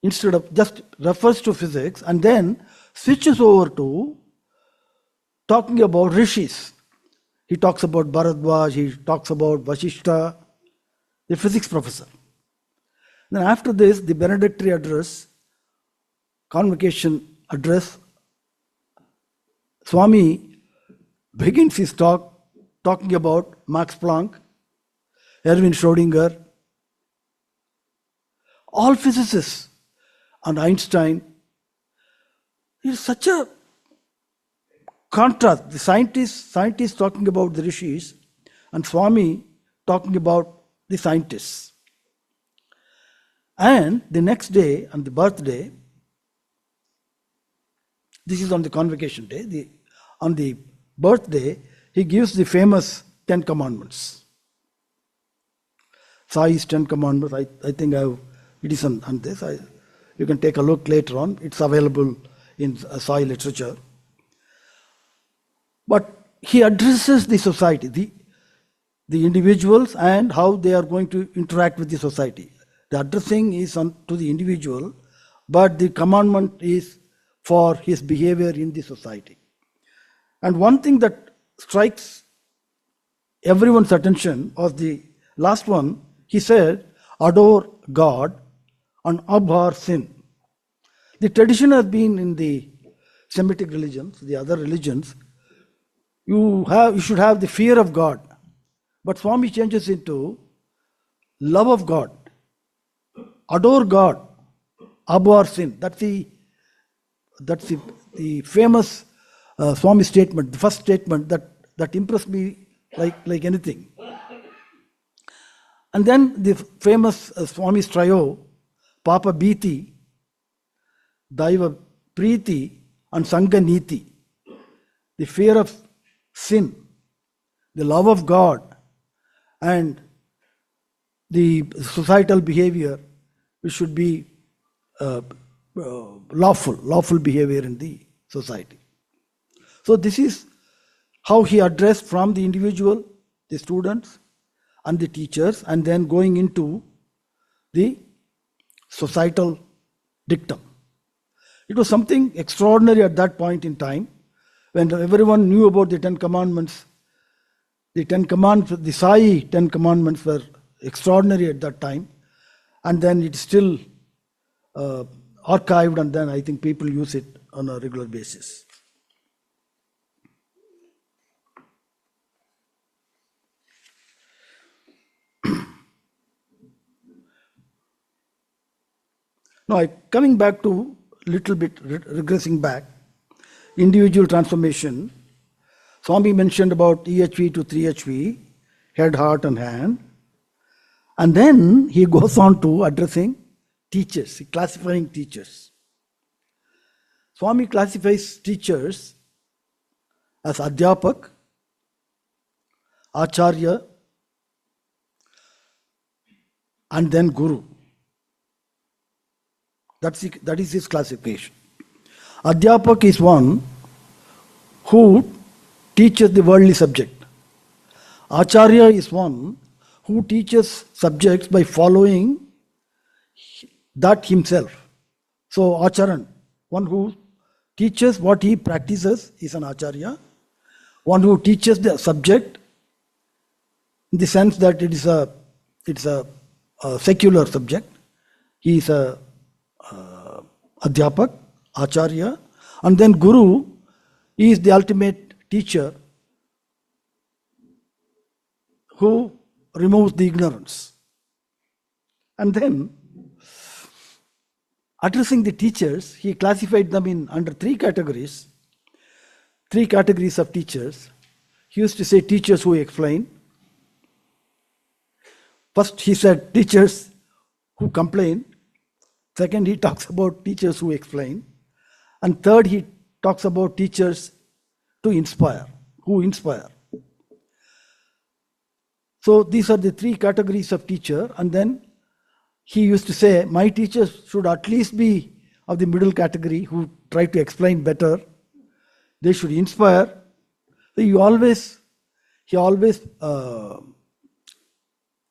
[SPEAKER 10] Instead of just refers to physics and then switches over to talking about rishis. He talks about Bharadwaj, he talks about Vashishta, the physics professor. Then after this, the benedictory address, convocation address, Swami begins his talk talking about Max Planck, Erwin Schrödinger, all physicists, and Einstein. It's such a contrast. The scientists talking about the rishis, and Swami talking about the scientists. And the next day, on the birthday, this is on the convocation day, on the birthday, he gives the famous 10 Commandments. Sai's 10 Commandments, I think it is on this. You can take a look later on. It's available in Sai literature. But he addresses the society, the individuals, and how they are going to interact with the society. The addressing is to the individual, but the commandment is for his behavior in the society. And one thing that strikes everyone's attention was the last one. He said, adore God and abhor sin. The tradition has been in the Semitic religions, the other religions, you should have the fear of God. But Swami changes into love of God. Adore God, abhor sin. That's the famous Swami statement, the first statement that impressed me like anything. And then the famous Swami's trio, Papa Bhiti, Daiva Preeti, and Sangha Niti. The fear of sin, the love of God, and the societal behavior, which should be lawful behavior in the society. So this is how he addressed from the individual, the students, and the teachers, and then going into the societal dictum. It was something extraordinary at that point in time, when everyone knew about the 10 Commandments. The 10 Commandments, the Sai 10 Commandments were extraordinary at that time, and then it's still archived, and then I think people use it on a regular basis. Now, coming back to little bit, regressing back, individual transformation. Swami mentioned about EHV to 3HV, head, heart, and hand. And then he goes on to addressing teachers, classifying teachers. Swami classifies teachers as Adhyapak, Acharya, and then Guru. That is his classification. Adhyapak is one who teaches the worldly subject. Acharya is one who teaches subjects by following that himself. So Acharan, one who teaches what he practices, is an Acharya. One who teaches the subject in the sense that it's a secular subject. He is a Adhyapak, Acharya, and then Guru is the ultimate teacher who removes the ignorance. And then, addressing the teachers, he classified them under three categories of teachers. He used to say teachers who explain. First, he said teachers who complain. Second, he talks about teachers who explain. And third, he talks about teachers who inspire. So these are the three categories of teacher. And then he used to say, my teachers should at least be of the middle category who try to explain better. They should inspire. So he always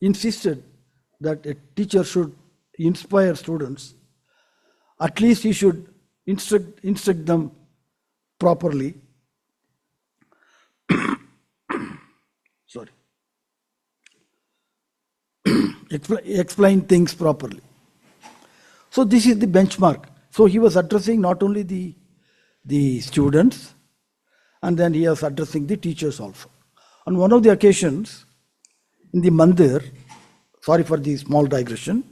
[SPEAKER 10] insisted that a teacher should inspire students. At least he should instruct them properly. Sorry. Explain things properly. So this is the benchmark. So he was addressing not only the students, and then he was addressing the teachers also. On one of the occasions, in the mandir, sorry for the small digression,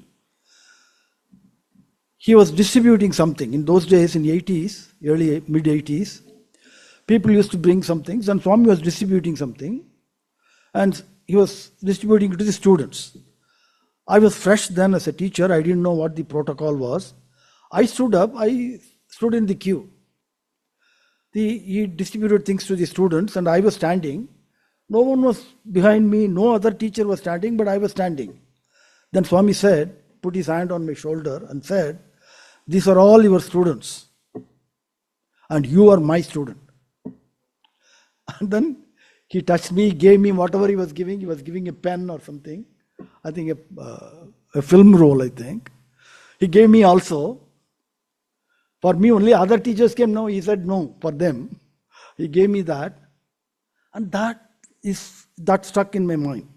[SPEAKER 10] he was distributing something. In those days, in the 80s, early mid-80s, people used to bring some things, and Swami was distributing something, and he was distributing it to the students. I was fresh then as a teacher. I didn't know what the protocol was. I stood up. I stood in the queue. He distributed things to the students, and I was standing. No one was behind me. No other teacher was standing, but I was standing. Then Swami said, put his hand on my shoulder and said, these are all your students, and you are my student. And then he touched me, gave me whatever he was giving. He was giving a pen or something. I think a film roll, I think. He gave me also. For me only, other teachers came, no, he said no, for them. He gave me that. And that stuck in my mind.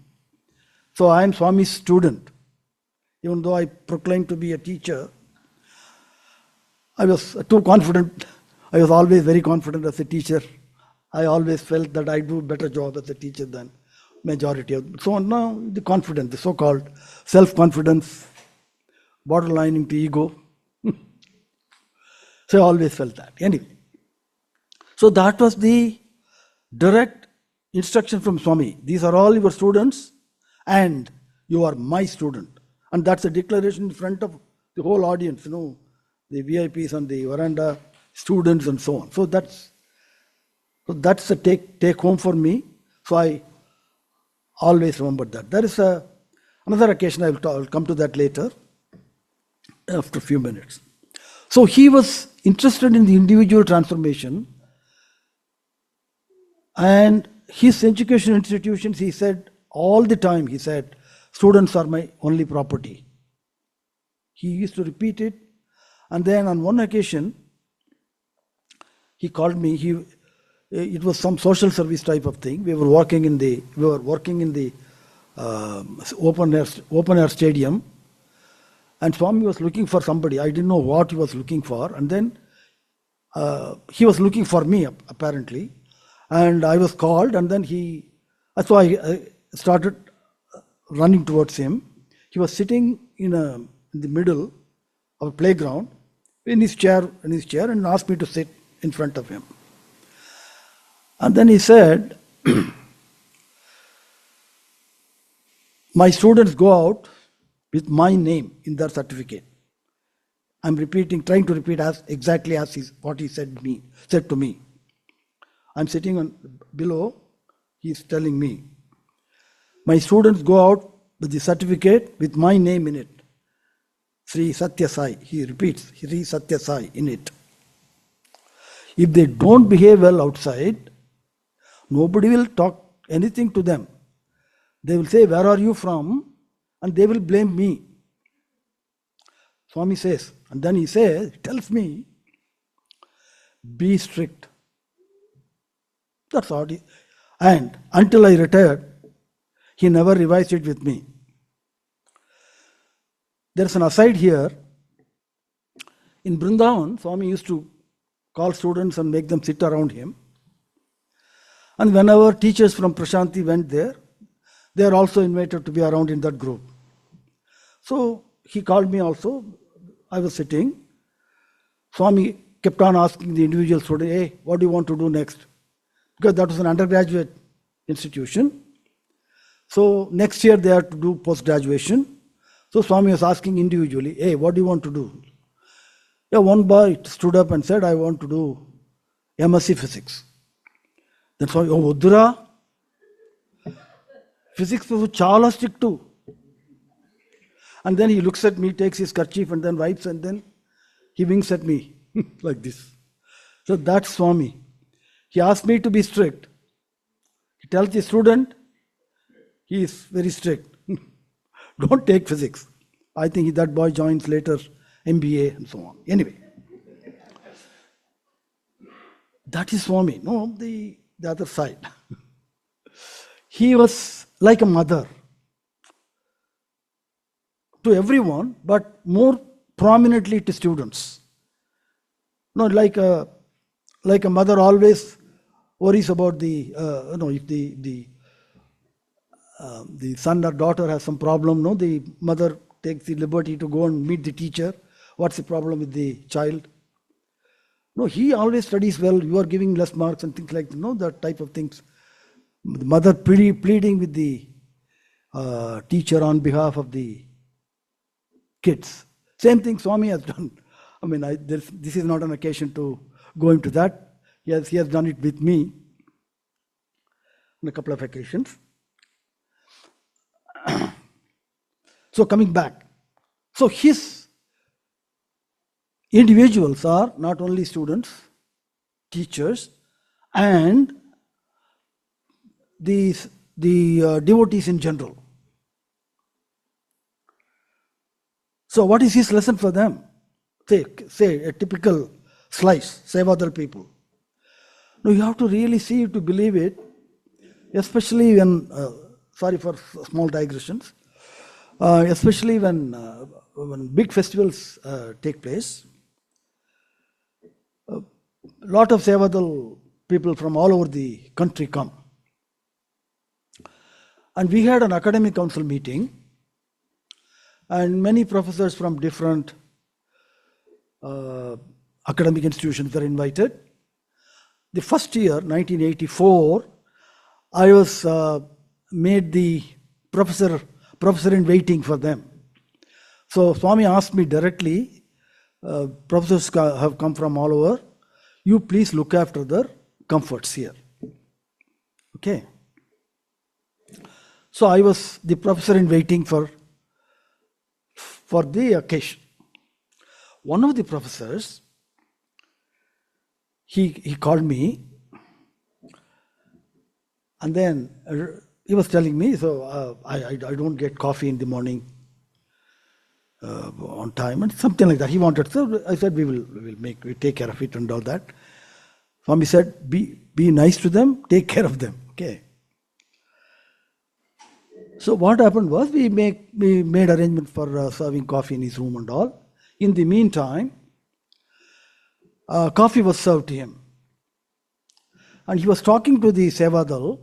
[SPEAKER 10] So I am Swami's student. Even though I proclaim to be a teacher, I was too confident. I was always very confident as a teacher. I always felt that I do a better job as a teacher than majority of. So now the confidence, the so-called self-confidence, borderlining to ego. So I always felt that. Anyway, so that was the direct instruction from Swami. These are all your students, and you are my student. And that's a declaration in front of the whole audience, the VIPs on the veranda, students and so on. So that's a take home for me. So I always remember that. There is another occasion, I'll come to that later, after a few minutes. So he was interested in the individual transformation, and his education institutions, he said, all the time, he said, students are my only property. He used to repeat it. And then on one occasion, he called me. It was some social service type of thing. We were working in the open air stadium, and Swami was looking for somebody. I didn't know what he was looking for, and then he was looking for me apparently, and I was called, and then so I started running towards him. He was sitting in the middle of a playground in his chair, and asked me to sit in front of him. And then he said, my students go out with my name in their certificate. I'm trying to repeat exactly as what he said to me. I'm sitting below, he's telling me, my students go out with the certificate with my name in it. Sri Satya Sai, he repeats, Sri Satya Sai in it. If they don't behave well outside, nobody will talk anything to them. They will say, where are you from? And they will blame me. Swami says, and then he tells me, be strict. That's all. And until I retired, he never revised it with me. There's an aside here. In Vrindavan, Swami used to call students and make them sit around him. And whenever teachers from Prashanti went there, they are also invited to be around in that group. So he called me also. I was sitting. Swami kept on asking the individual student, hey, what do you want to do next? Because that was an undergraduate institution. So next year they had to do post-graduation. So Swami was asking individually, hey, what do you want to do? Yeah, one boy stood up and said, I want to do MSc Physics. Then Swami, oh, Uddura, physics was chala strict too. And then he looks at me, takes his kerchief and then wipes, and then he winks at me like this. So that's Swami. He asked me to be strict. He tells the student, he is very strict. Don't take physics. I think that boy joins later MBA and so on. Anyway, that is Swami. No, the other side. He was like a mother to everyone, but more prominently to students. No, like a mother always worries about if the son or daughter has some problem. No, the mother takes the liberty to go and meet the teacher. What's the problem with the child? No, he always studies well. You are giving less marks and things like that. No, that type of things. The mother pleading with the teacher on behalf of the kids. Same thing Swami has done. I mean, this is not an occasion to go into that. He has done it with me on a couple of occasions. So coming back, so his individuals are not only students, teachers, and the devotees in general. So what is his lesson for them? Say a typical slice, Sevadal people. No, you have to really see it to believe it, especially when, sorry for small digressions, especially when big festivals take place. A lot of Sevadal people from all over the country come. And we had an academic council meeting, and many professors from different academic institutions were invited. The first year, 1984, I was made the professor in waiting for them. So Swami asked me directly, professors have come from all over, you please look after their comforts here. Okay. So I was the professor in waiting for the occasion. One of the professors, he called me, and then he was telling me, so I don't get coffee in the morning on time, and something like that. He wanted, so I said, we take care of it and all that. Swami said, be nice to them, take care of them. Okay. So what happened was we made arrangements for serving coffee in his room and all. In the meantime, coffee was served to him. And he was talking to the Sevadal.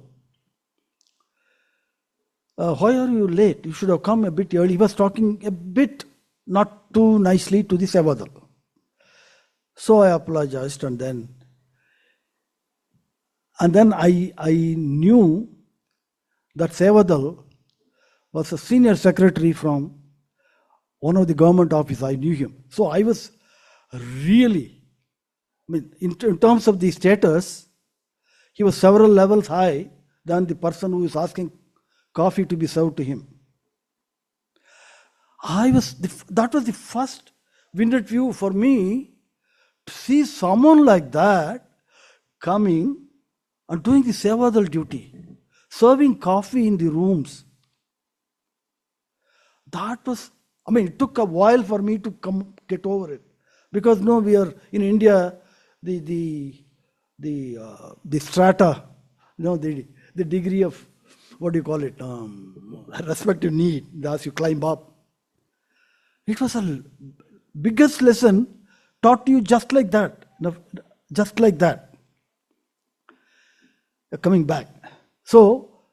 [SPEAKER 10] Why are you late? You should have come a bit early. He was talking a bit not too nicely to the Sevadal. So I apologized, and then I knew that Sevadal was a senior secretary from one of the government offices. I knew him. So I was really, in terms of the status, he was several levels high than the person who is asking coffee to be served to him. That was the first vintage view for me to see someone like that coming and doing the Sevadal duty, serving coffee in the rooms. That was, it took a while for me to get over it, because we are in India, the strata, the degree of, what do you call it, respective need as you climb up. It was a biggest lesson taught to you just like that, just like that. Coming back. So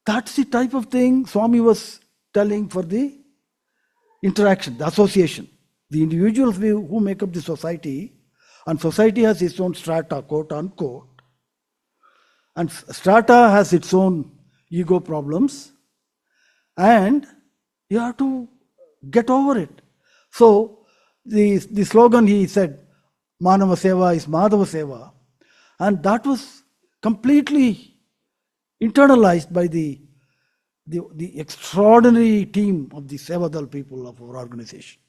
[SPEAKER 10] that's the type of thing Swami was telling for the interaction, the association. The individuals who make up the society, and society has its own strata, quote unquote, and strata has its own ego problems, and you have to get over it. So the slogan he said, Manava Seva is Madhava Seva, and that was completely internalized by the the extraordinary team of the Sevadal people of our organization.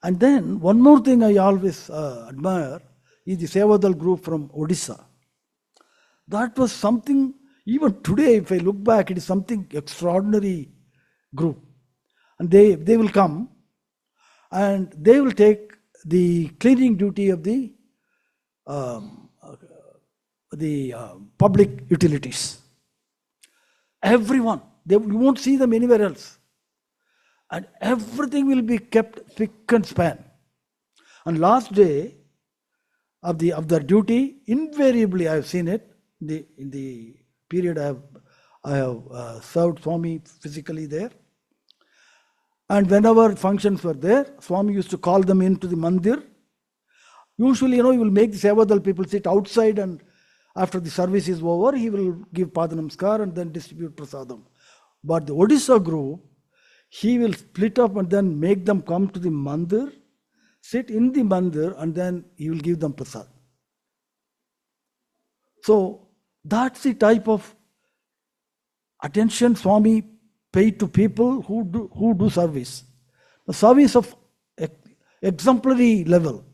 [SPEAKER 10] And then one more thing I always admire is the Sevadal group from Odisha. That was something, even today, if I look back, it is something extraordinary group. And they will come and they will take the cleaning duty of the public utilities. Everyone, you won't see them anywhere else. And everything will be kept spick and span. And last day of their duty, invariably I have seen it, in the period I have served Swami physically there. And whenever functions were there, Swami used to call them into the mandir. Usually, you will make the Sevadal people sit outside, and after the service is over, he will give Padanamskar and then distribute prasadam. But the Odisha group, he will split up and then make them come to the mandir, sit in the mandir, and then he will give them prasad. So that's the type of attention Swami paid to people who do service. The service of exemplary level,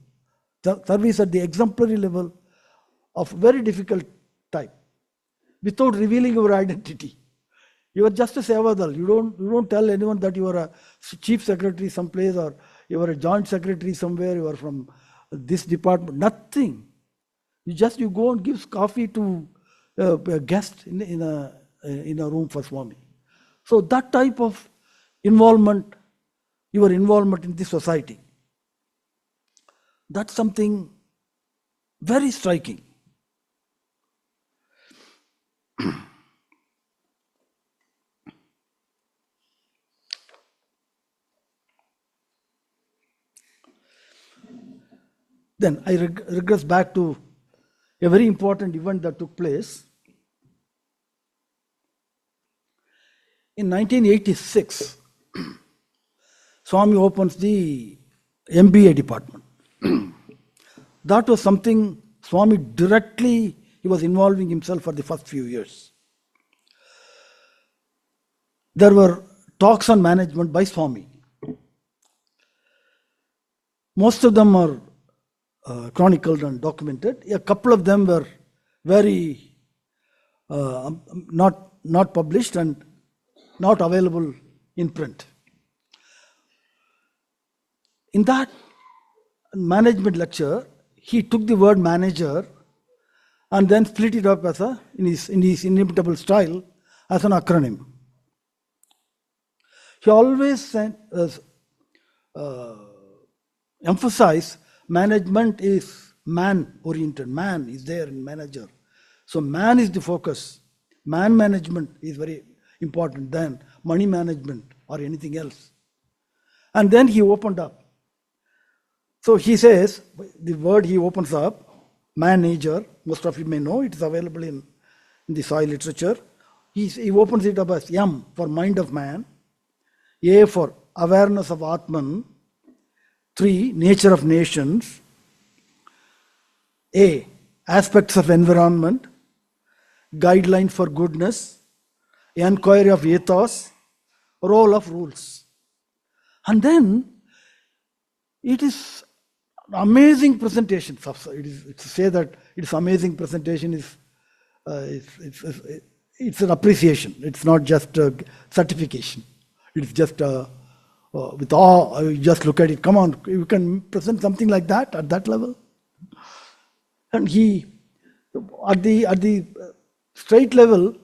[SPEAKER 10] the service at the exemplary level of very difficult type, without revealing your identity. You are just a Sevadal. You don't tell anyone that you are a chief secretary someplace, or you are a joint secretary somewhere, you are from this department. Nothing. You go and give coffee to a guest in a room for Swami. So that type of involvement, your involvement in this society, that's something very striking. Then I regress back to a very important event that took place. In 1986, Swami opens the MBA department. That was something Swami directly, he was involving himself for the first few years. There were talks on management by Swami. Most of them are chronicled and documented. A couple of them were very not published and not available in print. In that management lecture, he took the word manager and then split it up as in his inimitable style as an acronym. He always emphasized management is man-oriented. Man is there in manager. So man is the focus. Man management is very important than money management or anything else. And then he opened up. So he says, the word he opens up, manager, most of you may know, it is available in the Sai literature. He opens it up as M for mind of man, A for awareness of Atman, 3, nature of nations, A, aspects of environment, guideline for goodness, inquiry of ethos, role of rules. And then it is amazing presentation. It is to say that it's amazing presentation is it's an appreciation. It's not just a certification. It's just with awe. You just look at it. Come on, you can present something like that at that level. And he, at the straight level,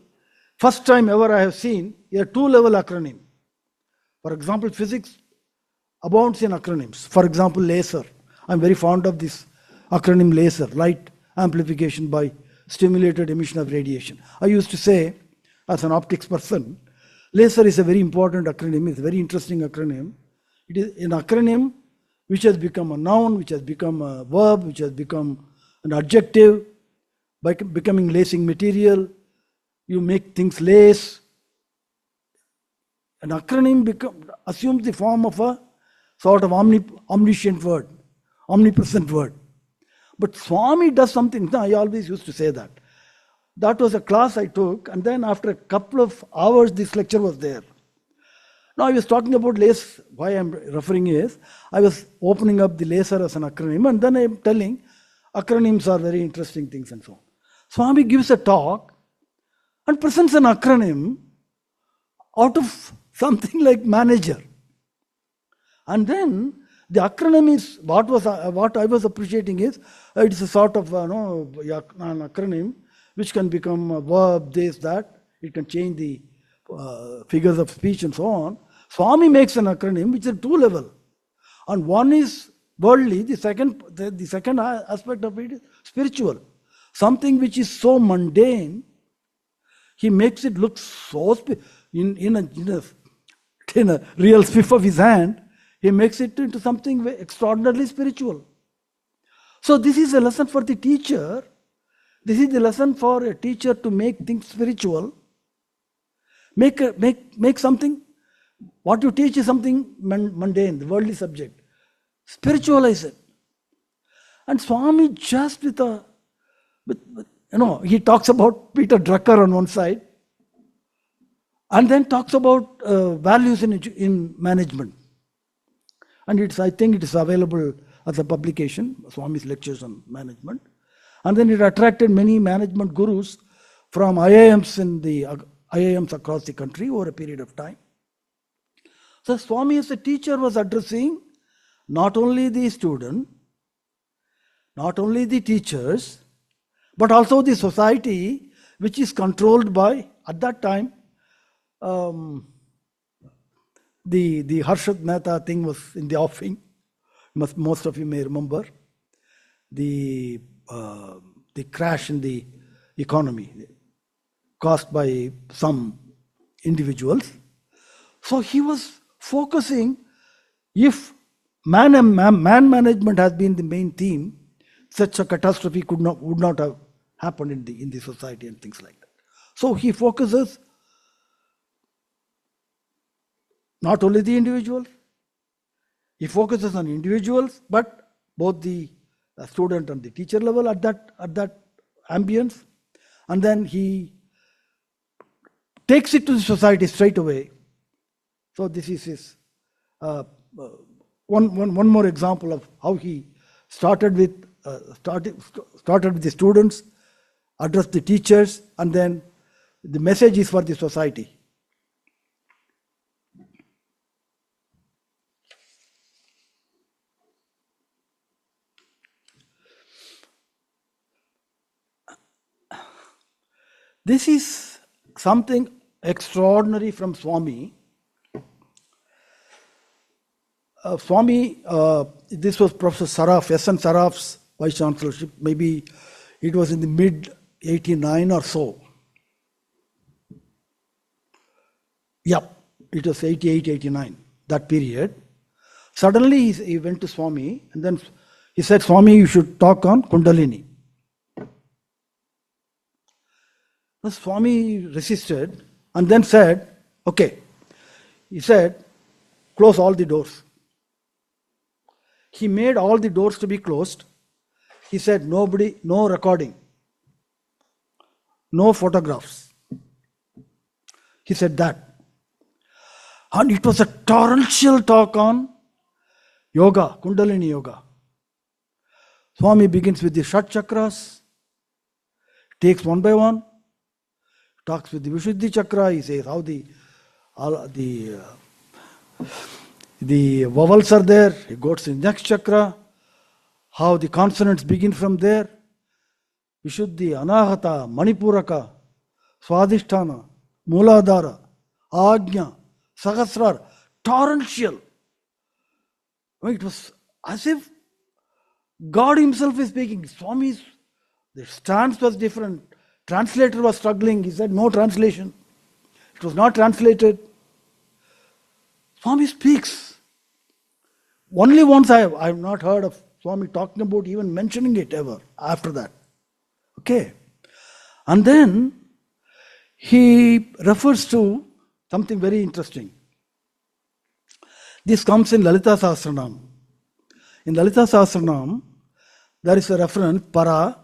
[SPEAKER 10] first time ever I have seen a 2-level acronym. For example, physics abounds in acronyms. For example, laser. I'm very fond of this acronym laser, light amplification by stimulated emission of radiation. I used to say, as an optics person, laser is a very important acronym. It's a very interesting acronym. It is an acronym which has become a noun, which has become a verb, which has become an adjective, by becoming lacing material. You make things lace. An acronym assumes the form of a sort of omniscient word, omnipresent word. But Swami does something, I always used to say that. That was a class I took, and then after a couple of hours, this lecture was there. Now I was talking about LACE. Why I'm referring is, I was opening up the LACER as an acronym, and then I'm telling acronyms are very interesting things and so on. Swami gives a talk and presents an acronym out of something like manager. And then the acronym is, what I was appreciating is, it is a sort of an acronym which can become a verb, this, that. It can change the figures of speech and so on. Swami makes an acronym which is at 2 levels. And one is worldly, the second aspect of it is spiritual. Something which is so mundane, he makes it look so, in a real swift of his hand, he makes it into something extraordinarily spiritual. So this is a lesson for the teacher. This is the lesson for a teacher to make things spiritual. Make something, what you teach is something mundane, the worldly subject. Spiritualize it. And Swami just he talks about Peter Drucker on one side, and then talks about values in management. And I think it is available as a publication, Swami's lectures on management. And then it attracted many management gurus from IIMs across the country over a period of time. So Swami as a teacher was addressing not only the student, not only the teachers, but also the society, which is controlled by, at that time, the Harshad Mehta thing was in the offing. Most of you may remember the crash in the economy caused by some individuals. So he was focusing, if man management has been the main theme, such a catastrophe would not have happened in the society and things like that. So he focuses not only the individuals, he focuses on individuals, but both the student and the teacher level at that ambience, and then he takes it to the society straight away. So this is his one more example of how he started with the students, addressed the teachers, and then the message is for the society. This is something extraordinary from Swami. This was Professor Saraf, S.N. Saraf's Vice Chancellorship. Maybe it was in the mid-89 or so. Yep, it was 88, 89, that period. Suddenly he went to Swami, and then he said, Swami, you should talk on Kundalini. The Swami resisted and then said, okay. He said, close all the doors. He made all the doors to be closed. He said, nobody, no recording, no photographs. He said that. And it was a torrential talk on yoga, Kundalini yoga. Swami begins with the Shat Chakras, takes one by one, talks with the Vishuddhi Chakra. He says how the vowels are there. He goes to the next chakra, how the consonants begin from there. Vishuddhi, Anahata, Manipuraka, Swadhisthana, Mooladhara, Ajna, Sahasrara, torrential. It was as if God himself is speaking. Swami's the stance was different. Translator was struggling. He said, no translation. It was not translated. Swami speaks. Only once I have not heard of Swami talking about even mentioning it ever after that. Okay. And then he refers to something very interesting. This comes in Lalita Sahasranam. In Lalita Sahasranam, there is a reference, para,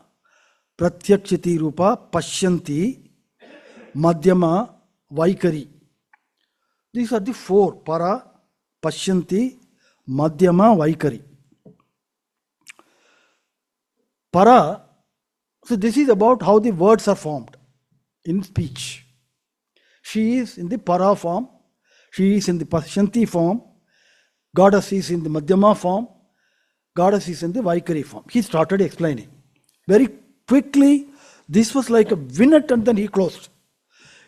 [SPEAKER 10] Pratyakshiti Rupa, Pashyanti, Madhyama, Vaikari. These are the four: Para, Pashyanti, Madhyama, Vaikari. Para, so this is about how the words are formed in speech. She is in the Para form, she is in the Pashyanti form, goddess is in the Madhyama form, goddess is in the Vaikari form. He started explaining. Very quickly, this was like a vignette and then he closed.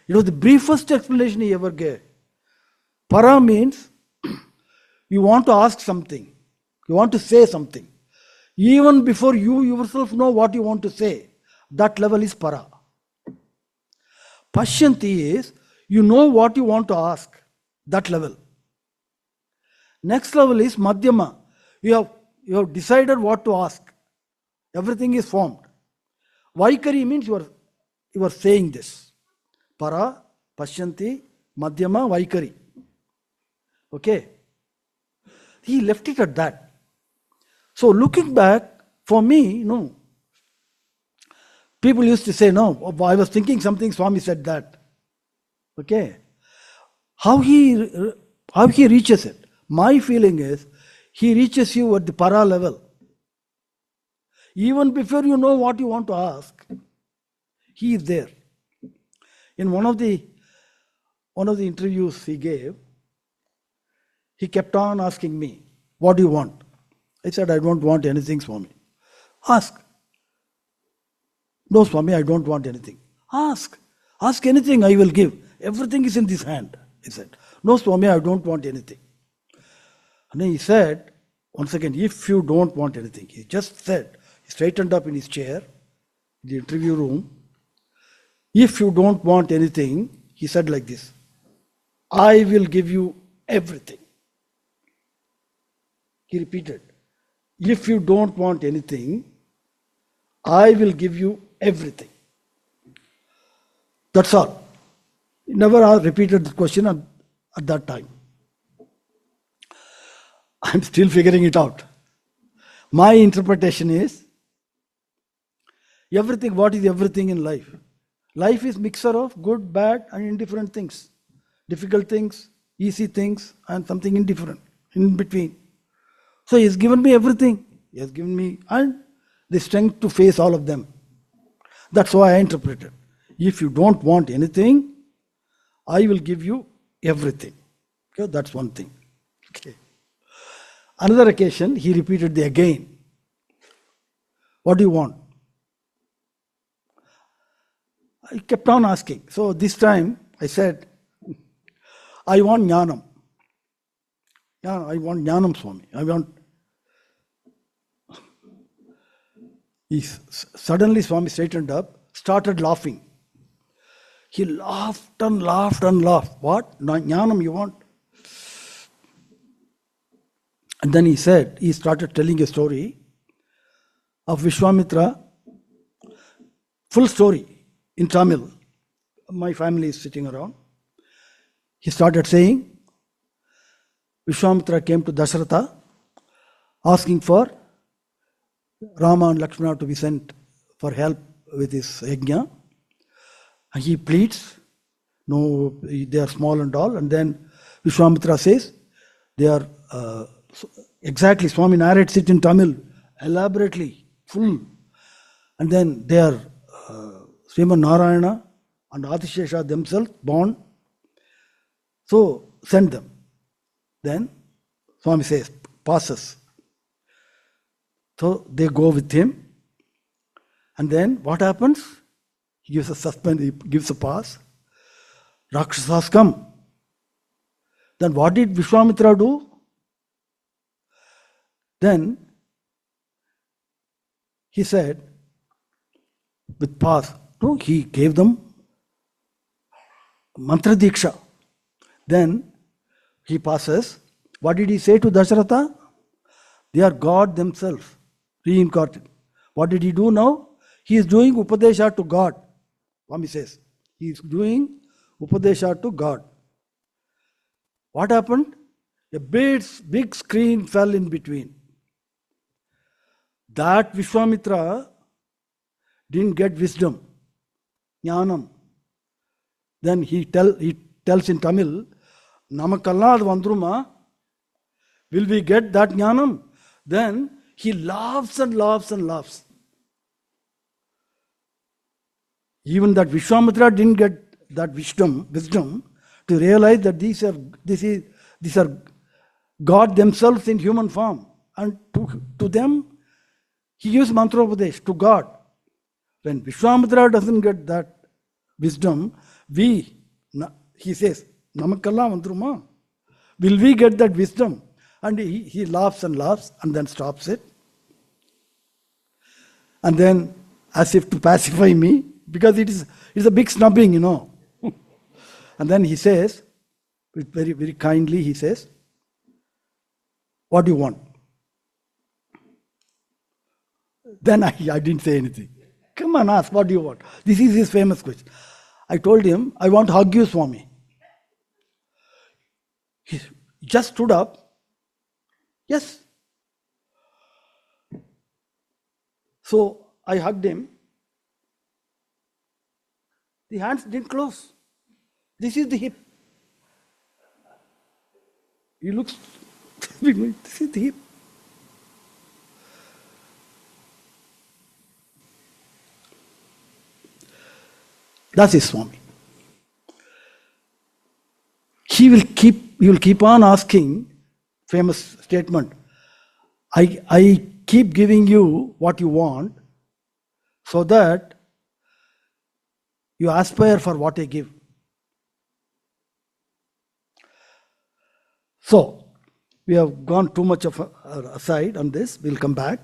[SPEAKER 10] It was the briefest explanation he ever gave. Para means you want to ask something, you want to say something. Even before you yourself know what you want to say, that level is para. Pashyanti is you know what you want to ask, that level. Next level is Madhyama. You have decided what to ask. Everything is formed. Vaikari means you are saying this. Para, Pashyanti, Madhyama, Vaikari. Okay? He left it at that. So looking back, for me, no. People used to say, no, I was thinking something, Swami said that. Okay? How he reaches it? My feeling is, he reaches you at the para level. Even before you know what you want to ask, he is there. In one of the interviews he gave, he kept on asking me, what do you want? I said, I don't want anything, Swami. Ask. No, Swami, I don't want anything. Ask. Ask anything, I will give. Everything is in this hand, he said. No, Swami, I don't want anything. And then he said, once again, if you don't want anything, he just said, he straightened up in his chair, in the interview room. If you don't want anything, he said like this, I will give you everything. He repeated, if you don't want anything, I will give you everything. That's all. He never repeated the question at that time. I'm still figuring it out. My interpretation is, everything, what is everything in life? Life is mixture of good, bad and indifferent things. Difficult things, easy things and something indifferent, in between. So he has given me everything. He has given me and the strength to face all of them. That's why I interpreted. If you don't want anything, I will give you everything. Okay, that's one thing. Okay. Another occasion, he repeated the again. What do you want? I kept on asking. So this time I said, I want jnanam. Yeah, I want jnanam, Swami. I want. Suddenly Swami straightened up, started laughing. He laughed and laughed and laughed. What? Jnanam you want? And then he said, he started telling a story of Vishwamitra, full story in Tamil. My family is sitting around. He started saying, Vishwamitra came to Dasharatha asking for Rama and Lakshmana to be sent for help with his yajna. And he pleads, no, they are small and all. And then Vishwamitra says, they are exactly, Swami narrates it in Tamil, elaborately, full. And then they are Sriman Narayana and Adishesha themselves born. So send them. Then Swami says, passes. So they go with him. And then what happens? He gives a suspend, he gives a pass. Rakshasas come. Then what did Vishwamitra do? Then he said, with pass, no, he gave them mantra diksha. Then he passes. What did he say to Dasharatha? They are God themselves, reincarnated. What did he do now? He is doing Upadesha to God. Swami says, he is doing Upadesha to God. What happened? A big screen fell in between. That Vishwamitra didn't get wisdom, jnanam, then he tells in Tamil, Namakalla adu vandruma, will we get that jnanam? Then he laughs and laughs and laughs. Even that Vishwamitra didn't get that wisdom to realize that these are God themselves in human form. And to them, he gives mantropadesh to God. When Vishwamitra doesn't get that wisdom, he says, Namakalla vandruma, will we get that wisdom? And he laughs and laughs and then stops it. And then, as if to pacify me, because it's a big snubbing, And then he says, very, very kindly, he says, what do you want? Then I didn't say anything. Come on, ask, what do you want? This is his famous question. I told him, I want to hug you, Swami. He just stood up. Yes. So I hugged him. The hands didn't close. This is the hip. He looks, this is the hip. That is Swami. He will keep on asking, famous statement, I keep giving you what you want so that you aspire for what I give. So, we have gone too much of aside on this, we'll come back.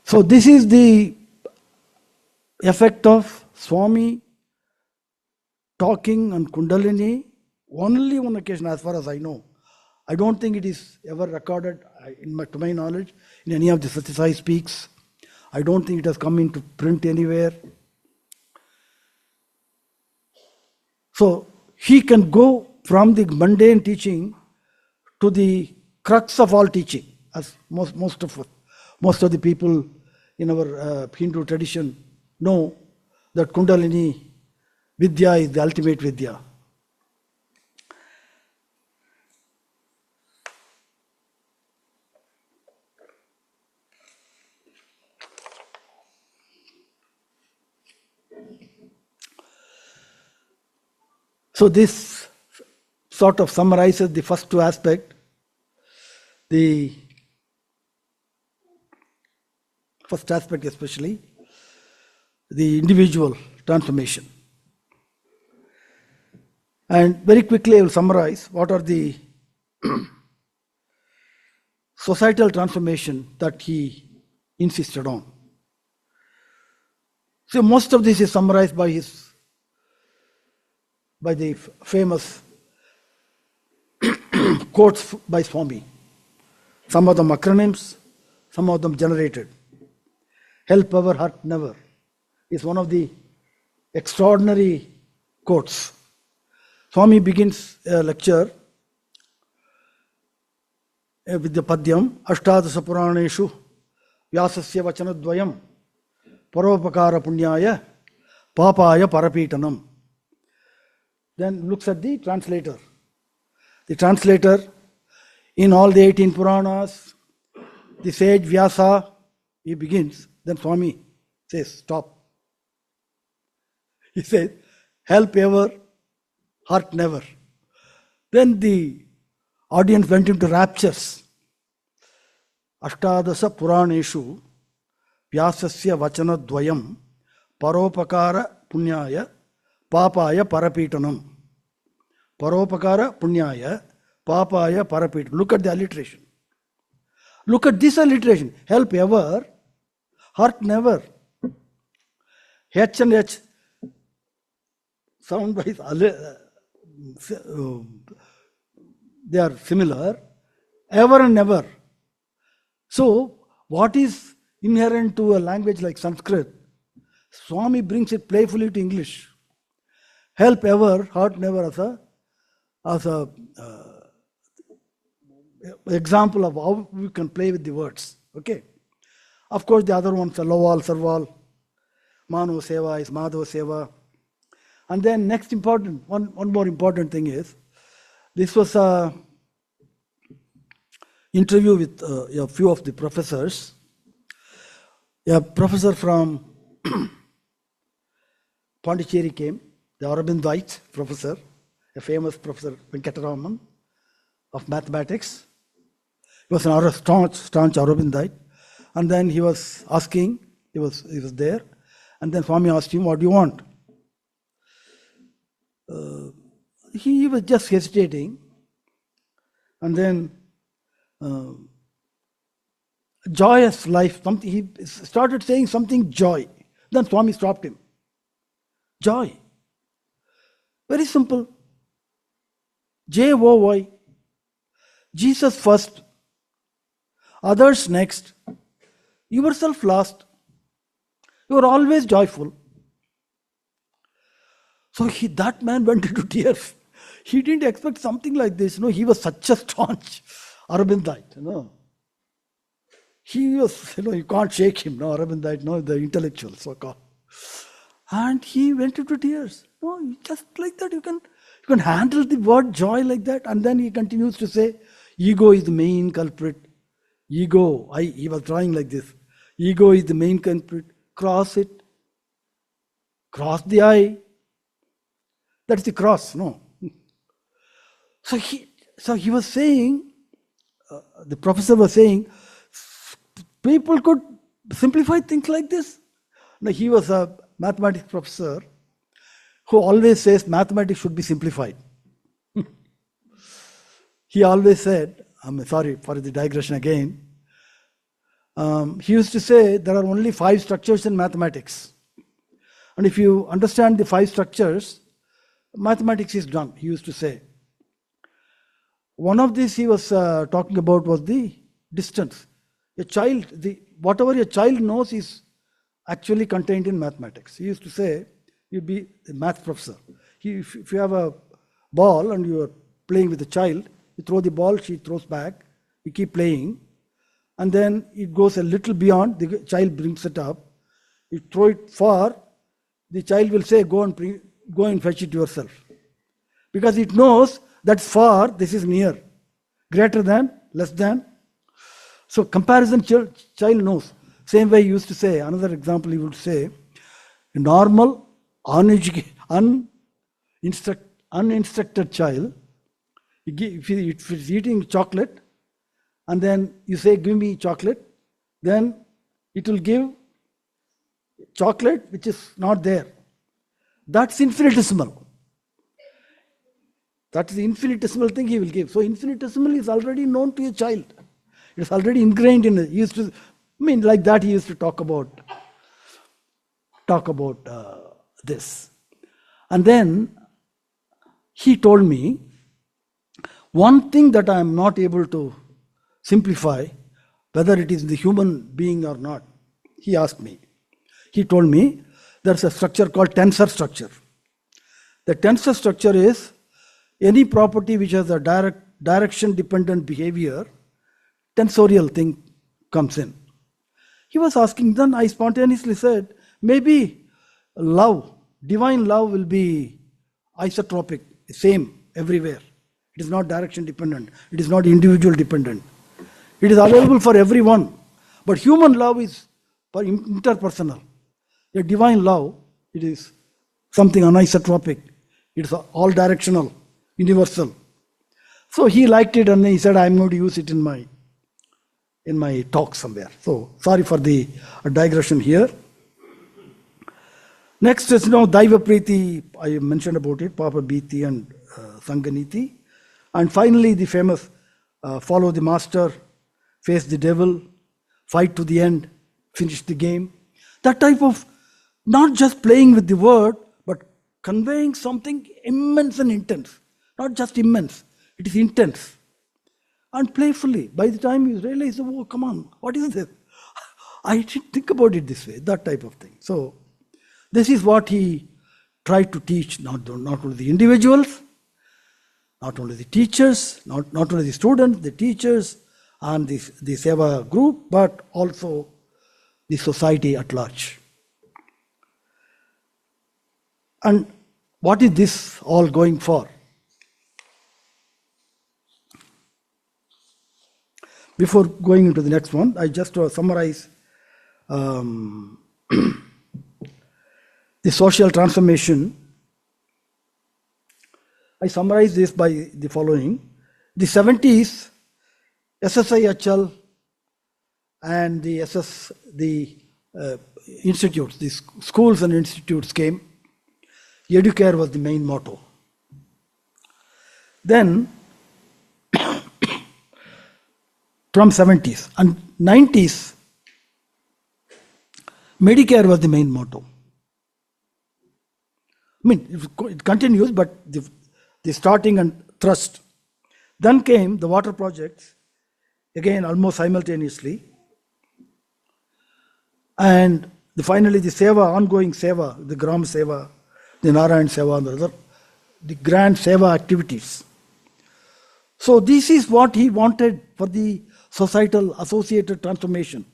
[SPEAKER 10] So this is the effect of Swami talking on Kundalini, only one occasion as far as I know. I don't think it is ever recorded, to my knowledge, in any of the Satya Sai speaks. I don't think it has come into print anywhere. So he can go from the mundane teaching to the crux of all teaching, as most of the people in our Hindu tradition know that Kundalini Vidya is the ultimate Vidya. So this sort of summarizes the first two aspects. The first aspect especially, the individual transformation. And very quickly I will summarize what are the societal transformation that he insisted on. So most of this is summarized by the famous quotes by Swami. Some of them acronyms, some of them generated. Help ever, hurt never is one of the extraordinary quotes. Swami begins a lecture with the Padyam, Ashtadasa Puraneshu, Vyasasya Vachanadvayam, Paropakara Punyaya, Papaya Parapitanam. Then looks at the translator. The translator, in all the 18 Puranas, the sage Vyasa, he begins. Then Swami says, stop. He says, help ever, hurt never. Then the audience went into raptures. Ashtadasa Puraneshu, Vyasasya Vachanadvayam, Paropakara Punyaya, Papaya Parapitanam. Paropakara Punyaya, Papaya Parapitanam. Look at the alliteration. Look at this alliteration. Help ever, hurt never. H and H sound wise, they are similar. Ever and never. So, what is inherent to a language like Sanskrit? Swami brings it playfully to English. Help ever, hurt never as a example of how we can play with the words. Okay. Of course, the other ones are love all, serve all, Mano Seva is Madhava Seva. And then next one more important thing is, this was a interview with a few of the professors. A professor from Pondicherry came, the Arabindite professor, a famous professor, Venkataraman, of mathematics. He was an staunch Arabindite. And then he was asking, he was there, and then Swami asked him, what do you want? He was just hesitating, and then joyous life, he started saying something joy. Then Swami stopped him. Joy. Very simple. J-O-Y. Jesus first, others next, yourself last. You are always joyful. So that man went into tears. He didn't expect something like this. He was such a staunch Arabindite. He was, you can't shake him, Arabindite, the intellectual, so-called. And he went into tears. Just like that, you can handle the word joy like that. And then he continues to say, ego is the main culprit. Ego, he was drawing like this. Ego is the main culprit. Cross it. Cross the I. That's the cross, no? So he was saying, the professor was saying, people could simplify things like this. Now, he was a mathematics professor who always says mathematics should be simplified. He always said, I'm sorry for the digression again, he used to say there are only 5 structures in mathematics. And if you understand the 5 structures, mathematics is done, he used to say. One of these he was talking about was the distance. A child, whatever a child knows is actually contained in mathematics. He used to say, you'd be a math professor. If you have a ball and you are playing with a child, you throw the ball, she throws back, you keep playing, and then it goes a little beyond, the child brings it up, you throw it far, the child will say, go and fetch it yourself. Because it knows that's far, this is near, greater than, less than. So comparison child knows. Same way he used to say, another example he would say, a normal, uninstructed child, if he's eating chocolate, and then you say, give me chocolate, then it will give chocolate which is not there. That's infinitesimal. That's the infinitesimal thing he will give. So infinitesimal is already known to a child. It's already ingrained in it. He used to, like that he used to talk about this. And then he told me, one thing that I am not able to simplify, whether it is the human being or not, he asked me. He told me, there's a structure called tensor structure. The tensor structure is any property which has a direction-dependent behavior, tensorial thing comes in. He was asking, then I spontaneously said, maybe love, divine love will be isotropic, same everywhere. It is not direction-dependent. It is not individual-dependent. It is available for everyone. But human love is interpersonal. A divine love, it is something anisotropic. It is all directional, universal. So he liked it and he said, I'm going to use it in my talk somewhere. So sorry for the digression here. Next is Daiva Priti, I mentioned about it, Papa Bhiti and Sanganiti. And finally the famous follow the master, face the devil, fight to the end, finish the game. That type of not just playing with the word, but conveying something immense and intense. Not just immense, it is intense. And playfully, by the time you realize, oh, come on, what is this? I didn't think about it this way, that type of thing. So, this is what he tried to teach, not only the individuals, not only the teachers, not only the students, the teachers, and the Seva group, but also the society at large. And what is this all going for? Before going into the next one, I just summarize the social transformation. I summarize this by the following. The 70s, SSIHL and the institutes, the schools and institutes came. Educare was the main motto. Then, from 70s and 90s, Medicare was the main motto. I mean, it continues, but the starting and thrust. Then came the water projects, again almost simultaneously. And finally the Seva, ongoing Seva, the Gram Seva, the Narayan Seva and the grand Seva activities. So this is what he wanted for the societal associated transformation.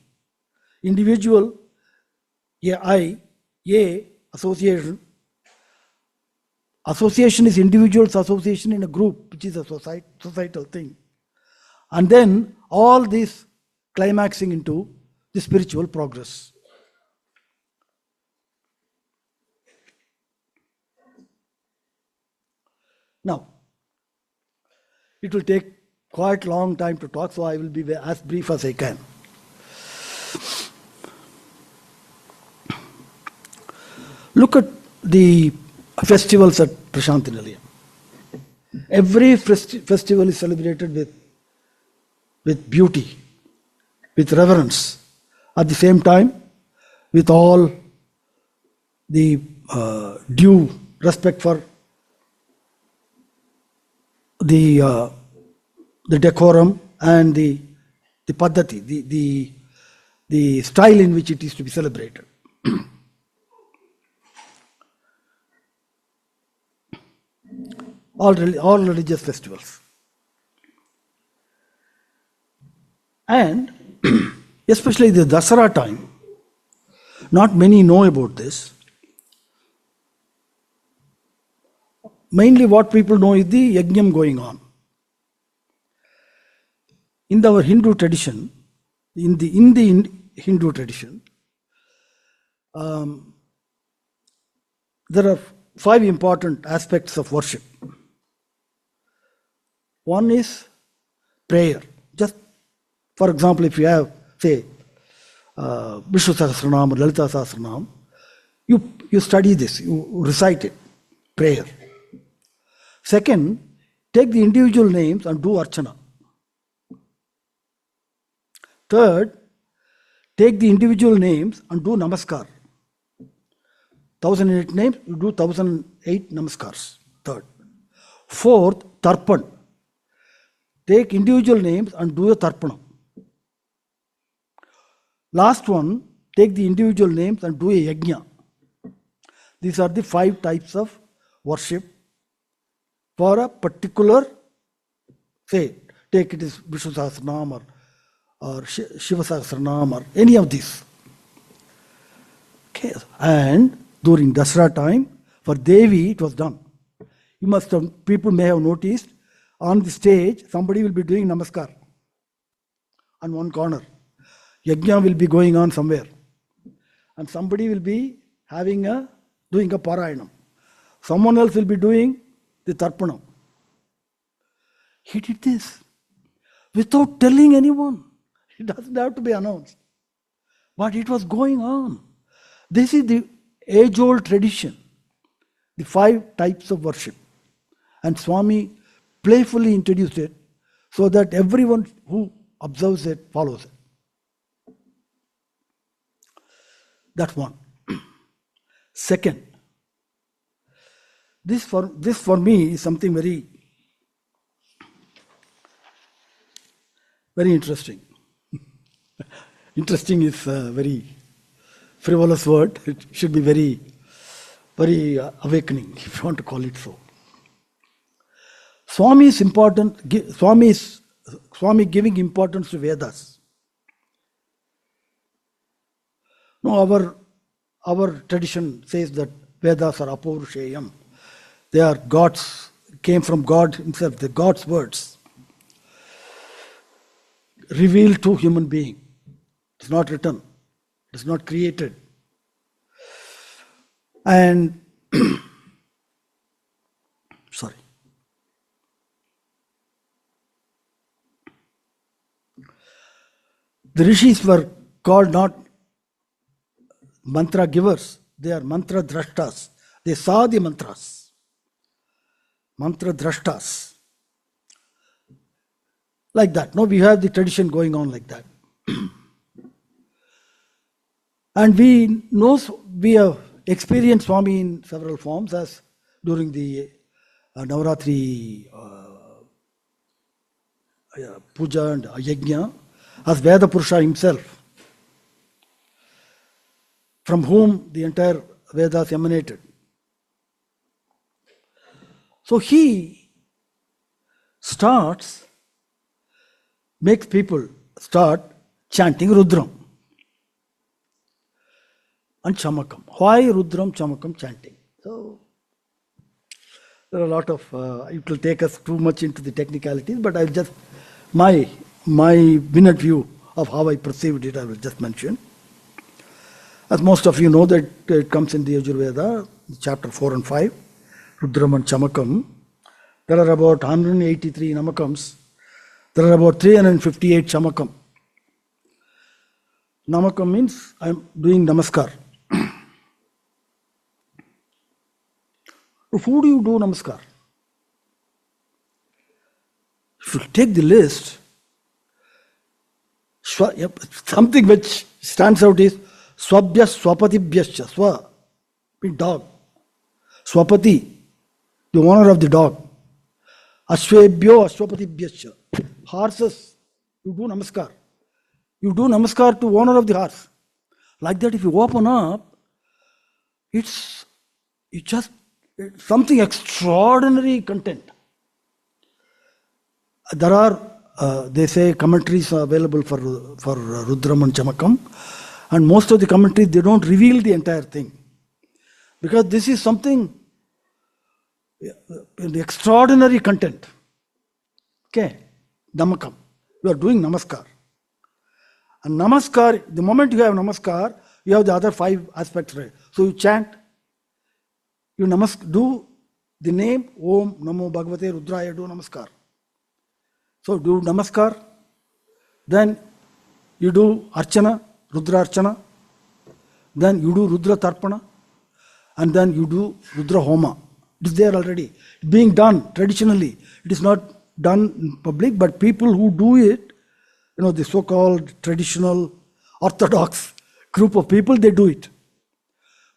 [SPEAKER 10] Individual, association. Association is individuals' association in a group, which is a societal thing. And then all this climaxing into the spiritual progress. Now, it will take quite long time to talk, so I will be as brief as I can. Look at the festivals at Prasanthi Nilayam. Every festival is celebrated with beauty, with reverence. At the same time, with all the due respect for the decorum and the paddhati, the style in which it is to be celebrated. All religious festivals. And especially the Dasara time, not many know about this. Mainly what people know is the yajnam going on. In our Hindu tradition, in the Hindu tradition, there are 5 important aspects of worship. One is prayer. Just for example, if you have, say, Vishnu Sahasranam or Lalita Sahasranam, you study this, you recite it, prayer. Second, take the individual names and do archana. Third, take the individual names and do namaskar. 1008 names, you do 1008 namaskars. Third. Fourth, tarpan. Take individual names and do a tarpana. Last one, take the individual names and do a yajna. These are the 5 types of worship for a particular, say, take it is Vishnu Sahasranam or Shiva Sahasranam or any of these. Okay. And during Dasara time, for Devi it was done. You must have, people may have noticed, on the stage somebody will be doing namaskar on one corner. Yajna will be going on somewhere. And somebody will be doing a parayanam. Someone else will be doing the tarpanam. He did this without telling anyone. It doesn't have to be announced. But it was going on. This is the age-old tradition, the 5 types of worship. And Swami playfully introduced it so that everyone who observes it follows it. That's one. Second, this for me is something very, very interesting. Interesting is a very frivolous word. It should be very, very awakening, if you want to call it so. Swami is important. Swami giving importance to Vedas. No, our tradition says that Vedas are apaurusheyam. They are God's, came from God himself, the God's words. Revealed to human being. It's not written. It's not created. And, sorry. The rishis were called not mantra givers, they are mantra drashtas. They saw the mantras. Mantra drashtas. Like that. No, we have the tradition going on like that. And we have experienced Swami in several forms, as during the Navaratri puja and yajna, as Veda Purusha himself, from whom the entire Vedas emanated. So he makes people start chanting Rudram and Chamakam. Why Rudram, Chamakam chanting? So there are a lot of, it will take us too much into the technicalities, but I'll just, my minute view of how I perceived it, I will just mention. As most of you know, that it comes in the Yajurveda, chapter 4 and 5, Rudram and Chamakam. There are about 183 Namakams. There are about 358 Chamakam. Namakam means I am doing Namaskar. Who do you do Namaskar? If you take the list, something which stands out is Swabhya Swapatibhyascha. Swa means dog. Swapati, the owner of the dog. Ashwebhyo Ashwapatibhyascha. Horses, you do Namaskar. You do Namaskar to owner of the horse. Like that, if you open up, it's something extraordinary content. There are, they say, commentaries are available for Rudram and Chamakam, and most of the commentaries, they don't reveal the entire thing. Because this is something, the extraordinary content. Okay, Namakam. You are doing Namaskar. And Namaskar, the moment you have Namaskar, you have the other 5 aspects, right? So you chant, you do the name Om Namo Bhagavate Rudraya, do Namaskar. So do Namaskar, then you do Archana, Rudra Archana, then you do Rudra Tarpana, and then you do Rudra Homa. It is there already. Being done traditionally. It is not done in public, but people who do it, the so-called traditional orthodox group of people, they do it.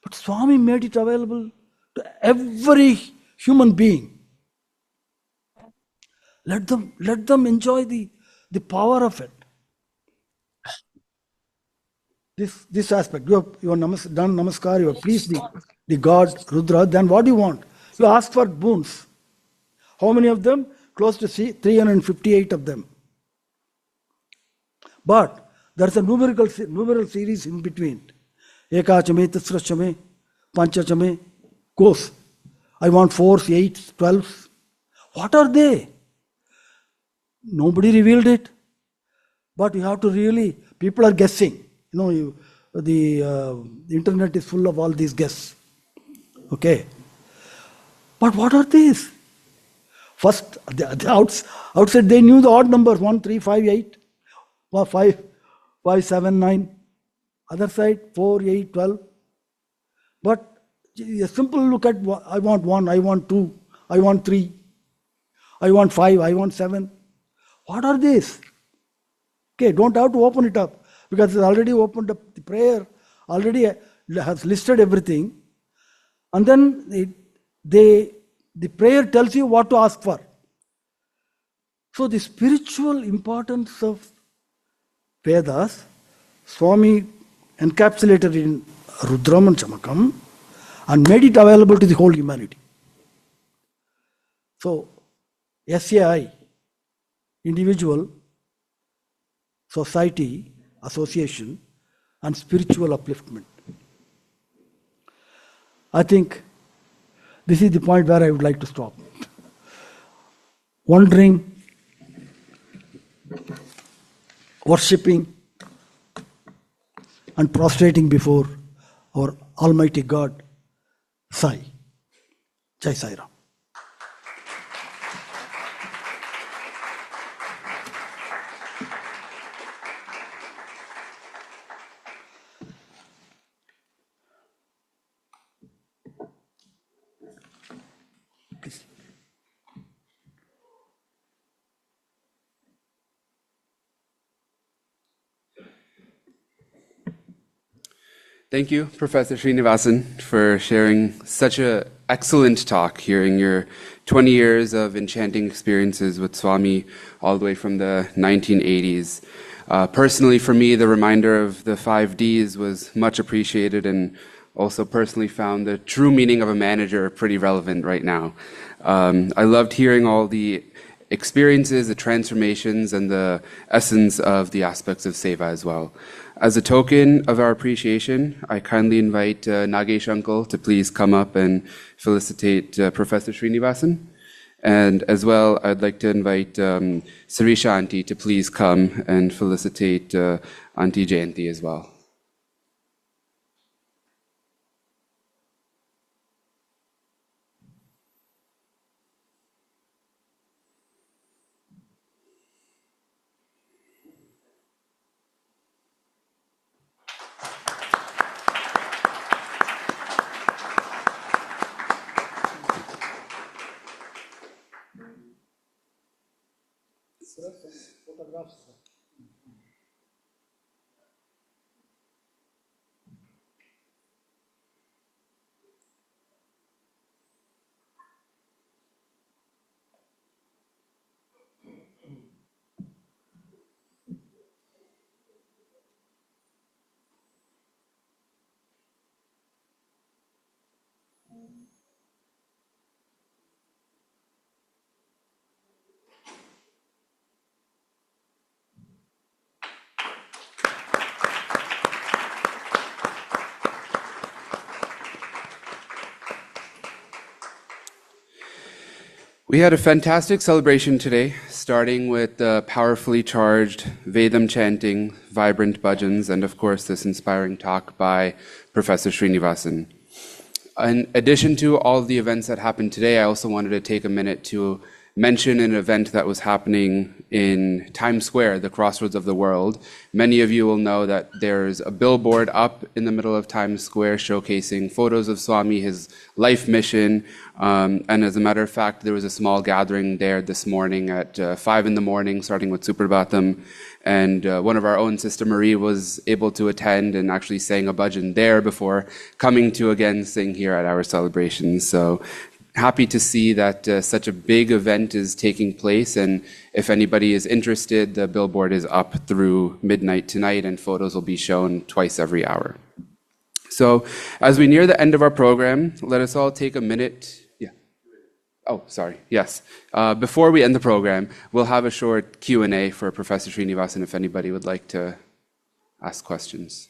[SPEAKER 10] But Swami made it available to every human being. Let them enjoy the power of it. This aspect, you have done Namaskar, you have pleased the God Rudra, then what do you want? You ask for boons. How many of them? Close to 358 of them. But there's a numeral series in between. Ekachame, Tisrachame, Panchachame, goes. I want 4s, 8s, 12s. What are they? Nobody revealed it. But you have to really, people are guessing. The internet is full of all these guesses. Okay. But what are these? First, outside they knew the odd numbers, 1, 3, 5, 8, 5, 7, 9. Other side, 4, 8, 12. But a simple look at, I want 1, I want 2, I want 3, I want 5, I want 7. What are these? Okay, don't have to open it up, because it's already opened up the prayer, already has listed everything. And then the prayer tells you what to ask for. So the spiritual importance of Vedas, Swami encapsulated in Rudram and Chamakam and made it available to the whole humanity. So, SAI, individual, society, association, and spiritual upliftment. I think this is the point where I would like to stop. Wondering, worshipping, and prostrating before our Almighty God, Sai. Jai Sai Ram.
[SPEAKER 11] Thank you, Professor Srinivasan, for sharing such an excellent talk, hearing your 20 years of enchanting experiences with Swami all the way from the 1980s. Personally, for me, the reminder of the 5 Ds was much appreciated, and also personally found the true meaning of a manager pretty relevant right now. I loved hearing all the experiences, the transformations, and the essence of the aspects of Seva as well. As a token of our appreciation, I kindly invite Nagesh Uncle to please come up and felicitate Professor Srinivasan. And as well, I'd like to invite Sarisha Auntie to please come and felicitate Auntie Jayanti as well. We had a fantastic celebration today, starting with the powerfully charged Vedam chanting, vibrant bhajans, and of course this inspiring talk by Professor Srinivasan. In addition to all of the events that happened today, I also wanted to take a minute to mention an event that was happening in Times Square, the crossroads of the world. Many of you will know that there's a billboard up in the middle of Times Square showcasing photos of Swami, his life mission. And as a matter of fact, there was a small gathering there this morning at 5 in the morning, starting with Suprabhatam. And one of our own, Sister Marie, was able to attend and actually sang a bhajan there before coming to again sing here at our celebrations. So happy to see that such a big event is taking place, and if anybody is interested, the billboard is up through midnight tonight, and photos will be shown twice every hour. So as we near the end of our program, let us all take a minute. Oh, sorry. Yes. Before we end the program, we'll have a short Q&A for Professor Srinivasan if anybody would like to ask questions.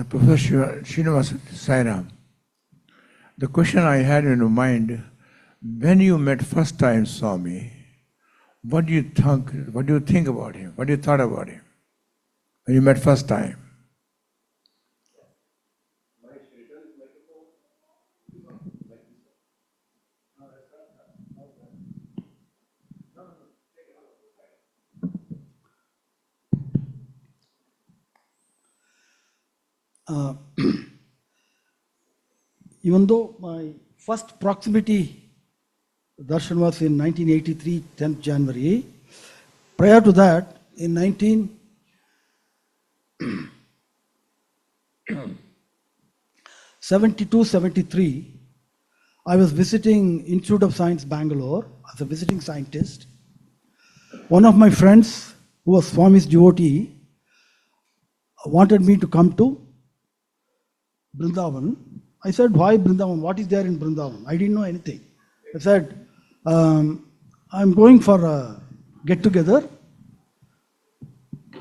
[SPEAKER 12] Professor Srinivasan, Sairam, the question I had in mind, when you met first time Swami, what do you think about him? What do you thought about him when you met first time?
[SPEAKER 10] Even though my first proximity darshan was in 1983, 10th January, prior to that, in 1972-73, I was visiting Institute of Science, Bangalore, as a visiting scientist. One of my friends, who was Swami's devotee, wanted me to come to Brindavan. I said, why Brindavan? What is there in Brindavan? I didn't know anything. I said, I'm going for a get-together.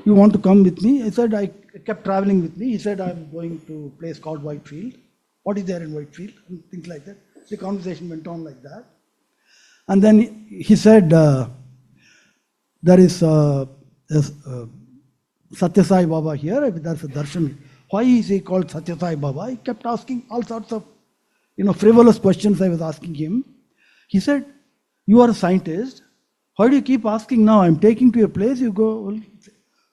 [SPEAKER 10] You want to come with me? I said, I kept traveling with me. He said, I'm going to a place called Whitefield. What is there in Whitefield? And things like that. The conversation went on like that. And then he said, there is Satya Sai Baba here. There's a darshan. Why is he called Satya Sai Baba? He kept asking all sorts of, frivolous questions I was asking him. He said, you are a scientist. Why do you keep asking now? I'm taking to a place, you go. Well,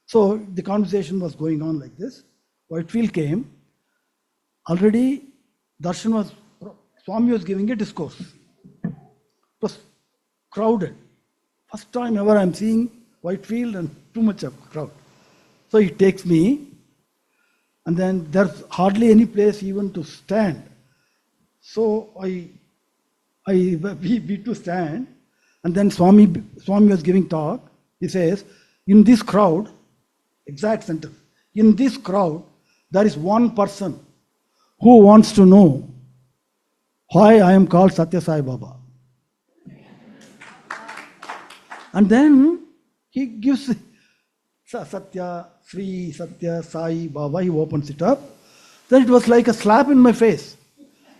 [SPEAKER 10] so the conversation was going on like this. Whitefield came. Already, Swami was giving a discourse. It was crowded. First time ever I'm seeing Whitefield and too much of crowd. So he takes me, and then there's hardly any place even to stand. So we to stand, and then Swami was giving talk. He says, in this crowd, exact sentence, in this crowd, there is one person who wants to know why I am called Satya Sai Baba. And then he gives Satya, Sri, Satya, Sai, Baba, he opens it up. Then it was like a slap in my face.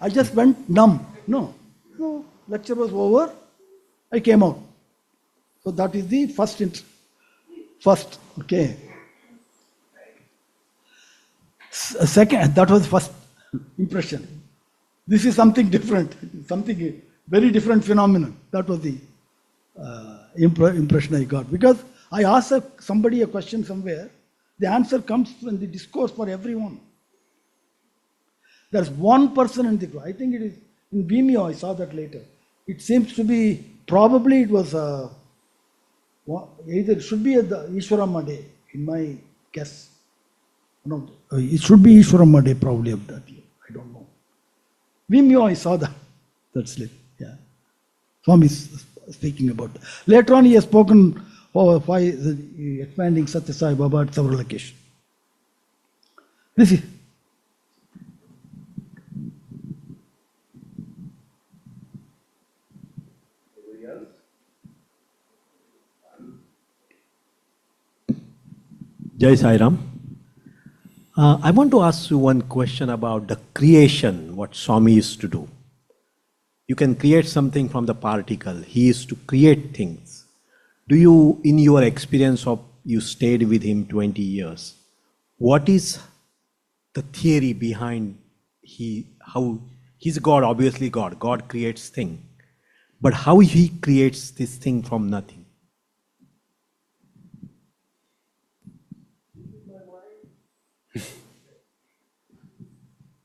[SPEAKER 10] I just went numb. No, lecture was over. I came out. So that is the first, okay. Second, that was first impression. This is something different, something very different phenomenon. That was the impression I got. Because I asked somebody a question somewhere, the answer comes from the discourse for everyone. There's one person in the group. I think it is in Vimeo, I saw that later. It seems to be, probably it was either it should be at the Ishwaramma Day, in my guess. No, it should be Ishwaramma Day probably of that year. I don't know. Vimeo, I saw that slip. Yeah. Swami is speaking about that. Later on, he has spoken why expanding Satya Sai Baba at several occasions. This is.
[SPEAKER 13] Jai Sai Ram. I want to ask you one question about the creation, what Swami used to do. You can create something from the particle. He used to create things. Do you, in your experience of you stayed with him 20 years, what is the theory behind how he's God, obviously God. God creates thing. But how he creates this thing from nothing?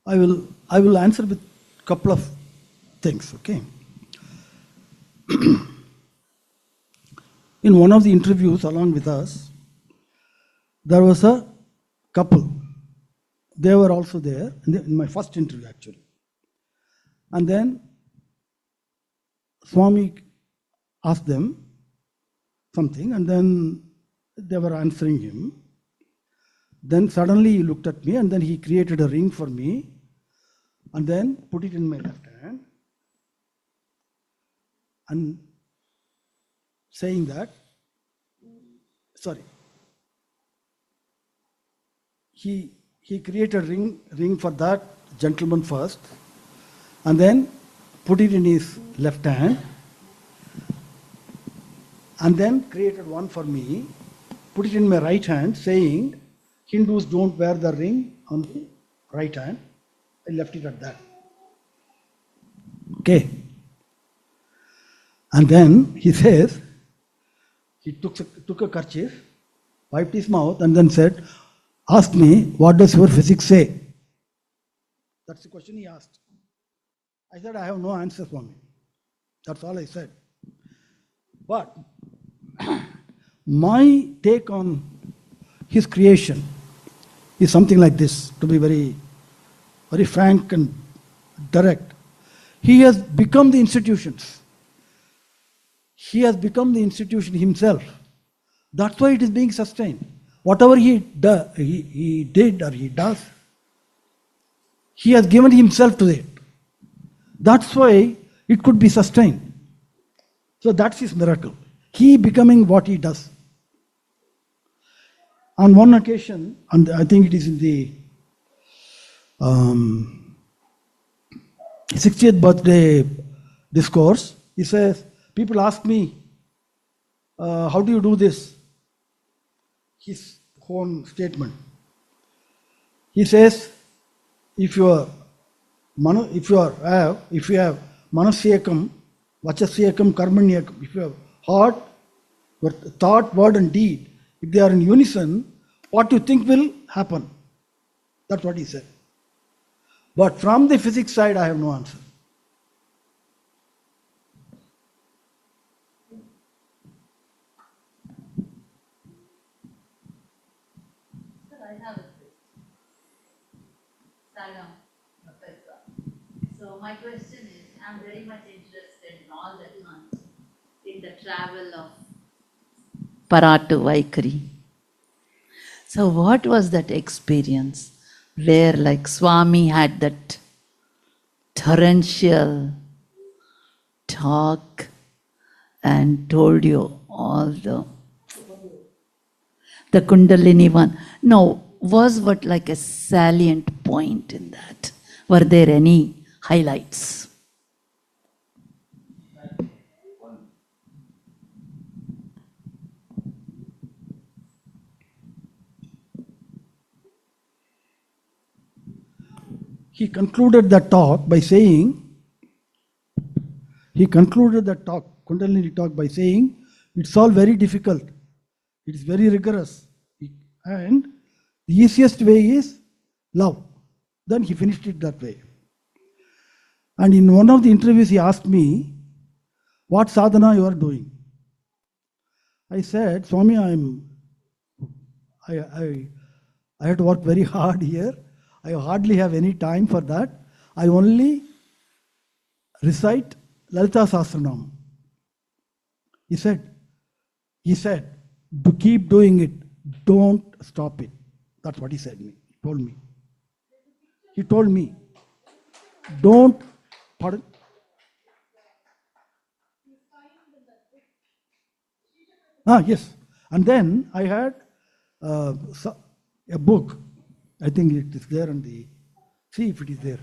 [SPEAKER 10] I will answer with a couple of things, okay? In one of the interviews along with us, there was a couple. They were also there in my first interview actually. And then Swami asked them something and then they were answering him. Then suddenly he looked at me and then he created a ring for me and then put it in my left hand and saying that, he created a ring for that gentleman first and then put it in his left hand and then created one for me, put it in my right hand saying, Hindus don't wear the ring on the right hand. I left it at that. Okay. And then he says, he took a kerchief, wiped his mouth and then said, ask me, what does your physics say? That's the question he asked. I said, I have no answer for me. That's all I said. But my take on his creation is something like this, to be very, very frank and direct. He has become the institutions. He has become the institution himself. That's why it is being sustained. whatever he did or he does, he has given himself to it. That's why it could be sustained. So that's his miracle. He becoming what he does. On one occasion, and I think it is in the 60th birthday discourse, he says, people ask me, how do you do this? His own statement. He says, if you have manasyakam, vachasyakam, karmanyakam, if you have heart, your thought, word and deed, if they are in unison, what you think will happen. That's what he said. But from the physics side, I have no answer.
[SPEAKER 14] So my question is, I'm very much interested in all that comes in the travel of Paratu Vaikari. So what was that experience where like Swami had that torrential talk and told you all the Kundalini one? No, was what like a salient point in that? Were there any highlights?
[SPEAKER 10] He concluded that talk by saying, Kundalini talk by saying, it's all very difficult. It is very rigorous. And the easiest way is love. Then he finished it that way. And in one of the interviews, he asked me, what sadhana you are doing? I said, Swami, I had to work very hard here. I hardly have any time for that. I only recite Lalita Sahasranam. He said, keep doing it. Don't stop it. That's what he said me. He told me, don't, pardon? Yes. And then I had a book. I think it is there on the, see if it is there.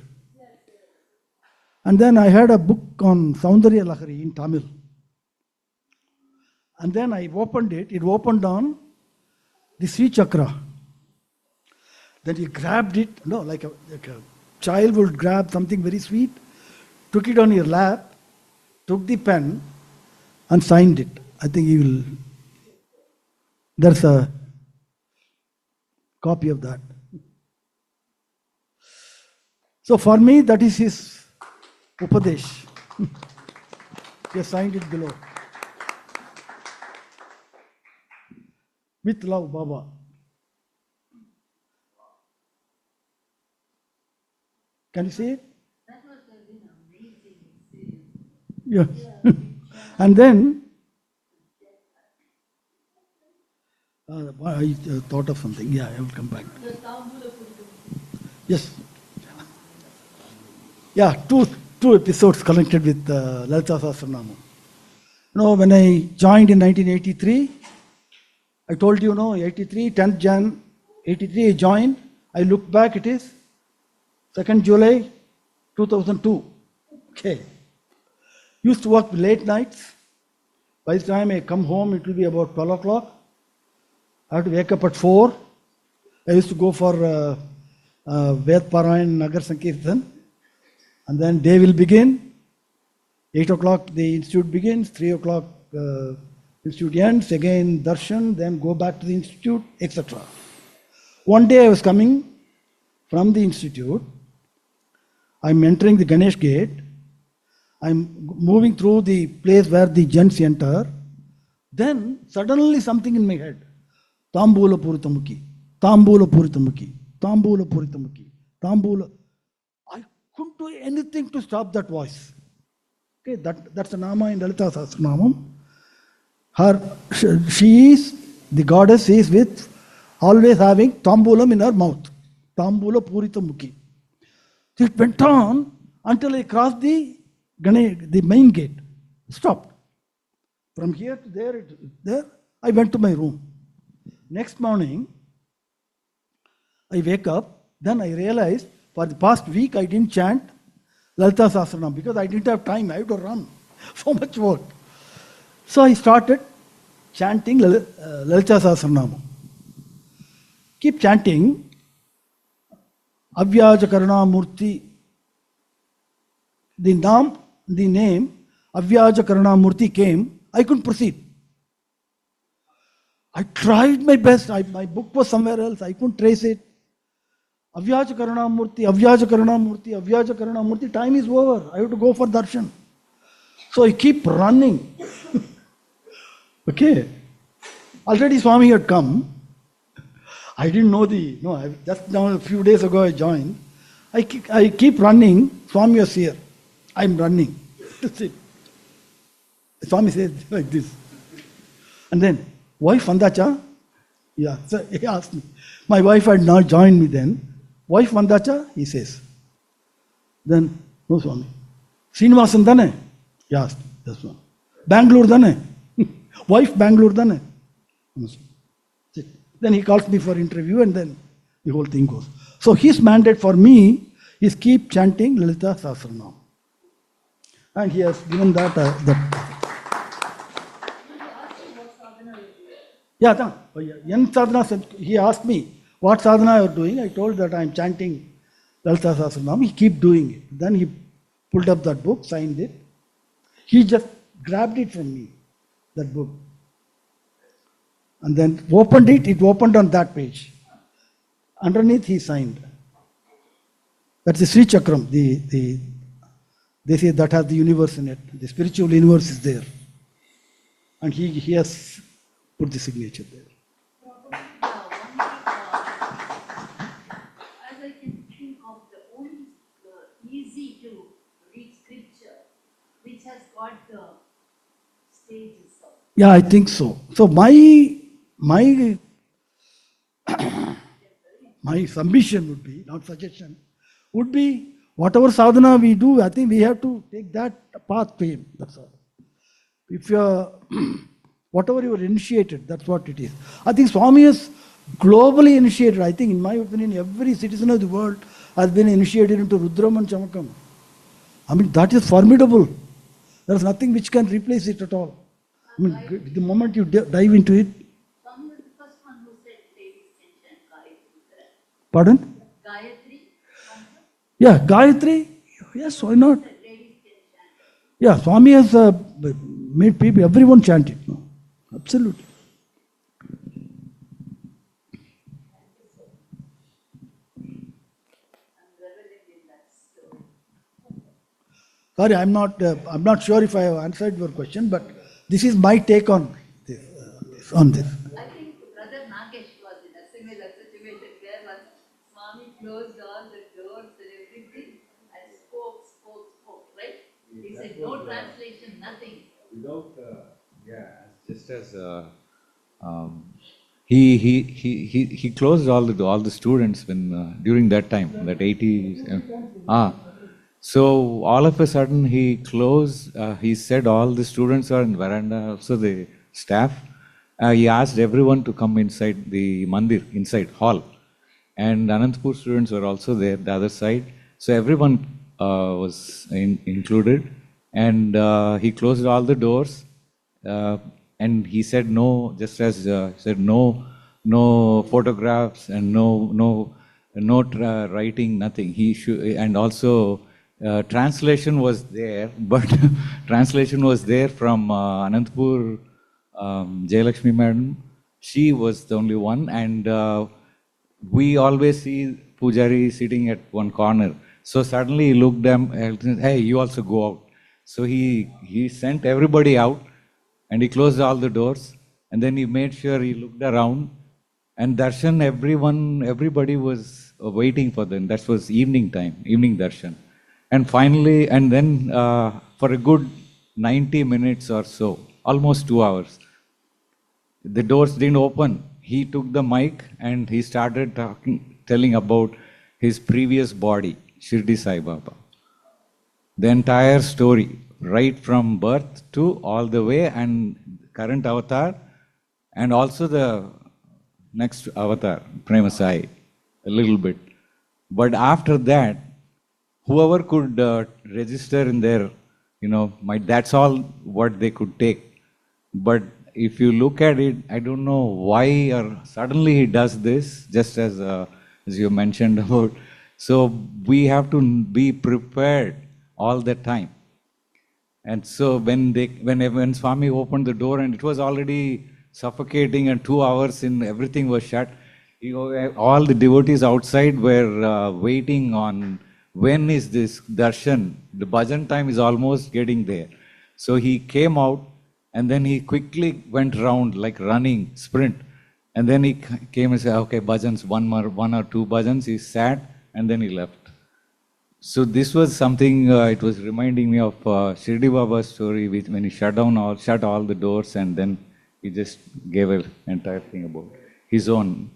[SPEAKER 10] And then I had a book on Saundarya Lahari in Tamil. And then I opened it. It opened on the Sri Chakra. Then he grabbed it, like a child would grab something very sweet, took it on your lap, took the pen and signed it. I think he will, there's a copy of that. So for me, that is his Upadesh. He has signed it below. With love, Baba. Can you see it?
[SPEAKER 14] That must have been an amazing experience.
[SPEAKER 10] Yeah. And then, I thought of something. Yeah, I will come back. Yes. Yeah, two episodes connected with Lalita Sahasranama. When I joined in 1983, I told you, 83, 10th Jan, 83 I joined. I look back, it is 2nd July 2002. Okay. Used to work late nights. By the time I come home, it will be about 12 o'clock. I have to wake up at 4. I used to go for Ved Parayan Nagar Sankirtan. And then day will begin. 8 o'clock the institute begins. 3 o'clock institute ends. Again darshan. Then go back to the institute, etc. One day I was coming from the institute. I'm entering the Ganesh gate. I'm moving through the place where the gents enter. Then suddenly something in my head. Tambula Puritamuki. Tambula Puritamuki. Tambula Puritamuki. Tambula. I couldn't do anything to stop that voice. Okay, that's a nama in Lalita Sahasranamam. She is, the goddess is with always having tambulam in her mouth. Tambula purita mukhi. It went on until I crossed the main gate. Stopped. From here to there, I went to my room. Next morning, I wake up, then I realized for the past week I didn't chant Lalita Sahasranam because I didn't have time. I had to run. So much work. So I started chanting Lalita Sahasranam. Keep chanting. Avyaja Karuna Murti. The name Avyaja Karuna Murti came. I couldn't proceed. I tried my best. My book was somewhere else. I couldn't trace it. Avyaja Karuna Murti, Avyaja Karuna Murti, Avyaja Karuna Murti. Time is over. I have to go for darshan. So I keep running. Okay. Already Swami had come. I didn't know just now a few days ago I joined. I keep running. Swami was here. I'm running. That's it. Swami says like this. And then, wife Vandacha? Yeah, so he asked me. My wife had not joined me then. Wife Vandacha? He says. Then, no Swami. Srinivasan dane? He asked. That's one. Bangalore dane? Wife Bangalore dane? Then he calls me for interview and then the whole thing goes. So his mandate for me is keep chanting Lalita Sahasranam. And he has given that. He asked me what sadhana you are doing. I told that I am chanting Lalita Sahasranam. He keep doing it. Then he pulled up that book, signed it. He just grabbed it from me, that book. And then opened it, it opened on that page. Underneath he signed. That's the Sri Chakram. They say that has the universe in it. The spiritual universe is there. And he has put the signature there.
[SPEAKER 14] As I can think of the only easy to read scripture which has got the stages of.
[SPEAKER 10] Yeah, I think so. So my submission would be, not suggestion, would be whatever sadhana we do, I think we have to take that path to him. That's all. If you're whatever you are initiated, that's what it is. I think Swami is globally initiated. I think, in my opinion, every citizen of the world has been initiated into Rudram and Chamakam. I mean, that is formidable. There is nothing which can replace it at all. I mean, the moment you dive into it.
[SPEAKER 14] Swami was the first one who said ladies can chant Gayatri.
[SPEAKER 10] Pardon?
[SPEAKER 14] Gayatri?
[SPEAKER 10] Yeah, Gayatri. Yes, why not? Yeah, Swami has made people, everyone chant it. No? Absolutely. Sorry, I'm not sure if I have answered your question, but this is my take on this.
[SPEAKER 14] I think Brother Nagesh was in a similar situation where once Swami closed all the doors and everything and spoke, right? He said no translation, nothing.
[SPEAKER 15] Without, just as he closed all the students when during that time, that 80s. So all of a sudden he closed. He said all the students are in veranda, also the staff. He asked everyone to come inside the mandir, inside hall, and Anantapur students were also there, the other side. So everyone was included, and he closed all the doors. And he said no, just as said no photographs and no writing, nothing. He should, and also translation was there, but translation was there from Anantapur, Jayalakshmi Madam. She was the only one, and we always see Pujari sitting at one corner. So suddenly he looked at them, hey, you also go out. So he sent everybody out. And he closed all the doors, and then he made sure he looked around, and darshan, everybody was waiting for them. That was evening time, evening darshan. And finally, and then for a good 90 minutes or so, almost 2 hours, the doors didn't open. he took the mic and he started telling about his previous body, Shirdi Sai Baba. The entire story, right from birth to all the way, and current avatar, and also the next avatar, Prema Sai, a little bit. But after that, whoever could register in their, that's all what they could take. But if you look at it, I don't know why or suddenly he does this, just as you mentioned about. So we have to be prepared all the time. And so when Swami opened the door and it was already suffocating and 2 hours in, everything was shut, all the devotees outside were waiting on when is this darshan. The bhajan time is almost getting there. So he came out and then he quickly went round like running, sprint. And then he came and said, okay, bhajans, one or two bhajans. He sat and then he left. So this was something, it was reminding me of Shirdi Baba's story when he shut all the doors and then he just gave an entire thing about his own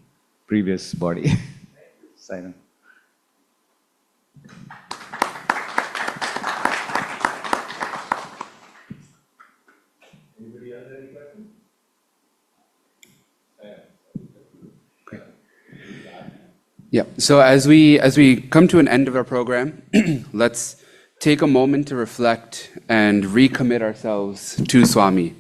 [SPEAKER 15] previous body. Silent. Anybody else have any questions?
[SPEAKER 11] Yeah, so as we come to an end of our program, let's take a moment to reflect and recommit ourselves to Swami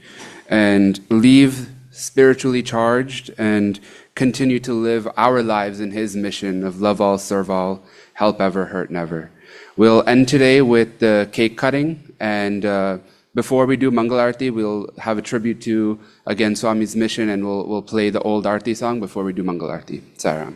[SPEAKER 11] and leave spiritually charged and continue to live our lives in his mission of love all, serve all, help ever, hurt never. We'll end today with the cake cutting, and before we do Mangal Arti, we'll have a tribute to, again, Swami's mission, and we'll play the old Arti song before we do Mangal Arti. Sairam.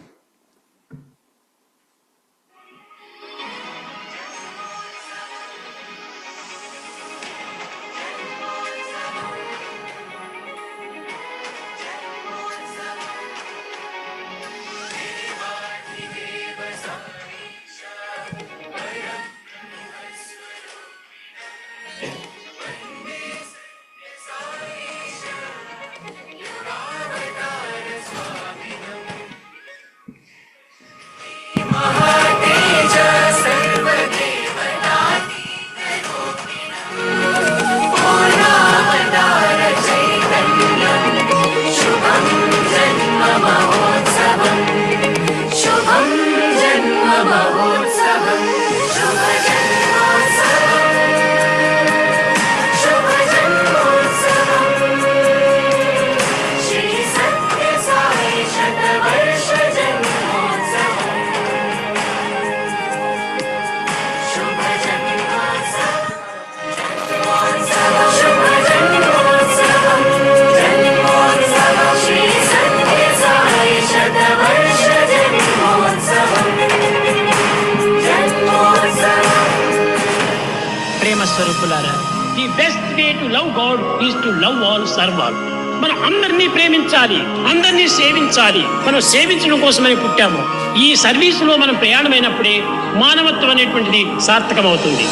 [SPEAKER 8] The best way to love God is to love all, serve all. మనం అందరినీ ప్రేమించాలి, అందరినీ సేవించాలి. మనం సేవించడం కోసమని పుట్టాము. ఈ సర్వీసులో మనం ప్రయాణమైనప్పుడే మానవత్వం అనేటువంటిది సార్థకమవుతుంది.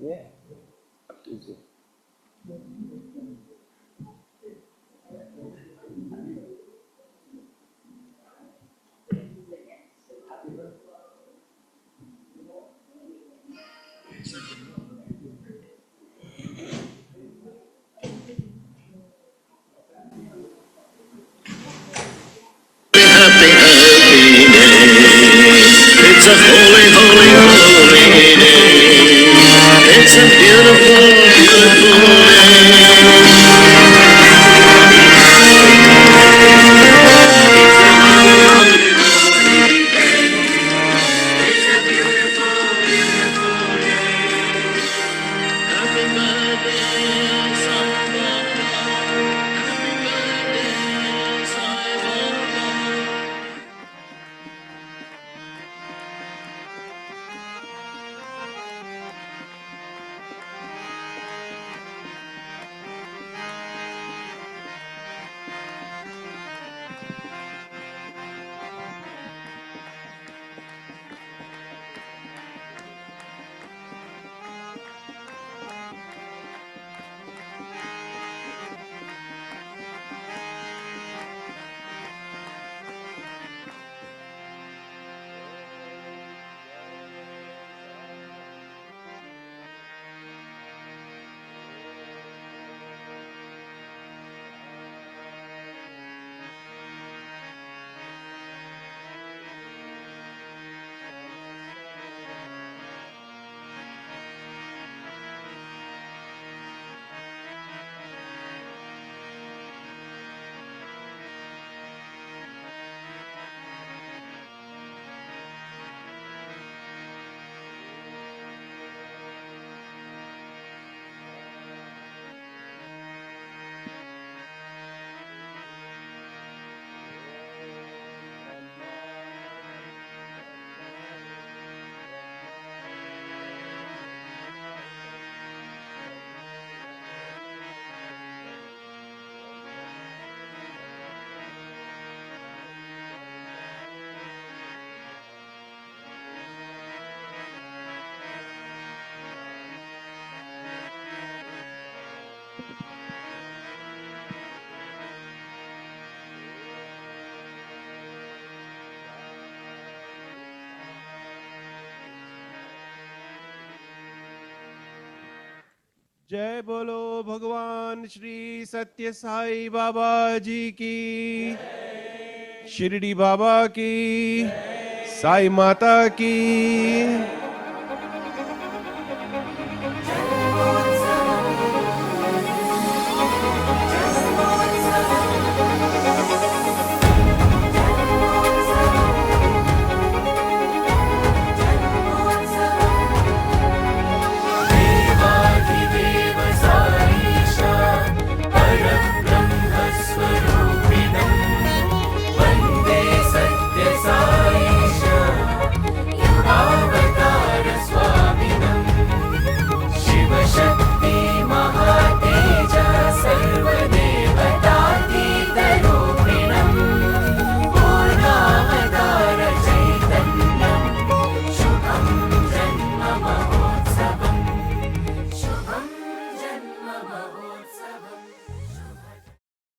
[SPEAKER 3] Yeah.
[SPEAKER 1] It's a holy, holy, holy day. It's a beautiful, beautiful
[SPEAKER 16] जय बोलो भगवान श्री सत्य साई बाबा जी की, शिरडी बाबा की, साई माता की।